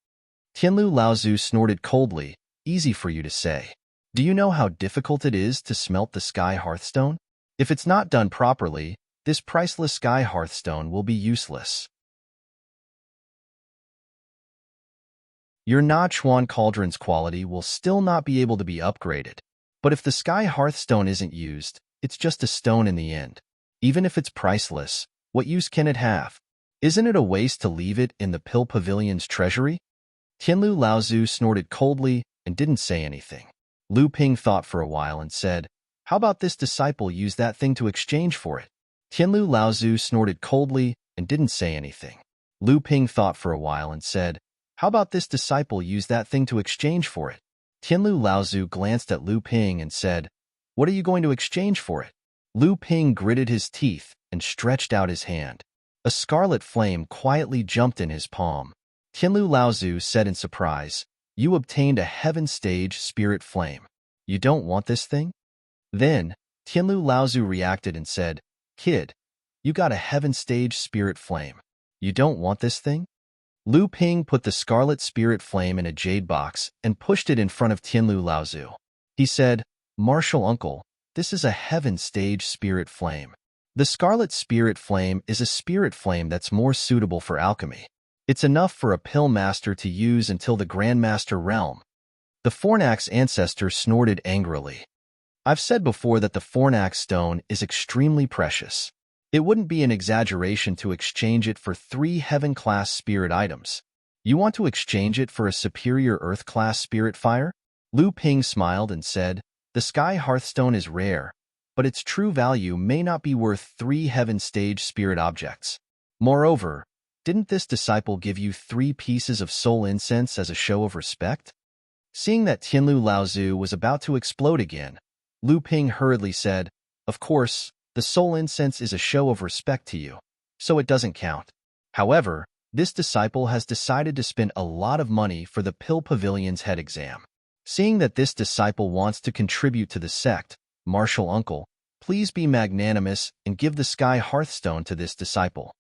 Tianlu Laozu snorted coldly. "Easy for you to say. Do you know how difficult it is to smelt the sky hearthstone? If it's not done properly, this priceless sky hearthstone will be useless. Your Na Chuan cauldron's quality will still not be able to be upgraded. But if the sky hearthstone isn't used, it's just a stone in the end. Even if it's priceless, what use can it have? Isn't it a waste to leave it in the pill pavilion's treasury?" Tianlu Laozu snorted coldly and didn't say anything. Lu Ping thought for a while and said, "How about this disciple use that thing to exchange for it?" Tianlu Laozu snorted coldly and didn't say anything. Lu Ping thought for a while and said, "How about this disciple use that thing to exchange for it?" Tianlu Laozu glanced at Lu Ping and said, "What are you going to exchange for it?" Lu Ping gritted his teeth and stretched out his hand. A scarlet flame quietly jumped in his palm. Tianlu Laozu said in surprise, "You obtained a heaven stage spirit flame. You don't want this thing?" Then, Tianlu Laozu reacted and said, "Kid, you got a heaven stage spirit flame. You don't want this thing?" Lu Ping put the scarlet spirit flame in a jade box and pushed it in front of Tianlu Laozu. He said, "Martial Uncle, this is a heaven stage spirit flame. The scarlet spirit flame is a spirit flame that's more suitable for alchemy. It's enough for a pill master to use until the Grandmaster realm." The Fornax ancestor snorted angrily. "I've said before that the Fornax stone is extremely precious. It wouldn't be an exaggeration to exchange it for 3 heaven-class spirit items. You want to exchange it for a superior earth-class spirit fire?" Lu Ping smiled and said, "The sky hearthstone is rare, but its true value may not be worth 3 heaven-stage spirit objects. Moreover, didn't this disciple give you 3 pieces of soul incense as a show of respect?" Seeing that Tianlu Laozu was about to explode again, Lu Ping hurriedly said, "Of course, the soul incense is a show of respect to you, so it doesn't count. However, this disciple has decided to spend a lot of money for the Pill Pavilion's head exam. Seeing that this disciple wants to contribute to the sect, Martial Uncle, please be magnanimous and give the sky hearthstone to this disciple."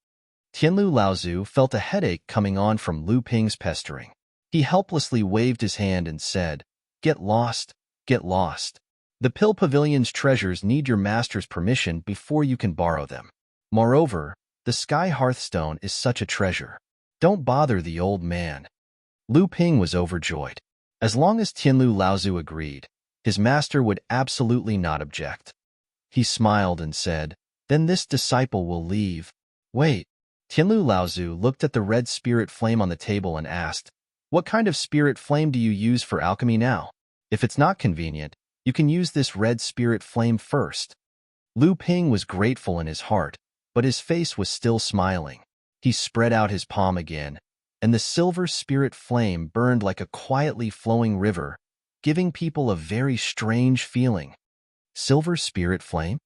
Tianlu Laozu felt a headache coming on from Lu Ping's pestering. He helplessly waved his hand and said, "Get lost, get lost. The Pill Pavilion's treasures need your master's permission before you can borrow them. Moreover, the sky hearthstone is such a treasure. Don't bother the old man." Lu Ping was overjoyed. As long as Tianlu Laozu agreed, his master would absolutely not object. He smiled and said, "Then this disciple will leave." "Wait." Tianlu Laozu looked at the red spirit flame on the table and asked, "What kind of spirit flame do you use for alchemy now? If it's not convenient, you can use this red spirit flame first." Lu Ping was grateful in his heart, but his face was still smiling. He spread out his palm again, and the silver spirit flame burned like a quietly flowing river, giving people a very strange feeling. Silver spirit flame?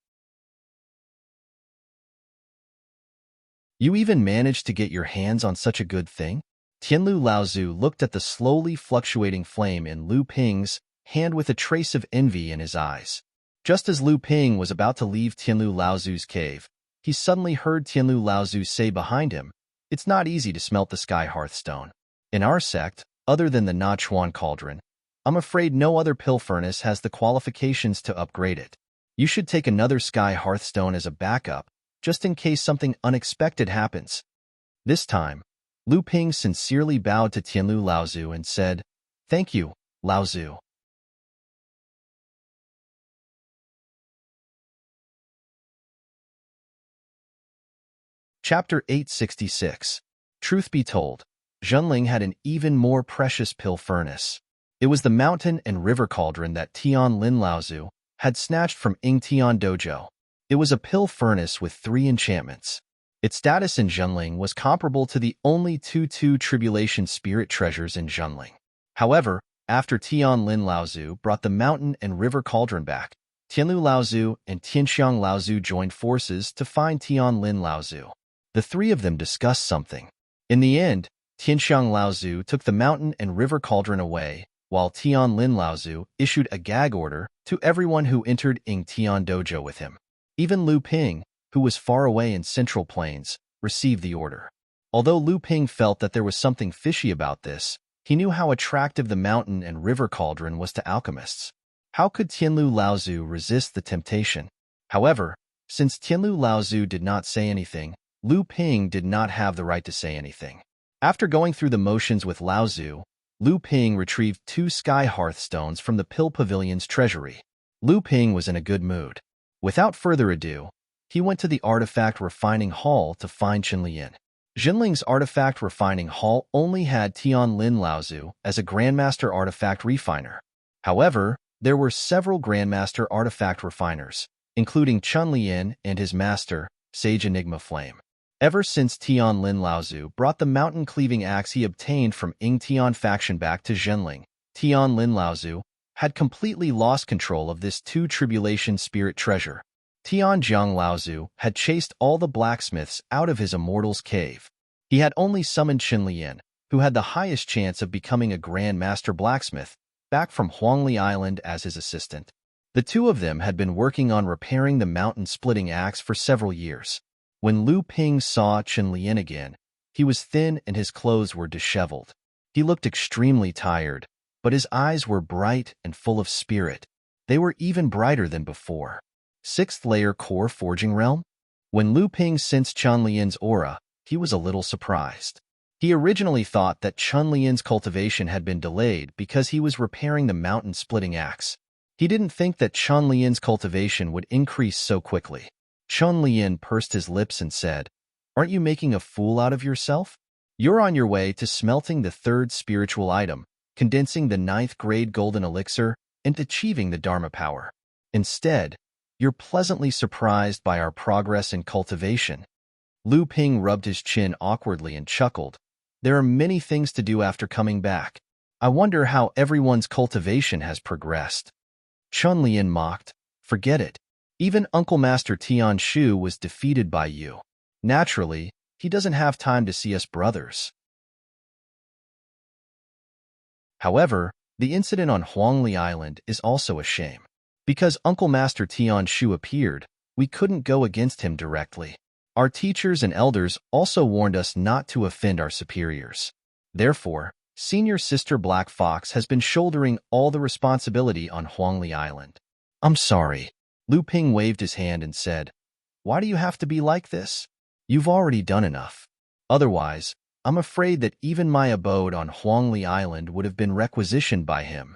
You even managed to get your hands on such a good thing? Tianlu Laozu looked at the slowly fluctuating flame in Lu Ping's hand with a trace of envy in his eyes. Just as Lu Ping was about to leave Tianlu Laozu's cave, he suddenly heard Tianlu Laozu say behind him, "It's not easy to smelt the sky hearthstone. In our sect, other than the Na Chuan cauldron, I'm afraid no other pill furnace has the qualifications to upgrade it. You should take another sky hearthstone as a backup, just in case something unexpected happens." This time, Lu Ping sincerely bowed to Tianlu Laozu and said, "Thank you, Laozu." Chapter 866. Truth be told, Zhenling had an even more precious pill furnace. It was the mountain and river cauldron that Tian Lin Laozu had snatched from Ying Tian Dojo. It was a pill furnace with 3 enchantments. Its status in Zhenling was comparable to the only two tribulation spirit treasures in Zhenling. However, after Tian Lin Laozu brought the mountain and river cauldron back, Tianlu Laozu and Tianxiang Laozu joined forces to find Tian Lin Laozu. The 3 of them discussed something. In the end, Tianxiang Laozu took the mountain and river cauldron away, while Tian Lin Laozu issued a gag order to everyone who entered Ying Tian Dojo with him. Even Lu Ping, who was far away in Central Plains, received the order. Although Lu Ping felt that there was something fishy about this, he knew how attractive the mountain and river cauldron was to alchemists. How could Tianlu Laozu resist the temptation? However, since Tianlu Laozu did not say anything, Lu Ping did not have the right to say anything. After going through the motions with Laozu, Lu Ping retrieved 2 sky hearthstones from the Pill Pavilion's treasury. Lu Ping was in a good mood. Without further ado, he went to the artifact refining hall to find Qinlian. Zhenling's artifact refining hall only had Tian Lin Laozu as a Grandmaster artifact refiner. However, there were several Grandmaster artifact refiners, including Qinlian and his master, Sage Enigma Flame. Ever since Tian Lin Laozu brought the mountain-cleaving axe he obtained from Ying Tian faction back to Zhenling, Tian Lin Laozu had completely lost control of this 2 tribulation spirit treasure. Tian Jiang Laozu had chased all the blacksmiths out of his immortal's cave. He had only summoned Qinlian, who had the highest chance of becoming a Grand Master blacksmith, back from Huangli Island as his assistant. The 2 of them had been working on repairing the mountain-splitting axe for several years. When Lu Ping saw Qinlian again, he was thin and his clothes were disheveled. He looked extremely tired, but his eyes were bright and full of spirit. They were even brighter than before. 6th layer core forging realm? When Lu Ping sensed Qinlian's aura, he was a little surprised. He originally thought that Qinlian's cultivation had been delayed because he was repairing the mountain-splitting axe. He didn't think that Qinlian's cultivation would increase so quickly. Qinlian pursed his lips and said, "Aren't you making a fool out of yourself? You're on your way to smelting the 3rd spiritual item, condensing the 9th grade golden elixir, and achieving the Dharma power. Instead, you're pleasantly surprised by our progress in cultivation." Lu Ping rubbed his chin awkwardly and chuckled. "There are many things to do after coming back. I wonder how everyone's cultivation has progressed." Qinlian mocked, "Forget it. Even Uncle Master Tian Shu was defeated by you. Naturally, he doesn't have time to see us brothers." However, the incident on Huangli Island is also a shame. Because Uncle Master Tian Shu appeared, we couldn't go against him directly. Our teachers and elders also warned us not to offend our superiors. Therefore, Senior Sister Black Fox has been shouldering all the responsibility on Huangli Island. "I'm sorry." Lu Ping waved his hand and said, "Why do you have to be like this? You've already done enough. Otherwise, I'm afraid that even my abode on Huangli Island would have been requisitioned by him."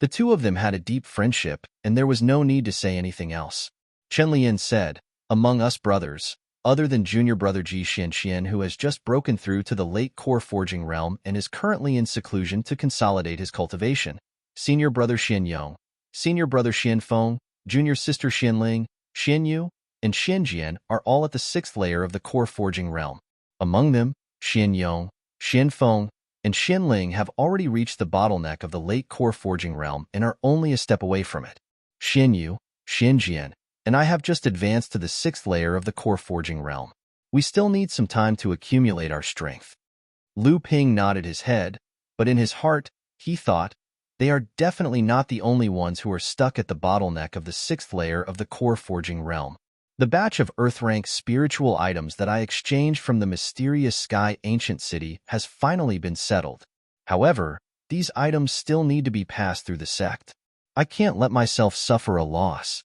The 2 of them had a deep friendship, and there was no need to say anything else. Qinlian said, "Among us brothers, other than junior brother Ji Xianxian, who has just broken through to the late core forging realm and is currently in seclusion to consolidate his cultivation, senior brother Xian Yong, senior brother Xian Feng, junior sister Xian Ling, Xian Yu, and Xian Jian are all at the 6th layer of the core forging realm. Among them, Xian Yong, Xian Feng, and Xian Ling have already reached the bottleneck of the late core forging realm and are only a step away from it. Xian Yu, Xian Jian, and I have just advanced to the 6th layer of the core forging realm. We still need some time to accumulate our strength." Lu Ping nodded his head, but in his heart, he thought, they are definitely not the only ones who are stuck at the bottleneck of the 6th layer of the core forging realm. The batch of Earth-rank spiritual items that I exchanged from the mysterious Sky Ancient City has finally been settled. However, these items still need to be passed through the sect. I can't let myself suffer a loss.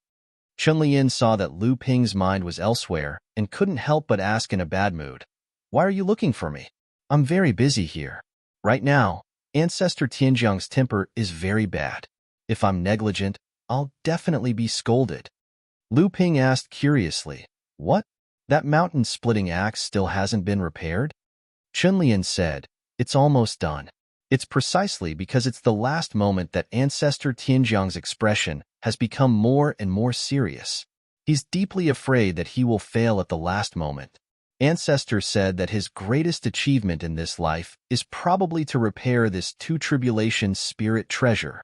Qinlian saw that Lu Ping's mind was elsewhere and couldn't help but ask in a bad mood, "Why are you looking for me?" I'm very busy here. Right now, Ancestor Tianjiang's temper is very bad. If I'm negligent, I'll definitely be scolded. Lu Ping asked curiously, What? That mountain-splitting axe still hasn't been repaired? Chunlian said, It's almost done. It's precisely because it's the last moment that Ancestor Tianjiang's expression has become more and more serious. He's deeply afraid that he will fail at the last moment. Ancestor said that his greatest achievement in this life is probably to repair this two-tribulation spirit treasure.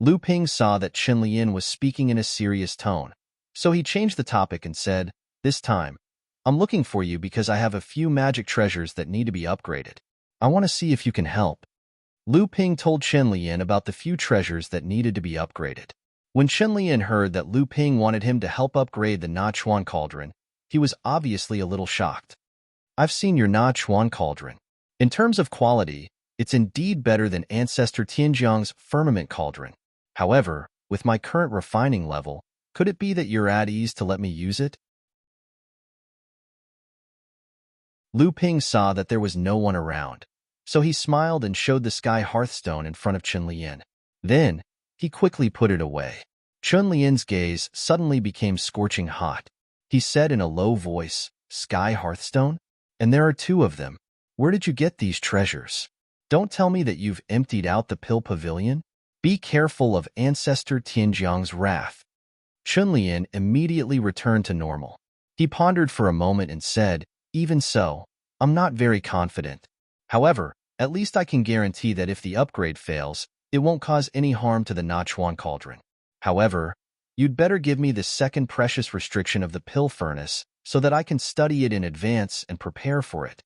Lu Ping saw that Chenlian was speaking in a serious tone, so he changed the topic and said, This time, I'm looking for you because I have a few magic treasures that need to be upgraded. I want to see if you can help. Lu Ping told Chenlian about the few treasures that needed to be upgraded. When Chenlian heard that Lu Ping wanted him to help upgrade the Na Chuan cauldron, he was obviously a little shocked. I've seen your Na Chuan cauldron. In terms of quality, it's indeed better than Ancestor Tianjiang's firmament cauldron. However, with my current refining level, could it be that you're at ease to let me use it? Lu Ping saw that there was no one around, so he smiled and showed the sky hearthstone in front of Chenlian. Then, he quickly put it away. Chenlian's gaze suddenly became scorching hot. He said in a low voice, Sky hearthstone? And there are two of them. Where did you get these treasures? Don't tell me that you've emptied out the pill pavilion? Be careful of Ancestor Tianjiang's wrath. Chenlian immediately returned to normal. He pondered for a moment and said, Even so, I'm not very confident. However, at least I can guarantee that if the upgrade fails, it won't cause any harm to the Na Chuan cauldron. However, you'd better give me the second precious restriction of the pill furnace so that I can study it in advance and prepare for it.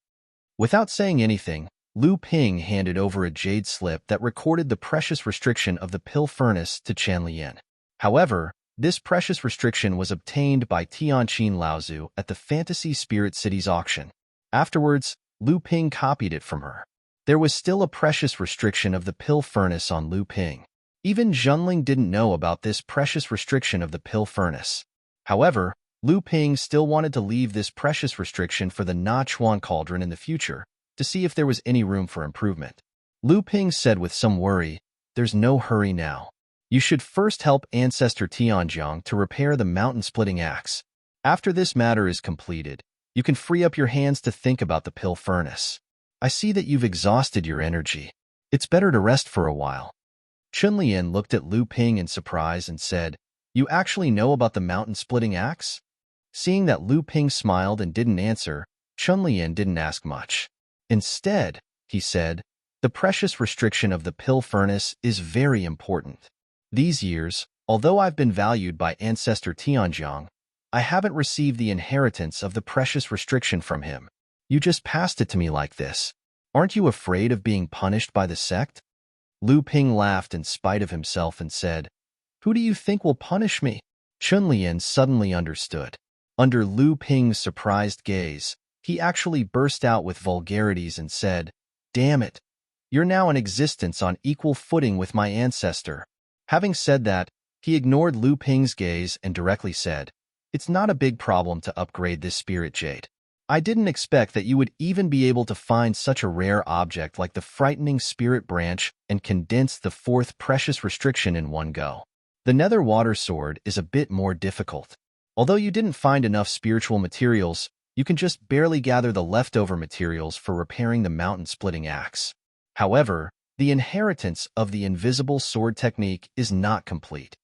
Without saying anything, Lu Ping handed over a jade slip that recorded the precious restriction of the pill furnace to Chenlian. However, this precious restriction was obtained by Tianqin Laozu at the Fantasy Spirit City's auction. Afterwards, Lu Ping copied it from her. There was still a precious restriction of the pill furnace on Lu Ping. Even Junling didn't know about this precious restriction of the pill furnace. However, Lu Ping still wanted to leave this precious restriction for the Na Chuan cauldron in the future to see if there was any room for improvement. Lu Ping said with some worry, There's no hurry now. You should first help Ancestor Tianjiang to repair the mountain-splitting axe. After this matter is completed, you can free up your hands to think about the pill furnace. I see that you've exhausted your energy. It's better to rest for a while. Chunlian looked at Lu Ping in surprise and said, You actually know about the mountain-splitting axe? Seeing that Lu Ping smiled and didn't answer, Chunlian didn't ask much. Instead, he said, The precious restriction of the pill furnace is very important. These years, although I've been valued by Ancestor Tianjiang, I haven't received the inheritance of the precious restriction from him. You just passed it to me like this. Aren't you afraid of being punished by the sect? Lu Ping laughed in spite of himself and said, Who do you think will punish me? Chunlian suddenly understood. Under Lu Ping's surprised gaze, he actually burst out with vulgarities and said, Damn it! You're now in existence on equal footing with my ancestor. Having said that, he ignored Lu Ping's gaze and directly said, It's not a big problem to upgrade this spirit jade. I didn't expect that you would even be able to find such a rare object like the frightening spirit branch and condense the fourth precious restriction in one go. The nether water sword is a bit more difficult. Although you didn't find enough spiritual materials, you can just barely gather the leftover materials for repairing the mountain-splitting axe. However, the inheritance of the invisible sword technique is not complete.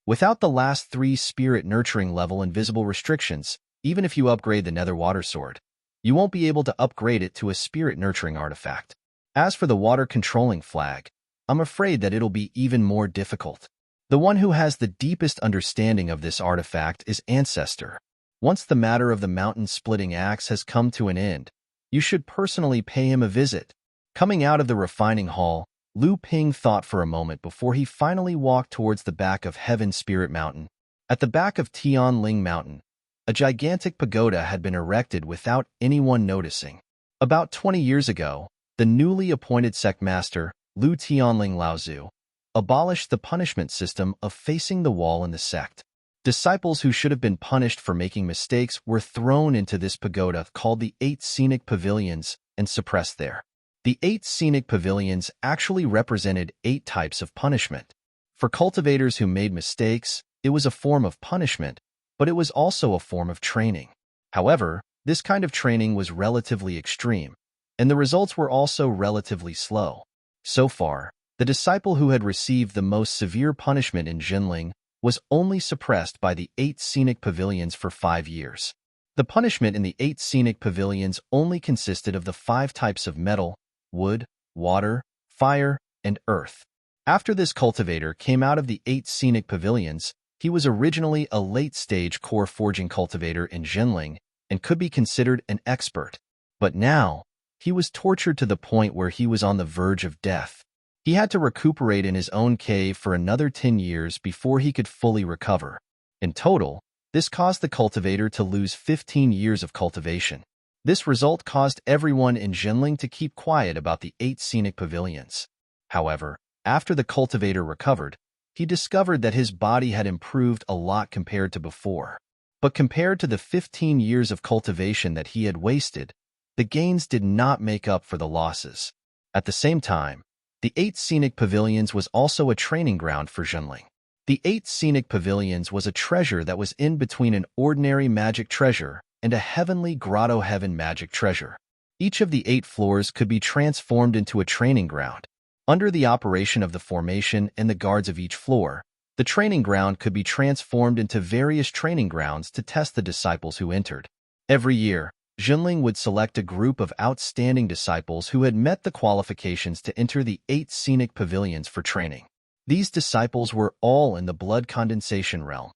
Without the last three spirit nurturing level invisible restrictions, even if you upgrade the nether water sword, you won't be able to upgrade it to a spirit nurturing artifact. As for the water controlling flag, I'm afraid that it'll be even more difficult. The one who has the deepest understanding of this artifact is Ancestor. Once the matter of the mountain-splitting axe has come to an end, you should personally pay him a visit. Coming out of the refining hall, Lu Ping thought for a moment before he finally walked towards the back of Heaven Spirit Mountain. At the back of Tianling Mountain, a gigantic pagoda had been erected without anyone noticing. About 20 years ago, the newly appointed sect master, Lu Tianling Laozu, abolished the punishment system of facing the wall in the sect. Disciples who should have been punished for making mistakes were thrown into this pagoda called the 8 Scenic Pavilions and suppressed there. The 8 Scenic Pavilions actually represented 8 types of punishment. For cultivators who made mistakes, it was a form of punishment, but it was also a form of training. However, this kind of training was relatively extreme, and the results were also relatively slow. So far, the disciple who had received the most severe punishment in Jinling was only suppressed by the 8 Scenic Pavilions for 5 years. The punishment in the 8 Scenic Pavilions only consisted of the 5 types of metal, wood, water, fire, and earth. After this cultivator came out of the 8 Scenic Pavilions, he was originally a late-stage core forging cultivator in Jinling and could be considered an expert. But now, he was tortured to the point where he was on the verge of death. He had to recuperate in his own cave for another 10 years before he could fully recover. In total, this caused the cultivator to lose 15 years of cultivation. This result caused everyone in Jinling to keep quiet about the 8 Scenic Pavilions. However, after the cultivator recovered, he discovered that his body had improved a lot compared to before. But compared to the 15 years of cultivation that he had wasted, the gains did not make up for the losses. At the same time, the 8 Scenic Pavilions was also a training ground for Jinling. The 8 Scenic Pavilions was a treasure that was in between an ordinary magic treasure and a heavenly grotto heaven magic treasure. Each of the 8 floors could be transformed into a training ground. Under the operation of the formation and the guards of each floor, the training ground could be transformed into various training grounds to test the disciples who entered. Every year, Jinling would select a group of outstanding disciples who had met the qualifications to enter the 8 Scenic Pavilions for training. These disciples were all in the blood condensation realm.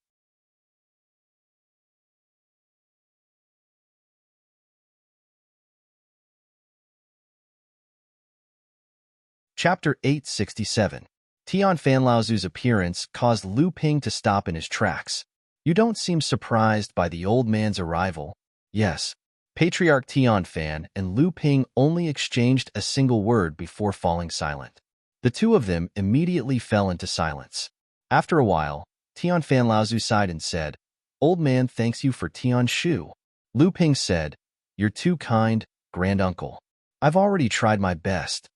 Chapter 867. Tian Fanlaozu's appearance caused Lu Ping to stop in his tracks. You don't seem surprised by the old man's arrival. Yes. Patriarch Tian Fan and Lu Ping only exchanged a single word before falling silent. The two of them immediately fell into silence. After a while, Tian Fanlaozu sighed and said, "Old man thanks you for Tian Shu." Lu Ping said, "You're too kind, granduncle. I've already tried my best."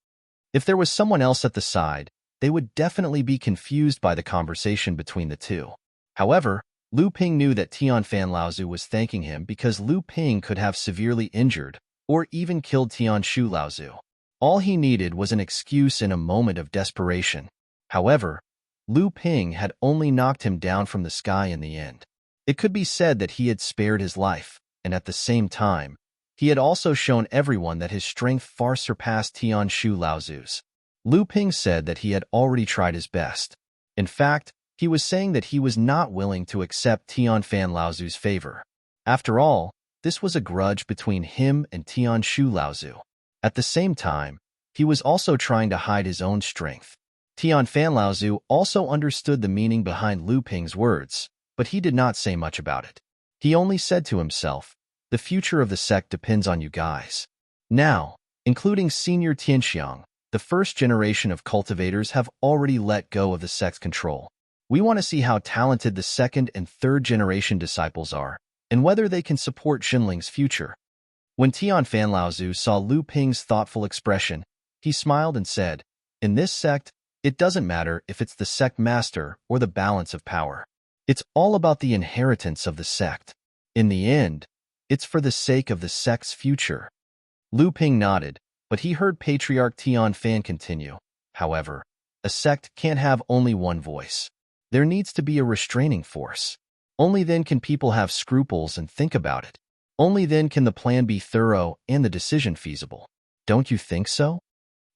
If there was someone else at the side, they would definitely be confused by the conversation between the two. However, Lu Ping knew that Tian Fanlaozu was thanking him because Lu Ping could have severely injured or even killed Tian Shu Laozu. All he needed was an excuse in a moment of desperation. However, Lu Ping had only knocked him down from the sky in the end. It could be said that he had spared his life, and at the same time, he had also shown everyone that his strength far surpassed Tian Shu Laozu's. Lu Ping said that he had already tried his best. In fact, he was saying that he was not willing to accept Tian Fanlaozu's favor. After all, this was a grudge between him and Tian Shu Laozu. At the same time, he was also trying to hide his own strength. Tian Fanlaozu also understood the meaning behind Lu Ping's words, but he did not say much about it. He only said to himself, "The future of the sect depends on you guys." Now, including Senior Tianxiang, the first generation of cultivators have already let go of the sect's control. We want to see how talented the second and third generation disciples are, and whether they can support Jinling's future. When Tian Fanlaozu saw Lu Ping's thoughtful expression, he smiled and said, "In this sect, it doesn't matter if it's the sect master or the balance of power. It's all about the inheritance of the sect. In the end, it's for the sake of the sect's future." Lu Ping nodded, but he heard Patriarch Tian Fan continue. "However, a sect can't have only one voice. There needs to be a restraining force. Only then can people have scruples and think about it. Only then can the plan be thorough and the decision feasible. Don't you think so?"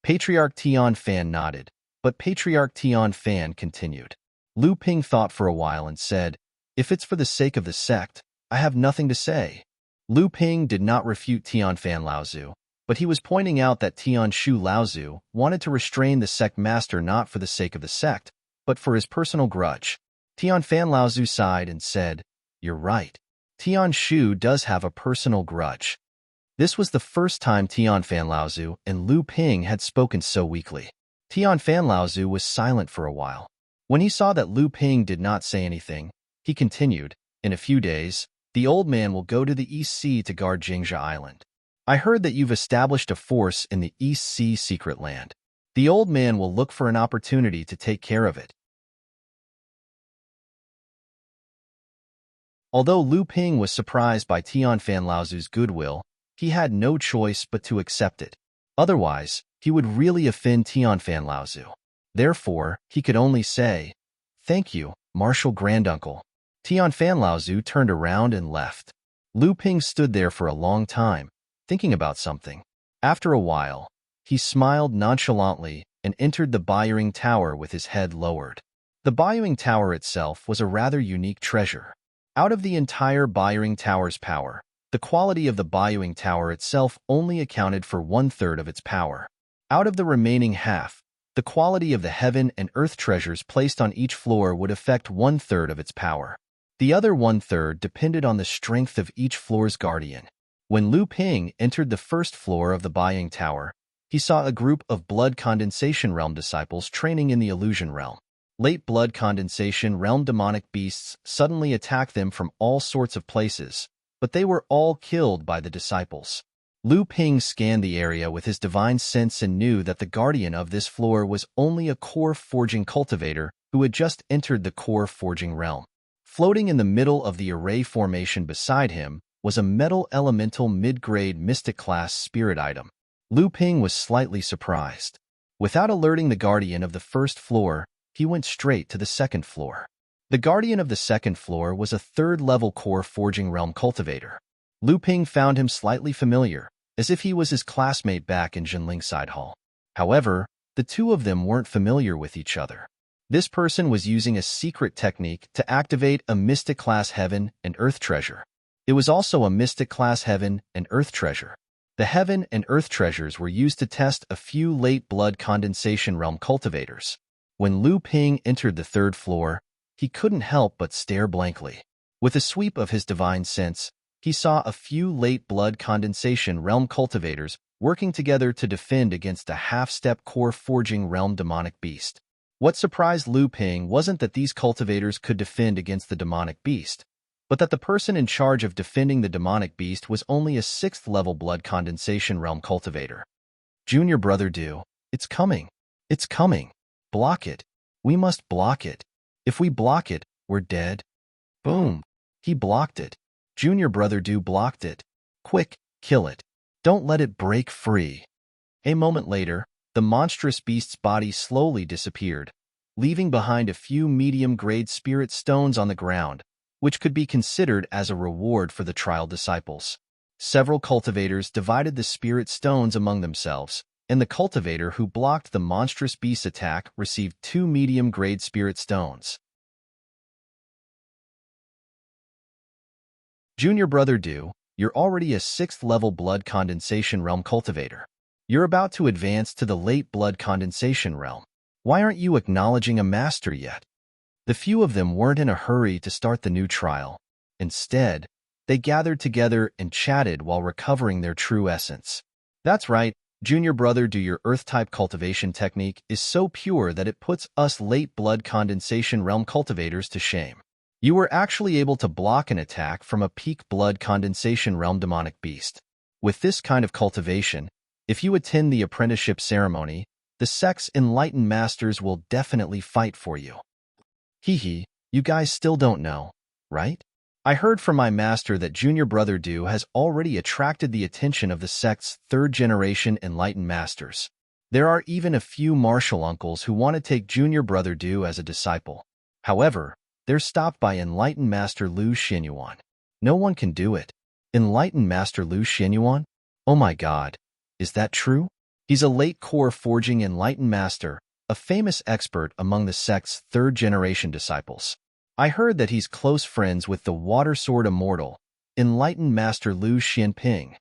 Patriarch Tian Fan nodded, but Patriarch Tian Fan continued. Lu Ping thought for a while and said, "If it's for the sake of the sect, I have nothing to say." Lu Ping did not refute Tian Fanlaozu, but he was pointing out that Tian Shu Laozu wanted to restrain the sect master not for the sake of the sect, but for his personal grudge. Tian Fanlaozu sighed and said, "You're right. Tian Shu does have a personal grudge." This was the first time Tian Fanlaozu and Lu Ping had spoken so weakly. Tian Fanlaozu was silent for a while. When he saw that Lu Ping did not say anything, He continued, in a few days, the old man will go to the East Sea to guard Jingzha Island. I heard that you've established a force in the East Sea secret land. The old man will look for an opportunity to take care of it. Although Lu Ping was surprised by Tianfan Laozu's goodwill, he had no choice but to accept it. Otherwise, he would really offend Tianfan Laozu. Therefore, he could only say, "Thank you, Martial Granduncle." Tianfan Laozu turned around and left. Lu Ping stood there for a long time, thinking about something. After a while, he smiled nonchalantly and entered the Buyering Tower with his head lowered. The Buyering Tower itself was a rather unique treasure. Out of the entire Buyering Tower's power, the quality of the Buyering Tower itself only accounted for 1/3 of its power. Out of the remaining half, the quality of the heaven and earth treasures placed on each floor would affect 1/3 of its power. The other 1/3 depended on the strength of each floor's guardian. When Lu Ping entered the first floor of the Buying Tower, he saw a group of Blood Condensation Realm disciples training in the Illusion Realm. Late Blood Condensation Realm demonic beasts suddenly attacked them from all sorts of places, but they were all killed by the disciples. Lu Ping scanned the area with his divine sense and knew that the guardian of this floor was only a core forging cultivator who had just entered the core forging realm. Floating in the middle of the array formation beside him was a metal elemental mid-grade mystic class spirit item. Lu Ping was slightly surprised. Without alerting the guardian of the first floor, he went straight to the second floor. The guardian of the second floor was a third-level core forging realm cultivator. Lu Ping found him slightly familiar, as if he was his classmate back in Jinling Side Hall. However, the two of them weren't familiar with each other. This person was using a secret technique to activate a mystic class heaven and earth treasure. It was also a mystic class heaven and earth treasure. The heaven and earth treasures were used to test a few late blood condensation realm cultivators. When Lu Ping entered the third floor, he couldn't help but stare blankly. With a sweep of his divine sense, he saw a few late blood condensation realm cultivators working together to defend against a half-step core forging realm demonic beast. What surprised Lu Ping wasn't that these cultivators could defend against the demonic beast, but that the person in charge of defending the demonic beast was only a 6th-level blood condensation realm cultivator. Junior Brother Do, it's coming. It's coming. Block it. We must block it. If we block it, we're dead. Boom. He blocked it. Junior Brother Do blocked it. Quick, kill it. Don't let it break free. A moment later, the monstrous beast's body slowly disappeared, leaving behind a few medium-grade spirit stones on the ground, which could be considered as a reward for the trial disciples. Several cultivators divided the spirit stones among themselves, and the cultivator who blocked the monstrous beast's attack received 2 medium-grade spirit stones. Junior Brother Do, you're already a 6th-level blood condensation realm cultivator. You're about to advance to the late blood condensation realm. Why aren't you acknowledging a master yet? The few of them weren't in a hurry to start the new trial. Instead, they gathered together and chatted while recovering their true essence. That's right, Junior Brother Do, your Earth-type cultivation technique is so pure that it puts us late blood condensation realm cultivators to shame. You were actually able to block an attack from a peak blood condensation realm demonic beast. With this kind of cultivation, if you attend the apprenticeship ceremony, the sect's enlightened masters will definitely fight for you. Hee, you guys still don't know, right? I heard from my master that Junior Brother Do has already attracted the attention of the sect's 3rd-generation enlightened masters. There are even a few martial uncles who want to take Junior Brother Do as a disciple. However, they're stopped by enlightened master Lu Xianyuan. No one can do it. Enlightened master Lu Xianyuan? Oh my god, is that true? He's a late core forging enlightened master, a famous expert among the sect's 3rd-generation disciples. I heard that he's close friends with the Water Sword Immortal, enlightened master Lu Xianping.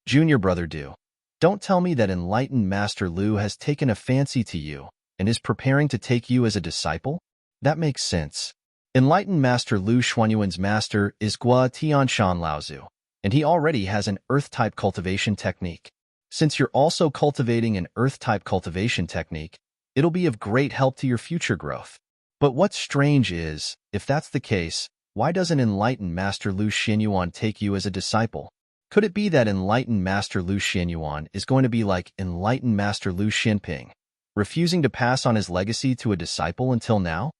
Junior Brother Do, don't tell me that enlightened master Lu has taken a fancy to you and is preparing to take you as a disciple? That makes sense. Enlightened master Lu Xuanyuan's master is Gua Tianshan Laozu, and he already has an Earth-type cultivation technique. Since you're also cultivating an Earth-type cultivation technique, it'll be of great help to your future growth. But what's strange is, if that's the case, why doesn't enlightened Master Lu Xinyuan take you as a disciple? Could it be that enlightened Master Lu Xinyuan is going to be like enlightened Master Lu Xinping, refusing to pass on his legacy to a disciple until now?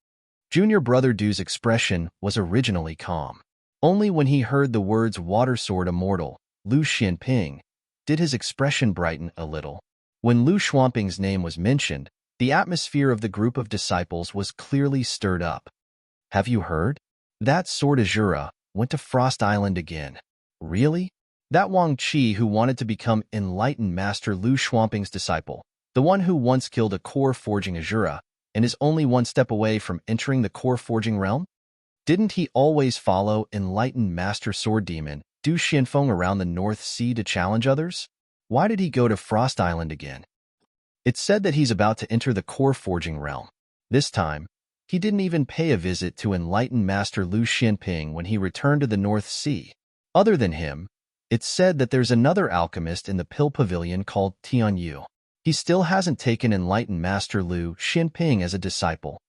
Junior Brother Du's expression was originally calm. Only when he heard the words Water Sword Immortal, Lu Xinping, did his expression brighten a little. When Lu Xuanping's name was mentioned, the atmosphere of the group of disciples was clearly stirred up. Have you heard? That Sword Azura went to Frost Island again. Really? That Wang Qi who wanted to become enlightened Master Lu Xuanping's disciple, the one who once killed a core forging Azura, and is only one step away from entering the core forging realm? Didn't he always follow enlightened Master Sword Demon Du Xianfeng around the North Sea to challenge others? Why did he go to Frost Island again? It's said that he's about to enter the core forging realm. This time, he didn't even pay a visit to enlightened Master Lu Xinping when he returned to the North Sea. Other than him, it's said that there's another alchemist in the Pill Pavilion called Tian Yu. He still hasn't taken enlightened Master Lu Xinping as a disciple.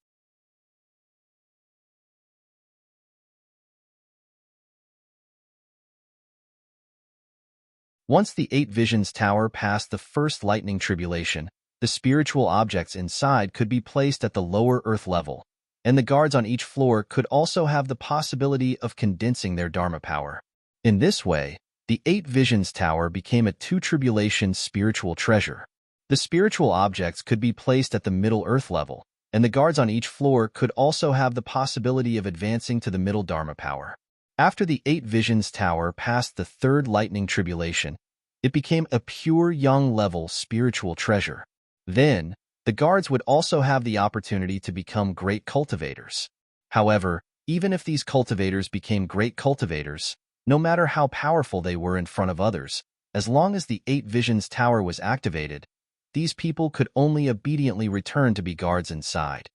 Once the Eight Visions Tower passed the first lightning tribulation, the spiritual objects inside could be placed at the lower earth level, and the guards on each floor could also have the possibility of condensing their Dharma power. In this way, the Eight Visions Tower became a two-tribulation spiritual treasure. The spiritual objects could be placed at the middle earth level, and the guards on each floor could also have the possibility of advancing to the middle Dharma power. After the Eight Visions Tower passed the third lightning tribulation, it became a pure yang-level spiritual treasure. Then, the guards would also have the opportunity to become great cultivators. However, even if these cultivators became great cultivators, no matter how powerful they were in front of others, as long as the Eight Visions Tower was activated, these people could only obediently return to be guards inside.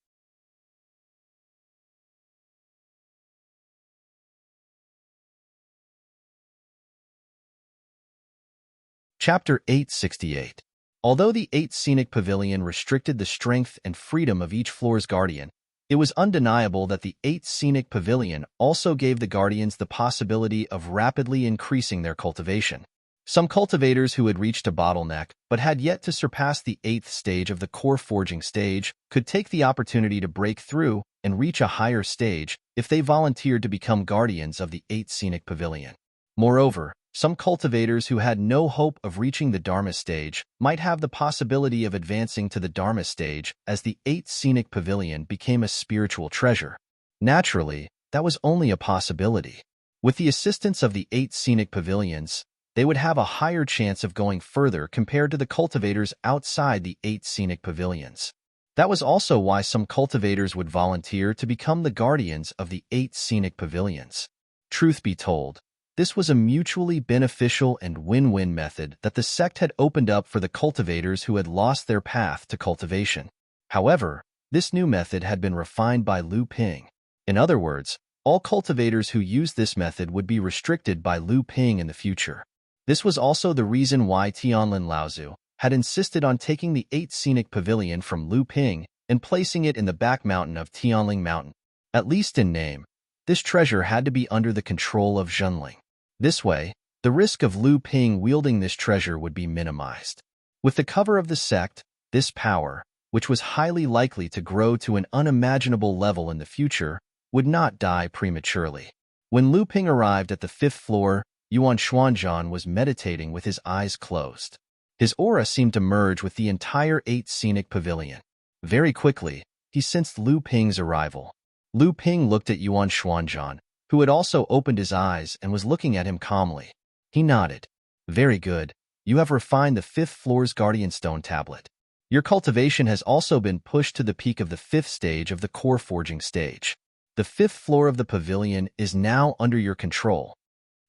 Chapter 868. Although the 8th Scenic Pavilion restricted the strength and freedom of each floor's guardian, it was undeniable that the 8th Scenic Pavilion also gave the guardians the possibility of rapidly increasing their cultivation. Some cultivators who had reached a bottleneck but had yet to surpass the 8th stage of the core forging stage could take the opportunity to break through and reach a higher stage if they volunteered to become guardians of the 8th Scenic Pavilion. Moreover, some cultivators who had no hope of reaching the Dharma stage might have the possibility of advancing to the Dharma stage as the 8th Scenic Pavilion became a spiritual treasure. Naturally, that was only a possibility. With the assistance of the 8 Scenic Pavilions, they would have a higher chance of going further compared to the cultivators outside the 8 Scenic Pavilions. That was also why some cultivators would volunteer to become the guardians of the 8 Scenic Pavilions. Truth be told, this was a mutually beneficial and win-win method that the sect had opened up for the cultivators who had lost their path to cultivation. However, this new method had been refined by Lu Ping. In other words, all cultivators who used this method would be restricted by Lu Ping in the future. This was also the reason why Tianlin Laozu had insisted on taking the 8th Scenic Pavilion from Lu Ping and placing it in the back mountain of Tianling Mountain. At least in name, this treasure had to be under the control of Zhenling. This way, the risk of Lu Ping wielding this treasure would be minimized. With the cover of the sect, this power, which was highly likely to grow to an unimaginable level in the future, would not die prematurely. When Lu Ping arrived at the 5th floor, Yuan Xuanzhan was meditating with his eyes closed. His aura seemed to merge with the entire 8th Scenic Pavilion. Very quickly, he sensed Lu Ping's arrival. Lu Ping looked at Yuan Xuanzhan, who had also opened his eyes and was looking at him calmly. He nodded. Very good. You have refined the 5th floor's Guardian Stone tablet. Your cultivation has also been pushed to the peak of the 5th stage of the core forging stage. The 5th floor of the pavilion is now under your control.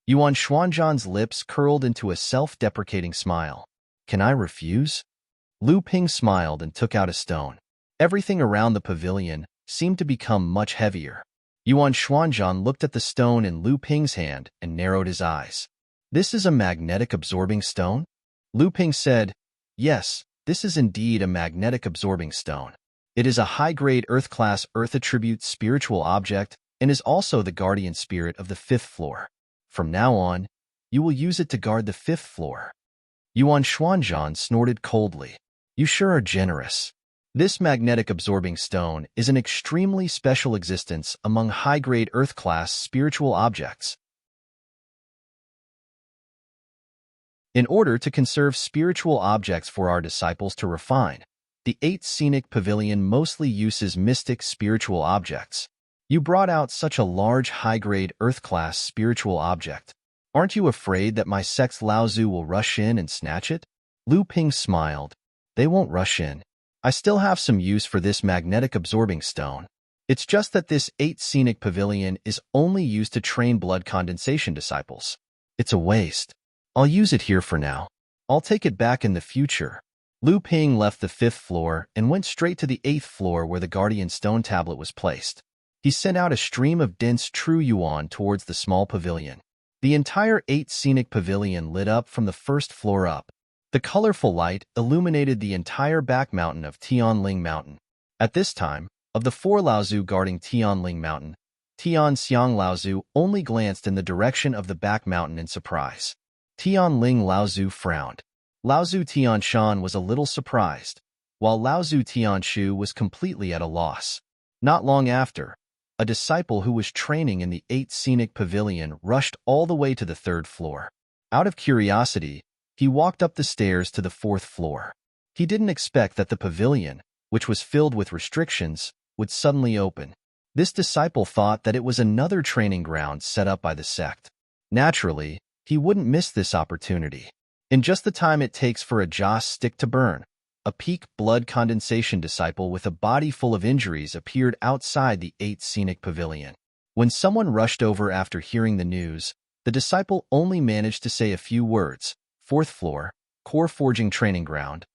Yuan Xuanzhan's lips curled into a self-deprecating smile. Can I refuse? Lu Ping smiled and took out a stone. Everything around the pavilion seemed to become much heavier. Yuan Xuanzhan looked at the stone in Lu Ping's hand and narrowed his eyes. This is a magnetic absorbing stone? Lu Ping said, yes, this is indeed a magnetic absorbing stone. It is a high-grade Earth-class Earth attribute spiritual object and is also the guardian spirit of the 5th floor. From now on, you will use it to guard the 5th floor. Yuan Xuanzhan snorted coldly. You sure are generous. This magnetic absorbing stone is an extremely special existence among high-grade Earth-class spiritual objects. In order to conserve spiritual objects for our disciples to refine, the 8th Scenic Pavilion mostly uses mystic spiritual objects. You brought out such a large high-grade Earth-class spiritual object. Aren't you afraid that my sect's Laozu will rush in and snatch it? Lu Ping smiled. They won't rush in. I still have some use for this magnetic absorbing stone. It's just that this 8th Scenic Pavilion is only used to train blood condensation disciples. It's a waste. I'll use it here for now. I'll take it back in the future. Lu Ping left the 5th floor and went straight to the 8th floor where the guardian stone tablet was placed. He sent out a stream of dense true yuan towards the small pavilion. The entire 8th Scenic Pavilion lit up from the 1st floor up. The colorful light illuminated the entire back mountain of Tianling Mountain. At this time, of the 4 Laozu guarding Tianling Mountain, Tian Xiang Laozu only glanced in the direction of the back mountain in surprise. Tianling Laozu frowned. Laozu Tianshan was a little surprised, while Laozu Tianshu was completely at a loss. Not long after, a disciple who was training in the 8th Scenic Pavilion rushed all the way to the 3rd floor. Out of curiosity, he walked up the stairs to the 4th floor. He didn't expect that the pavilion, which was filled with restrictions, would suddenly open. This disciple thought that it was another training ground set up by the sect. Naturally, he wouldn't miss this opportunity. In just the time it takes for a joss stick to burn, a peak blood condensation disciple with a body full of injuries appeared outside the 8th Scenic Pavilion. When someone rushed over after hearing the news, the disciple only managed to say a few words. 4th floor, core forging training ground.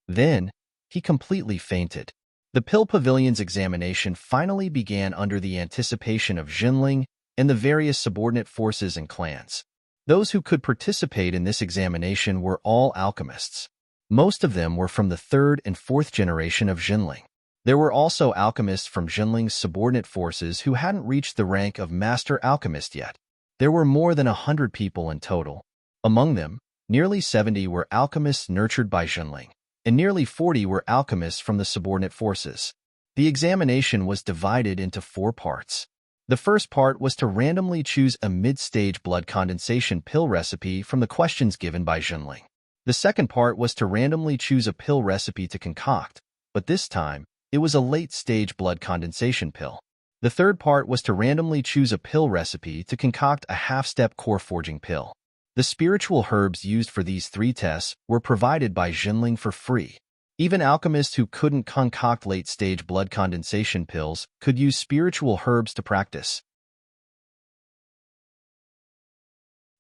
Then, he completely fainted. The Pill Pavilion's examination finally began under the anticipation of Jinling and the various subordinate forces and clans. Those who could participate in this examination were all alchemists. Most of them were from the 3rd and 4th generation of Jinling. There were also alchemists from Jinling's subordinate forces who hadn't reached the rank of Master Alchemist yet. There were more than 100 people in total. Among them, nearly 70 were alchemists nurtured by Jinling, and nearly 40 were alchemists from the subordinate forces. The examination was divided into 4 parts. The first part was to randomly choose a mid-stage blood condensation pill recipe from the questions given by Jinling. The second part was to randomly choose a pill recipe to concoct, but this time, it was a late-stage blood condensation pill. The third part was to randomly choose a pill recipe to concoct a half-step core forging pill. The spiritual herbs used for these 3 tests were provided by Jinling for free. Even alchemists who couldn't concoct late-stage blood condensation pills could use spiritual herbs to practice.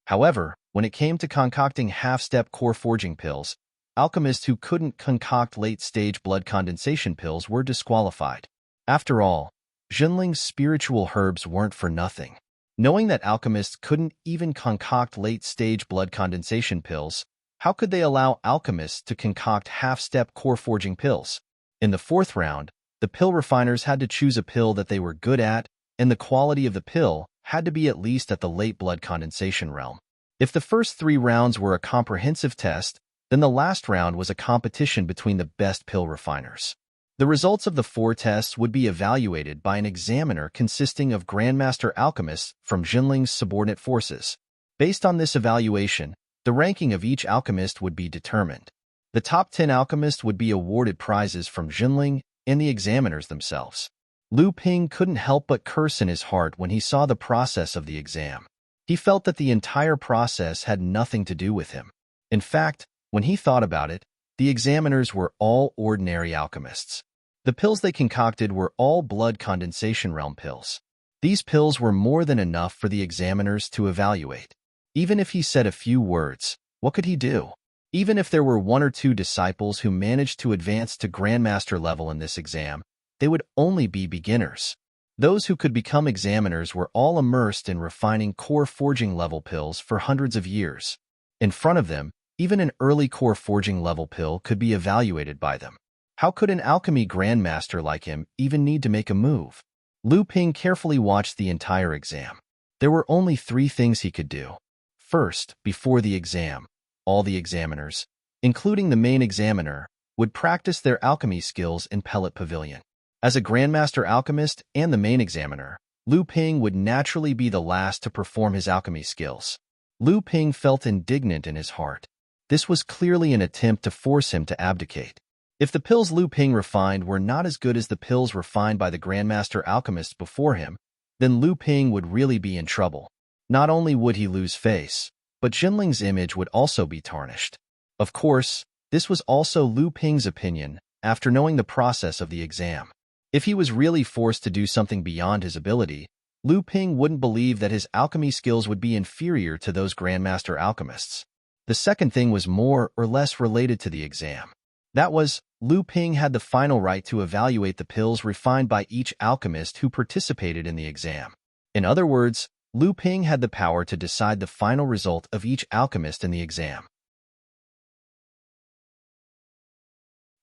However, when it came to concocting half-step core forging pills, alchemists who couldn't concoct late-stage blood condensation pills were disqualified. After all, Jinling's spiritual herbs weren't for nothing. Knowing that alchemists couldn't even concoct late-stage blood condensation pills, how could they allow alchemists to concoct half-step core forging pills? In the 4th round, the pill refiners had to choose a pill that they were good at, and the quality of the pill had to be at least at the late blood condensation realm. If the first 3 rounds were a comprehensive test, then the last round was a competition between the best pill refiners. The results of the 4 tests would be evaluated by an examiner consisting of Grandmaster Alchemists from Jinling's subordinate forces. Based on this evaluation, the ranking of each alchemist would be determined. The top 10 alchemists would be awarded prizes from Jinling and the examiners themselves. Lu Ping couldn't help but curse in his heart when he saw the process of the exam. He felt that the entire process had nothing to do with him. In fact, when he thought about it, the examiners were all ordinary alchemists. The pills they concocted were all blood condensation realm pills. These pills were more than enough for the examiners to evaluate. Even if he said a few words, what could he do? Even if there were 1 or 2 disciples who managed to advance to Grandmaster level in this exam, they would only be beginners. Those who could become examiners were all immersed in refining core forging level pills for hundreds of years. In front of them, even an early core forging level pill could be evaluated by them. How could an alchemy grandmaster like him even need to make a move? Lu Ping carefully watched the entire exam. There were only 3 things he could do. First, before the exam, all the examiners, including the main examiner, would practice their alchemy skills in Pellet Pavilion. As a grandmaster alchemist and the main examiner, Lu Ping would naturally be the last to perform his alchemy skills. Lu Ping felt indignant in his heart. This was clearly an attempt to force him to abdicate. If the pills Lu Ping refined were not as good as the pills refined by the grandmaster alchemists before him, then Lu Ping would really be in trouble. Not only would he lose face, but Jinling's image would also be tarnished. Of course, this was also Lu Ping's opinion after knowing the process of the exam. If he was really forced to do something beyond his ability, Lu Ping wouldn't believe that his alchemy skills would be inferior to those grandmaster alchemists. The second thing was more or less related to the exam. That was, Lu Ping had the final right to evaluate the pills refined by each alchemist who participated in the exam. In other words, Lu Ping had the power to decide the final result of each alchemist in the exam.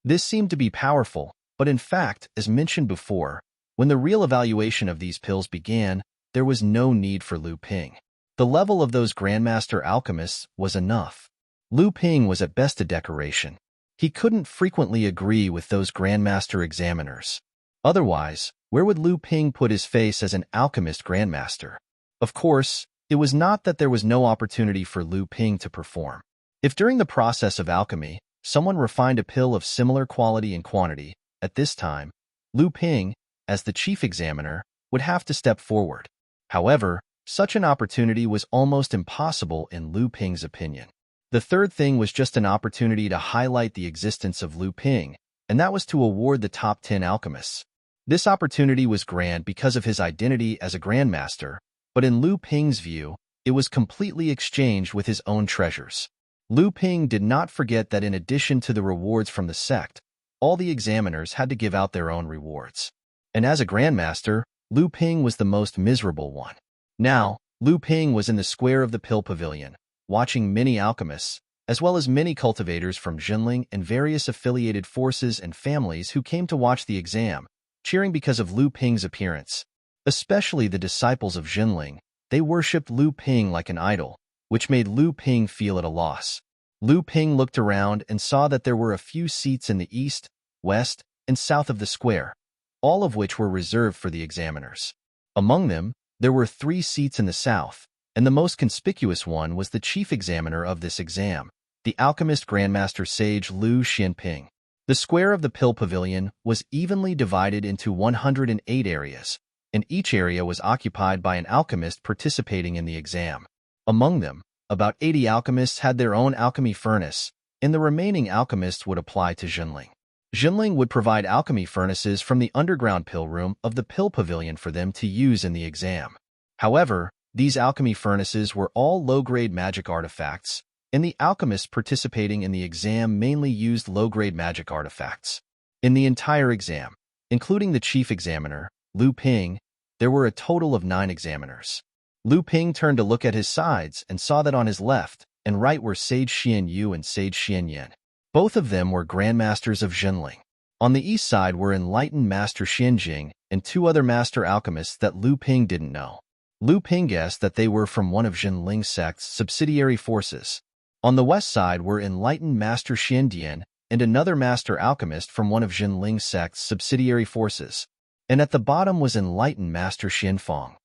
This seemed to be powerful, but in fact, as mentioned before, when the real evaluation of these pills began, there was no need for Lu Ping. The level of those grandmaster alchemists was enough. Lu Ping was at best a decoration. He couldn't frequently agree with those grandmaster examiners. Otherwise, where would Lu Ping put his face as an alchemist grandmaster? Of course, it was not that there was no opportunity for Lu Ping to perform. If during the process of alchemy, someone refined a pill of similar quality and quantity, at this time, Lu Ping, as the chief examiner, would have to step forward. However, such an opportunity was almost impossible in Lu Ping's opinion. The third thing was just an opportunity to highlight the existence of Lu Ping, and that was to award the top 10 alchemists. This opportunity was grand because of his identity as a grandmaster, but in Lu Ping's view, it was completely exchanged with his own treasures. Lu Ping did not forget that in addition to the rewards from the sect, all the examiners had to give out their own rewards. And as a grandmaster, Lu Ping was the most miserable one. Now, Lu Ping was in the square of the Pill Pavilion, watching many alchemists, as well as many cultivators from Jinling and various affiliated forces and families who came to watch the exam, cheering because of Lu Ping's appearance. Especially the disciples of Jinling, they worshipped Lu Ping like an idol, which made Lu Ping feel at a loss. Lu Ping looked around and saw that there were a few seats in the east, west, and south of the square, all of which were reserved for the examiners. Among them, there were 3 seats in the south, and the most conspicuous one was the chief examiner of this exam, the alchemist grandmaster sage Lu Xianping. The square of the Pill Pavilion was evenly divided into 108 areas, and each area was occupied by an alchemist participating in the exam. Among them, about 80 alchemists had their own alchemy furnace, and the remaining alchemists would apply to Jinling. Jinling would provide alchemy furnaces from the underground pill room of the Pill Pavilion for them to use in the exam. However, these alchemy furnaces were all low-grade magic artifacts, and the alchemists participating in the exam mainly used low-grade magic artifacts. In the entire exam, including the chief examiner, Lu Ping, there were a total of 9 examiners. Lu Ping turned to look at his sides and saw that on his left and right were Sage Xian Yu and Sage Xian Yin. Both of them were grandmasters of Jinling. On the east side were enlightened Master Xian Jing and 2 other master alchemists that Lu Ping didn't know. Lu Ping guessed that they were from one of Jinling's sect's subsidiary forces. On the west side were enlightened Master Xian Dian and another master alchemist from one of Jinling's sect's subsidiary forces. And at the bottom was enlightened Master Xian Fong.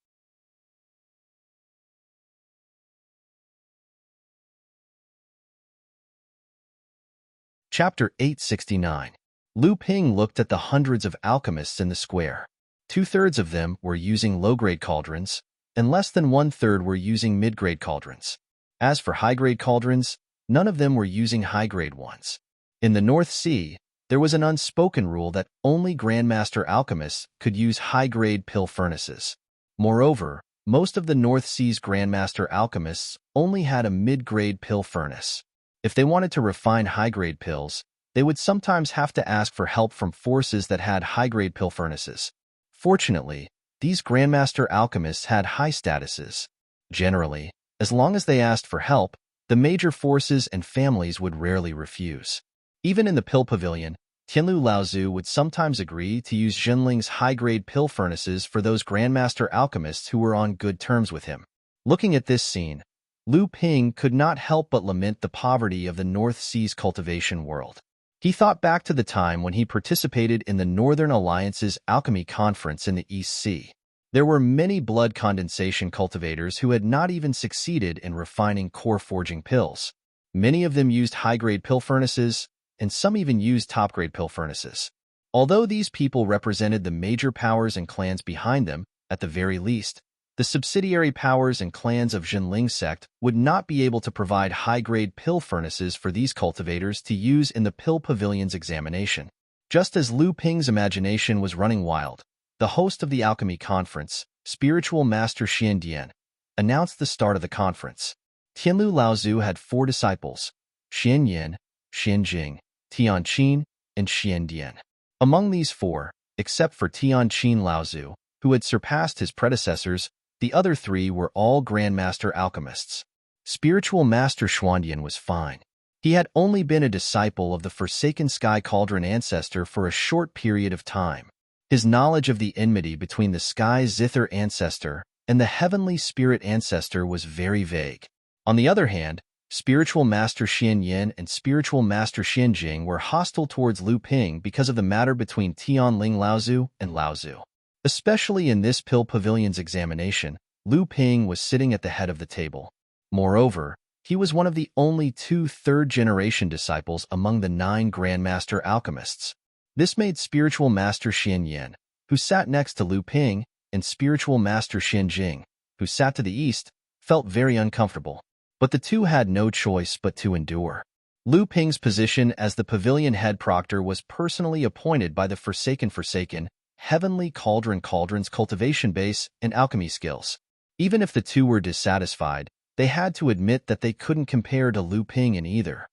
Chapter 869. Lu Ping looked at the hundreds of alchemists in the square. 2/3 of them were using low-grade cauldrons, and less than 1/3 were using mid-grade cauldrons. As for high-grade cauldrons, none of them were using high-grade ones. In the North Sea, there was an unspoken rule that only Grandmaster alchemists could use high-grade pill furnaces. Moreover, most of the North Sea's Grandmaster alchemists only had a mid-grade pill furnace. If they wanted to refine high-grade pills, they would sometimes have to ask for help from forces that had high-grade pill furnaces. Fortunately, these Grandmaster alchemists had high statuses. Generally, as long as they asked for help, the major forces and families would rarely refuse. Even in the Pill Pavilion, Tianlu Laozu would sometimes agree to use Zhenling's high-grade pill furnaces for those grandmaster alchemists who were on good terms with him. Looking at this scene, Lu Ping could not help but lament the poverty of the North Sea's cultivation world. He thought back to the time when he participated in the Northern Alliance's alchemy conference in the East Sea. There were many blood condensation cultivators who had not even succeeded in refining core forging pills. Many of them used high-grade pill furnaces, and some even used top-grade pill furnaces. Although these people represented the major powers and clans behind them, at the very least, the subsidiary powers and clans of Zhenling sect would not be able to provide high-grade pill furnaces for these cultivators to use in the Pill Pavilion's examination. Just as Lu Ping's imagination was running wild, the host of the alchemy conference, spiritual master Xian Dian, announced the start of the conference. Tianlu Laozu had 4 disciples, Xian Yin, Xian Jing, Tian Qin, and Xian Dian. Among these 4, except for Tian Qin Laozu, who had surpassed his predecessors, the other 3 were all grandmaster alchemists. Spiritual master Xuandian was fine. He had only been a disciple of the Forsaken Sky Cauldron ancestor for a short period of time. His knowledge of the enmity between the Sky Zither ancestor and the Heavenly Spirit ancestor was very vague. On the other hand, Spiritual Master Xian Yin and Spiritual Master Xian Jing were hostile towards Lu Ping because of the matter between Tianling Laozu and Laozu. Especially in this Pill Pavilion's examination, Lu Ping was sitting at the head of the table. Moreover, he was one of the only 2 third-generation disciples among the 9 Grandmaster alchemists. This made Spiritual Master Xian Yin, who sat next to Lu Ping, and Spiritual Master Xian Jing, who sat to the east, felt very uncomfortable. But the 2 had no choice but to endure. Lu Ping's position as the pavilion head proctor was personally appointed by the Forsaken Heavenly Cauldron's cultivation base and alchemy skills. Even if the 2 were dissatisfied, they had to admit that they couldn't compare to Lu Ping in either.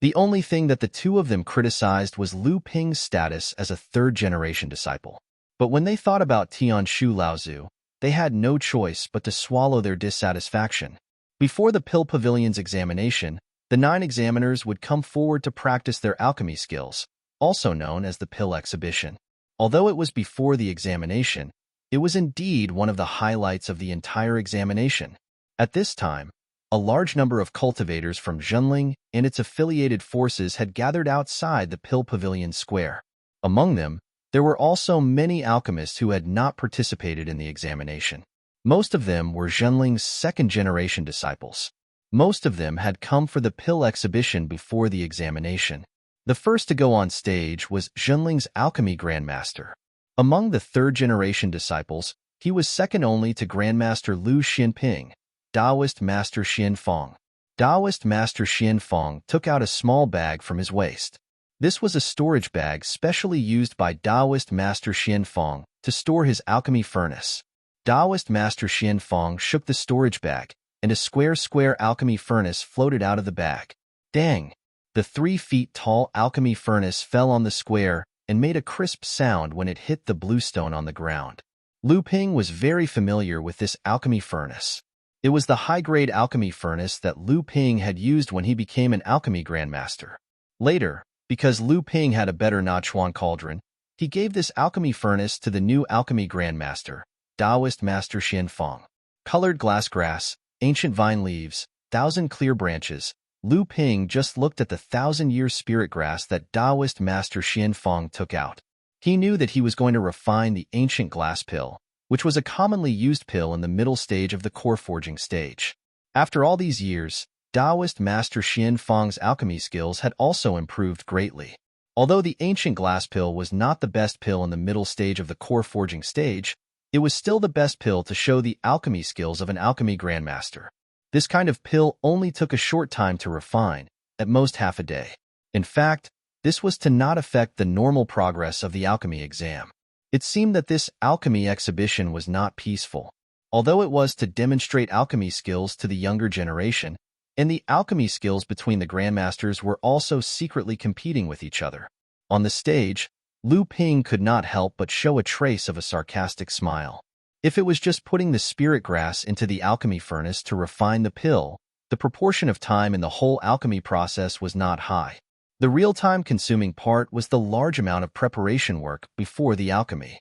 The only thing that the 2 of them criticized was Lu Ping's status as a third-generation disciple. But when they thought about Tianshu Laozu, they had no choice but to swallow their dissatisfaction. Before the Pill Pavilion's examination, the 9 examiners would come forward to practice their alchemy skills, also known as the Pill Exhibition. Although it was before the examination, it was indeed one of the highlights of the entire examination. At this time, a large number of cultivators from Zhenling and its affiliated forces had gathered outside the Pill Pavilion square. Among them, there were also many alchemists who had not participated in the examination. Most of them were Zhenling's second-generation disciples. Most of them had come for the pill exhibition before the examination. The first to go on stage was Zhenling's alchemy grandmaster. Among the third-generation disciples, he was second only to Grandmaster Lu Xinping, Taoist Master Xian Fong. Taoist Master Xian Fong took out a small bag from his waist. This was a storage bag specially used by Taoist Master Xian Fong to store his alchemy furnace. Taoist Master Xian Fong shook the storage bag, and a square alchemy furnace floated out of the bag. Dang! The 3 feet tall alchemy furnace fell on the square and made a crisp sound when it hit the bluestone on the ground. Lu Ping was very familiar with this alchemy furnace. It was the high-grade alchemy furnace that Lu Ping had used when he became an alchemy grandmaster. Later, because Lu Ping had a better Nachuan cauldron, he gave this alchemy furnace to the new alchemy grandmaster, Taoist Master Xian Fong. Colored glass grass, ancient vine leaves, 1,000 clear branches, Lu Ping just looked at the 1,000-year spirit grass that Taoist Master Xian Fong took out. He knew that he was going to refine the ancient glass pill, which was a commonly used pill in the middle stage of the core forging stage. After all these years, Taoist Master Xian Fong's alchemy skills had also improved greatly. Although the ancient glass pill was not the best pill in the middle stage of the core forging stage, it was still the best pill to show the alchemy skills of an alchemy grandmaster. This kind of pill only took a short time to refine, at most half a day. In fact, this was to not affect the normal progress of the alchemy exam. It seemed that this alchemy exhibition was not peaceful. Although it was to demonstrate alchemy skills to the younger generation, and the alchemy skills between the grandmasters were also secretly competing with each other. On the stage, Lu Ping could not help but show a trace of a sarcastic smile. If it was just putting the spirit grass into the alchemy furnace to refine the pill, the proportion of time in the whole alchemy process was not high. The real time-consuming part was the large amount of preparation work before the alchemy.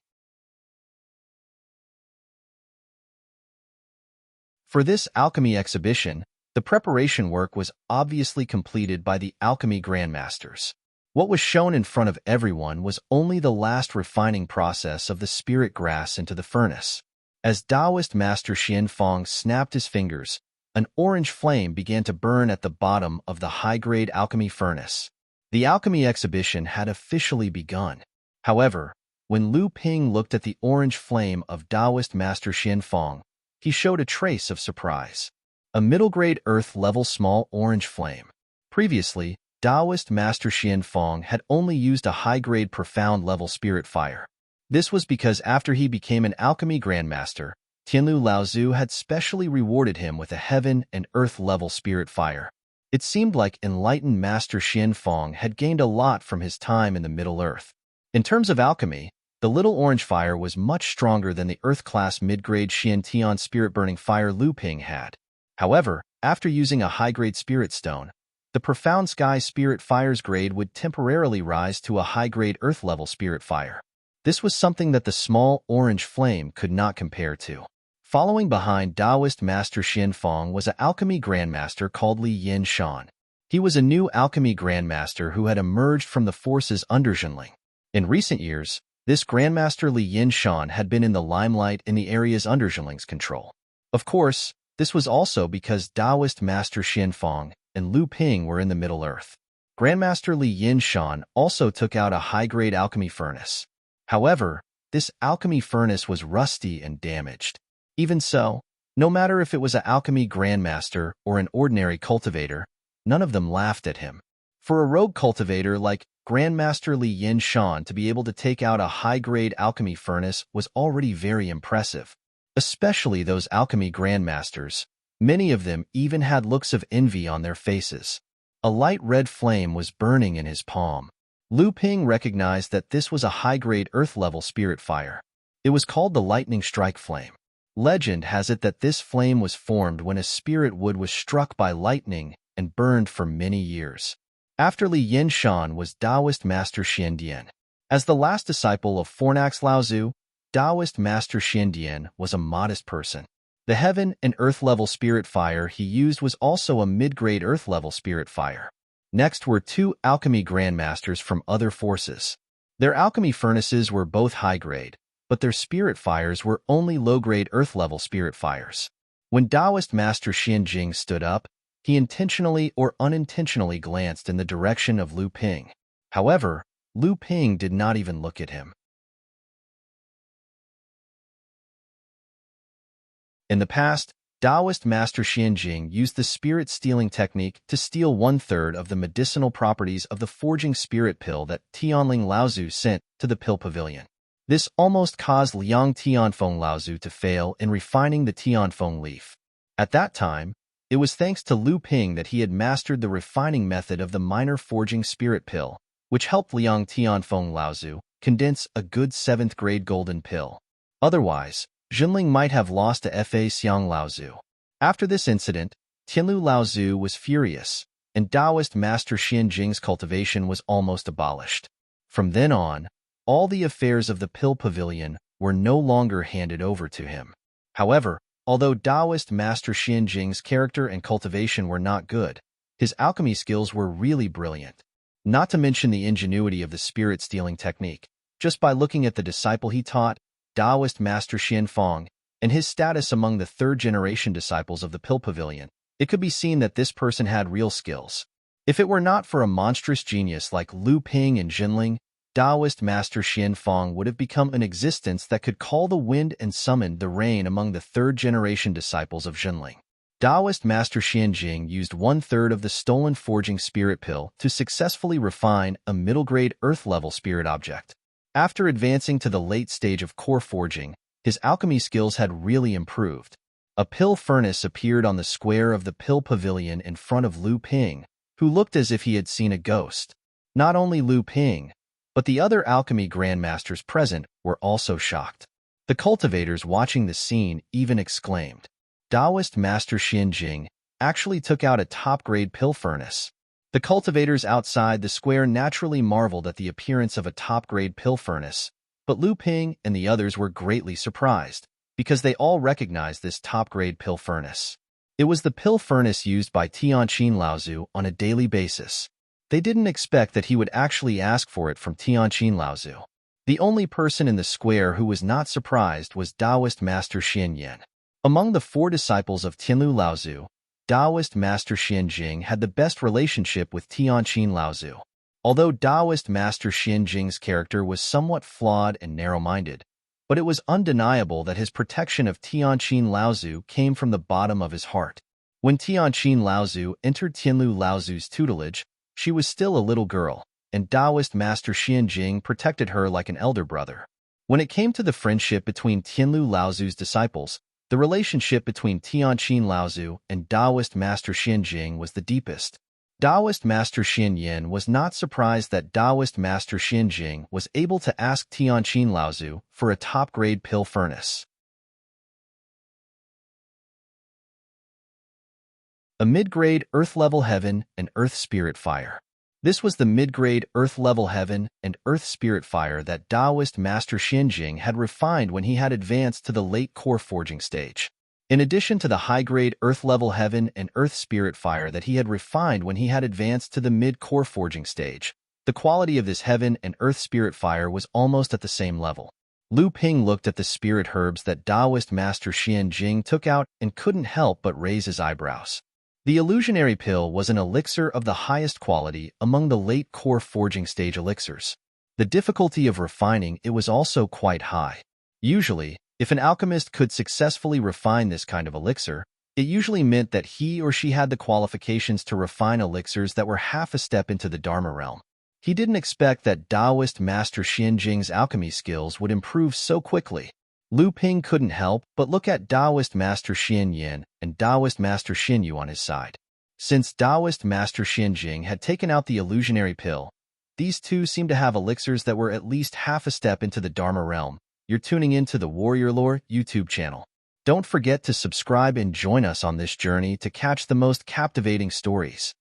For this alchemy exhibition, the preparation work was obviously completed by the alchemy grandmasters. What was shown in front of everyone was only the last refining process of the spirit grass into the furnace. As Taoist Master Xianfeng snapped his fingers, an orange flame began to burn at the bottom of the high-grade alchemy furnace. The alchemy exhibition had officially begun. However, when Lu Ping looked at the orange flame of Taoist Master Xianfeng, he showed a trace of surprise. A middle-grade earth-level small orange flame. Previously, Taoist Master Xianfeng had only used a high-grade profound-level spirit fire. This was because after he became an alchemy grandmaster, Tianlu Laozu had specially rewarded him with a heaven and earth-level spirit fire. It seemed like enlightened Master Xianfeng had gained a lot from his time in the Middle Earth. In terms of alchemy, the little orange fire was much stronger than the Earth-class mid-grade Xiantian spirit-burning fire Lu Ping had. However, after using a high-grade spirit stone, the profound sky spirit fire's grade would temporarily rise to a high-grade earth-level spirit fire. This was something that the small orange flame could not compare to. Following behind Taoist Master Xianfeng was an alchemy grandmaster called Li Yinshan. He was a new alchemy grandmaster who had emerged from the forces under Zhenling. In recent years, this grandmaster Li Yinshan had been in the limelight in the areas under Zhenling's control. Of course, this was also because Taoist Master Xianfeng and Lu Ping were in the Middle Earth. Grandmaster Li Yinshan also took out a high-grade alchemy furnace. However, this alchemy furnace was rusty and damaged. Even so, no matter if it was an alchemy grandmaster or an ordinary cultivator, none of them laughed at him. For a rogue cultivator like Grandmaster Li Yinshan to be able to take out a high-grade alchemy furnace was already very impressive. Especially those alchemy grandmasters. Many of them even had looks of envy on their faces. A light red flame was burning in his palm. Lu Ping recognized that this was a high-grade earth-level spirit fire. It was called the lightning strike flame. Legend has it that this flame was formed when a spirit wood was struck by lightning and burned for many years. After Li Yinshan was Taoist Master Xiandian. As the last disciple of Fornax Laozu, Taoist Master Xiandian was a modest person. The heaven and earth-level spirit fire he used was also a mid-grade earth-level spirit fire. Next were two alchemy grandmasters from other forces. Their alchemy furnaces were both high-grade, but their spirit fires were only low-grade earth-level spirit fires. When Taoist Master Xianjing stood up, he intentionally or unintentionally glanced in the direction of Lu Ping. However, Lu Ping did not even look at him. In the past, Taoist Master Xianjing used the spirit-stealing technique to steal one-third of the medicinal properties of the forging spirit pill that Tianling Laozu sent to the pill pavilion. This almost caused Liang Tianfeng Laozu to fail in refining the Tianfeng leaf. At that time, it was thanks to Lu Ping that he had mastered the refining method of the minor forging spirit pill, which helped Liang Tianfeng Laozu condense a good 7th-grade golden pill. Otherwise, Zhenling might have lost to Fa Xiang Laozu. After this incident, Tianlu Laozu was furious, and Taoist Master Xianjing's cultivation was almost abolished. From then on, all the affairs of the pill pavilion were no longer handed over to him. However, although Taoist Master Xianjing's character and cultivation were not good, his alchemy skills were really brilliant. Not to mention the ingenuity of the spirit-stealing technique. Just by looking at the disciple he taught, Taoist Master Xianfeng, and his status among the third-generation disciples of the pill pavilion, it could be seen that this person had real skills. If it were not for a monstrous genius like Lu Ping and Zhenling, Taoist Master Xianfeng would have become an existence that could call the wind and summon the rain among the third-generation disciples of Zhenling. Taoist Master Xianjing used one-third of the stolen forging spirit pill to successfully refine a middle-grade earth-level spirit object. After advancing to the late stage of core forging, his alchemy skills had really improved. A pill furnace appeared on the square of the pill pavilion in front of Lu Ping, who looked as if he had seen a ghost. Not only Lu Ping, but the other alchemy grandmasters present were also shocked. The cultivators watching the scene even exclaimed. Taoist Master Xianjing, actually took out a top-grade pill furnace. The cultivators outside the square naturally marveled at the appearance of a top-grade pill furnace, but Lu Ping and the others were greatly surprised, because they all recognized this top-grade pill furnace. It was the pill furnace used by Tianqin Laozu on a daily basis. They didn't expect that he would actually ask for it from Tianqin Laozu. The only person in the square who was not surprised was Taoist Master Xian Yan. Among the 4 disciples of Tianlu Laozu, Taoist Master Xian Jing had the best relationship with Tianqin Laozu. Although Taoist Master Xian Jing's character was somewhat flawed and narrow-minded, but it was undeniable that his protection of Tianqin Laozu came from the bottom of his heart. When Tianqin Laozu entered Tianlu Laozu's tutelage, she was still a little girl, and Taoist Master Xian Jing protected her like an elder brother. When it came to the friendship between Tianlu Laozu's disciples, the relationship between Tianqin Laozu and Taoist Master Xian Jing was the deepest. Taoist Master Xian Yan was not surprised that Taoist Master Xian Jing was able to ask Tianqin Laozu for a top-grade pill furnace. A mid-grade earth-level heaven and earth spirit fire. This was the mid-grade earth-level heaven and earth spirit fire that Taoist Master Xian Jing had refined when he had advanced to the late core forging stage. In addition to the high-grade earth-level heaven and earth spirit fire that he had refined when he had advanced to the mid-core forging stage, the quality of this heaven and earth spirit fire was almost at the same level. Lu Ping looked at the spirit herbs that Taoist Master Xian Jing took out and couldn't help but raise his eyebrows. The illusionary pill was an elixir of the highest quality among the late core forging stage elixirs. The difficulty of refining it was also quite high. Usually, if an alchemist could successfully refine this kind of elixir, it usually meant that he or she had the qualifications to refine elixirs that were half a step into the Dharma realm. He didn't expect that Taoist Master Xian Jing's alchemy skills would improve so quickly. Lu Ping couldn't help but look at Taoist Master Xian Yan and Taoist Master Xin Yu on his side. Since Taoist Master Xian Jing had taken out the illusionary pill, these two seemed to have elixirs that were at least half a step into the Dharma realm. You're tuning into the Warrior Lore YouTube channel. Don't forget to subscribe and join us on this journey to catch the most captivating stories.